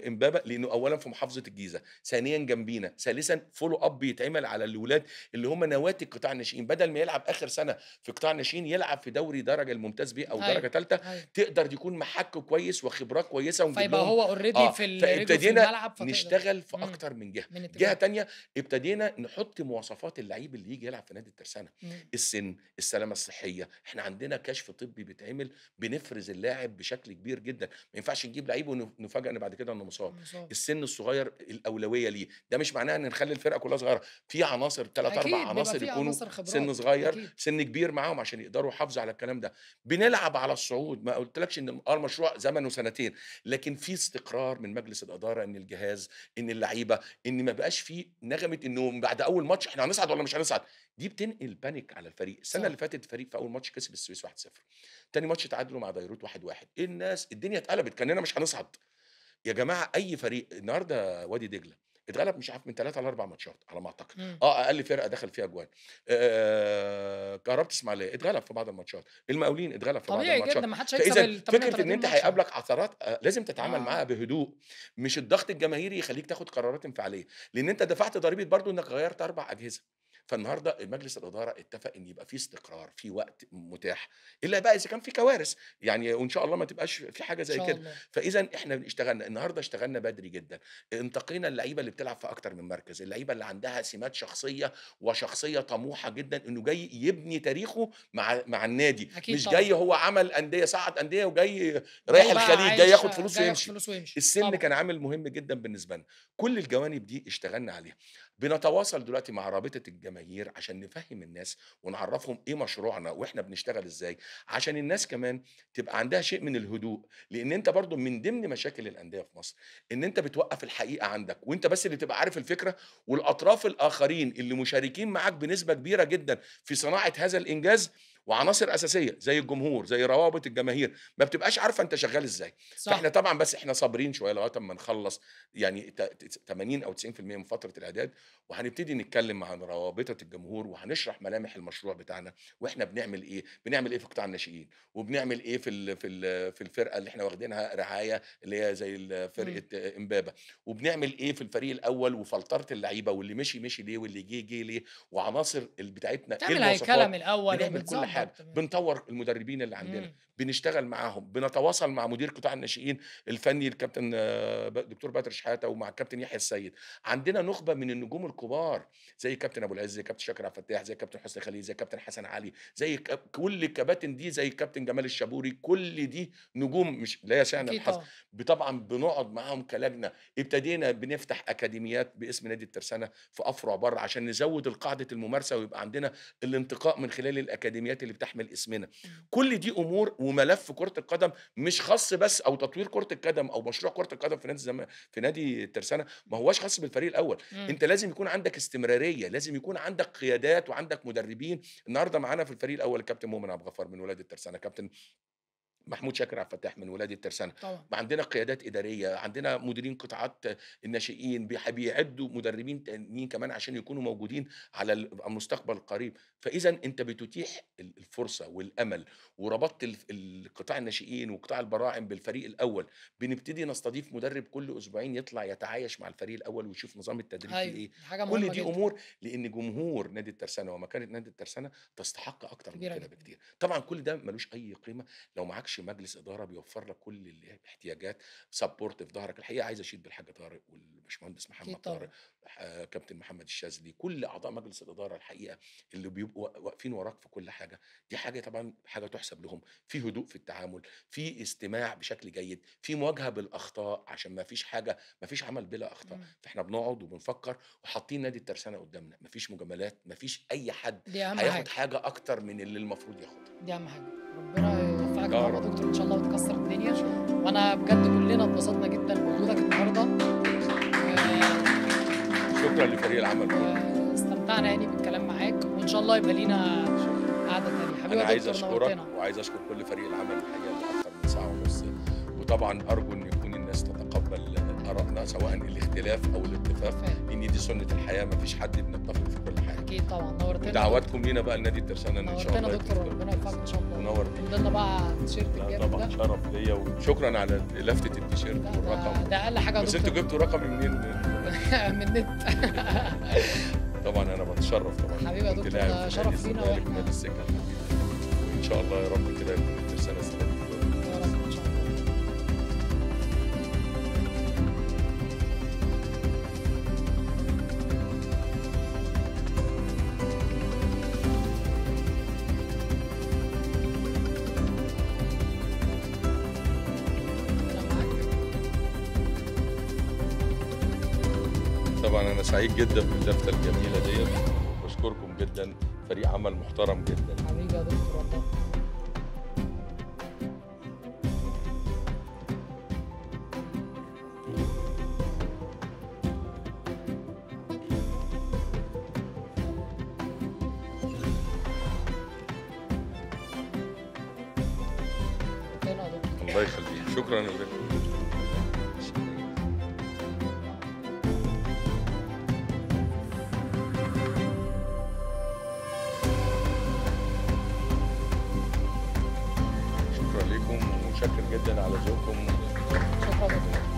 S1: إمبابة؟ لأنه أولًا في محافظة الجيزة، ثانيًا جنبينا، ثالثًا follow up بيتعمل على الولاد اللي هم نواتج قطاع الناشئين، بدل ما يلعب آخر سنة في قطاع الناشئين يلعب في دوري درجة الممتاز ب أو درجة
S2: أيوه،
S1: تالتة،
S2: أيوه.
S1: تقدر يكون محك كويس وخبرات كويسة ونجيب
S2: فيبقى
S1: لهم
S2: هو already في رجله في
S1: فابتدينا
S2: الملعب فتقدر
S1: نشتغل في
S2: إمم،
S1: أكتر من جهة،
S2: من
S1: جهة
S2: اتجاه.
S1: تانية ابتدينا نحط مواصفات اللعيب اللي ييجي يلعب في نادي الترسانة،
S2: إمم،
S1: السن، السلامة الصحية، إحنا عندنا كشف طبي بيتعمل بنفرز اللاعب بشكل كبير جدًا، ما ينفعش نجيب لعيب نفاجأ إن بعد كده إنه مصاب،
S2: مصاب.
S1: السن الصغير الأولوية ليه، ده مش معناه إن نخلّي الفرقة كلها صغيرة، في عناصر 3، 4
S2: أكيد بيبقى
S1: عناصر
S2: في
S1: يكونوا
S2: عناصر
S1: سن
S2: خبرات،
S1: صغير،
S2: أكيد.
S1: سن كبير معاهم عشان يقدروا يحافظوا على الكلام ده، بنلعب على الصعود، ما قُلتلكش إن المشروع زمنه سنتين، لكن في استقرار من مجلس الإدارة إن الجهاز، إن اللعيبة، إن ما بقاش في نغمة إنه بعد أول ماتش إحنا هنصعد والّا مش هنصعد، دي بتنقل panic على الفريق، السنة
S2: صح.
S1: اللي فاتت الفريق في أول ماتش كسب السويس 1-0 تاني ماتش تعادلوا مع بيروت 1-1 الدنيا اتقلبت كأننا مش هنصعد، يا جماعة أي فريق النهارده وادي دجلة اتغلب مش عارف من 3 ل4 ماتشات على ما أعتقد،
S2: إمم.
S1: أقل فرقة دخل فيها أجوان، كهربا إسماعيلية اتغلب في بعض الماتشات، المقاولين اتغلب في بعض
S2: طبيعي
S1: الماتشات،
S2: جدًا، ما حدش هيكسب
S1: فإذا فكرة إن
S2: 38
S1: أنت
S2: ماتش يعني.
S1: هيقابلك عثرات لازم تتعامل
S2: آه،
S1: معاها بهدوء، مش الضغط الجماهيري يخلّيك تاخد قرارات انفعالية، لإن أنت دفعت ضريبة برضه إنك غيّرت 4 أجهزة، فالنهارده مجلس الإدارة اتفق إن يبقى في استقرار، في وقت متاح، إلا بقى إذا كان في كوارث، يعني وإن شاء الله ما تبقاش في حاجة
S2: إن
S1: زي
S2: شاء
S1: كده،
S2: الله.
S1: فإذا إحنا اشتغلنا، النهارده اشتغلنا بدري جدًا، انتقينا اللعيبة اللي بتلعب في أكتر من مركز، اللعيبة اللي عندها سمات شخصية وشخصية طموحة جدًا إنه جاي يبني تاريخه مع النادي،
S2: أكيد
S1: مش
S2: طبعًا.
S1: جاي هو عمل أندية صعد أندية وجاي رايح
S2: جاي بقى
S1: الخليج، جاي
S2: عايش
S1: ياخد فلوس
S2: جاي ياخد
S1: ويمشي.
S2: فلوس ويمشي.
S1: السِن
S2: طبعًا.
S1: كان عامل مهم جدًا بالنسبة لنا، كل الجوانب دي اشتغلنا عليها، بنتواصل دلوقتي مع رابطة الجماهير عشان نفهّم الناس ونعرّفهم إيه مشروعنا وإحنا بنشتغل إزاي، عشان الناس كمان تبقى عندها شيء من الهدوء، لإن أنت برضه من ضمن مشاكل الأندية في مصر، إن أنت بتوقّف الحقيقة عندك وأنت بس اللي تبقى عارف الفكرة والأطراف الآخرين اللي مشاركين معاك بنسبة كبيرة جدًا في صناعة هذا الإنجاز وعناصر أساسية زي الجمهور، زي روابط الجماهير، ما بتبقاش عارفة أنت شغّال إزاي، فإحنا
S2: صح.
S1: طبعًا بس إحنا صابرين شوية لغاية أمّا نخلّص يعني 80 أو 90% من فترة الإعداد، وهنبتدي نتكلّم مع روابطة الجمهور وهنشرح ملامح المشروع بتاعنا، وإحنا بنعمل إيه في قطاع الناشئين، وبنعمل إيه في الفرقة اللي إحنا واخدينها رعاية اللي هي زي
S2: إمم.
S1: فرقة إمبابة، وبنعمل إيه في الفريق الأول وفلترة اللعيبة واللي مشي ليه واللي جه ليه، وعناصر بتاعتنا إيه
S2: تعمل هيكلة من
S1: المواصفات،
S2: الأول
S1: بنعمل كل حاجة،
S2: وبتضبّط
S1: بنطوّر المدربين اللي عندنا،
S2: إمم.
S1: بنشتغل معاهم، بنتواصل مع مدير قطاع الناشئين الفني الكابتن دكتور بدر شحاتة ومع الكابتن يحيى السيد، عندنا نخبة من النجوم الكبار زي كابتن أبو العز، زي كابتن شاكر عبد الفتاح، زي كابتن حسني خليل، زي كابتن حسن علي، زي كل الكباتن دي زي الكابتن جمال الشابوري، كل دي نجوم مش لا يسعنا
S2: أكيد
S1: الحصر،
S2: طبعًا.
S1: طبعًا بنقعد معاهم كلجنة، ابتدينا بنفتح أكاديميات باسم نادي الترسانة في أفرع برّه عشان نزوّد القاعدة الممارسة ويبقى عندنا الانتقاء من خلال الأكاديميات اللي بتحمل اسمنا.
S2: إمم.
S1: كل دي أمور وملف كرة القدم مش خاص بس أو تطوير كرة القدم أو مشروع كرة القدم في نادي الترسانة ما هواش خاص بالفريق الأول،
S2: إمم.
S1: أنت لازم يكون عندك استمرارية، لازم يكون عندك قيادات وعندك مدربين، النهارده معانا في الفريق الأول الكابتن مؤمن عبد الغفار من ولاد الترسانة، كابتن محمود شاكر عبد الفتاح من ولاد الترسانة،
S2: طبعًا.
S1: عندنا قيادات إدارية، عندنا مديرين قطاعات الناشئين، بيعدّوا مدربين تانيين كمان عشان يكونوا موجودين على المستقبل القريب، فإذًا أنت بتتيح الفرصة والأمل، وربطت قطاع الناشئين وقطاع البراعم بالفريق الأول، بنبتدي نستضيف مدرب كل أسبوعين يطلع يتعايش مع الفريق الأول ويشوف نظام التدريب فيه
S2: أيوه،
S1: إيه،
S2: دي حاجة
S1: كل
S2: مهمة
S1: دي
S2: جدًا.
S1: أمور لإن جمهور نادي الترسانة ومكانة نادي الترسانة تستحق أكتر من
S2: كبيرة
S1: كده
S2: جدًا.
S1: بكتير، طبعًا كل ده ما لوش أي قيمة لو معاكش مجلس إدارة بيوفّر لك كل الاحتياجات support في ضهرك، الحقيقة عايز أشيد بالحاج طارق والباشمهندس محمد
S2: أكيد
S1: طارق،
S2: طبعًا.
S1: كابتن محمد الشاذلي، كل أعضاء مجلس الإدارة الحقيقة اللي بيبقوا واقفين وراك في كل حاجة، دي حاجة طبعًا حاجة تُحسب لهم، في هدوء في التعامل، في استماع بشكل جيد، في مواجهة بالأخطاء عشان ما فيش عمل بلا أخطاء،
S2: إمم.
S1: فإحنا بنقعد وبنفكّر وحاطين نادي الترسانة قدّامنا، ما فيش مجاملات، ما فيش أي حد
S2: دي أهم
S1: هياخد
S2: حاجة.
S1: حاجة أكتر من اللي المفروض ياخدها.
S2: دي أهم حاجة. ربنا يوفقك يا
S1: يا
S2: رب يا
S1: رب،
S2: دكتور إن شاء الله وتكسر
S1: إن
S2: الدنيا،
S1: شاء الله.
S2: وأنا بجد كلنا اتبسطنا جدًا بوجودك النهارده.
S1: شكرا لفريق العمل كله.
S2: واستمتعنا يعني بالكلام معاك، وإن شاء الله يبقى لينا قعدة تانية. حبيبي
S1: انا
S2: يا
S1: عايز
S2: دكتور
S1: اشكرك
S2: نورتنا.
S1: وعايز اشكر كل فريق العمل الحقيقه اللي اكثر من ساعه ونص، وطبعا ارجو ان يكون الناس تتقبل ارائنا سواء الاختلاف او الاتفاق،
S2: فعلا.
S1: لان دي سنه الحياه، ما فيش حد بنتفق في كل حاجه.
S2: أكيد طبعا نورتنا.
S1: ودعواتكم لينا بقى لنادي الترسانه ان شاء
S2: نورتنا
S1: الله
S2: يا دكتور،
S1: يكون
S2: ربنا يوفقك إن شاء الله.
S1: منور بيك.
S2: عندنا بقى التيشيرت
S1: لا
S2: الجامد
S1: طبعا
S2: ده.
S1: شرف ليا، وشكرا على لفته التيشيرت والرقم.
S2: ده أقل حاجة يا
S1: بس انتوا
S2: دكتور.
S1: جبتوا رقمي منين؟
S2: من النت.
S1: طبعا انا بتشرف طبعا.
S2: حبيبي يا
S1: كنت
S2: دكتور،
S1: لاعب
S2: ده
S1: في
S2: شرف
S1: نادي
S2: لينا
S1: الزمالك
S2: وإحنا-
S1: ونادي السكه الحديد، وان شاء الله يا رب كده يكون الترسانه السنه دي.
S2: يا رب إن شاء الله. أنا معاك.
S1: طبعا انا سعيد جدا باللفته الجميله ديت، وبشكركم جدا، فريق عمل محترم جدا.
S2: حبيبي يا دكتور والله. نورتنا يا دكتور.
S1: الله يخليك، شكرا يا ولاد. شكرا لكم ومتشكر جدا على ذوقكم.
S2: شكرا يا دكتور.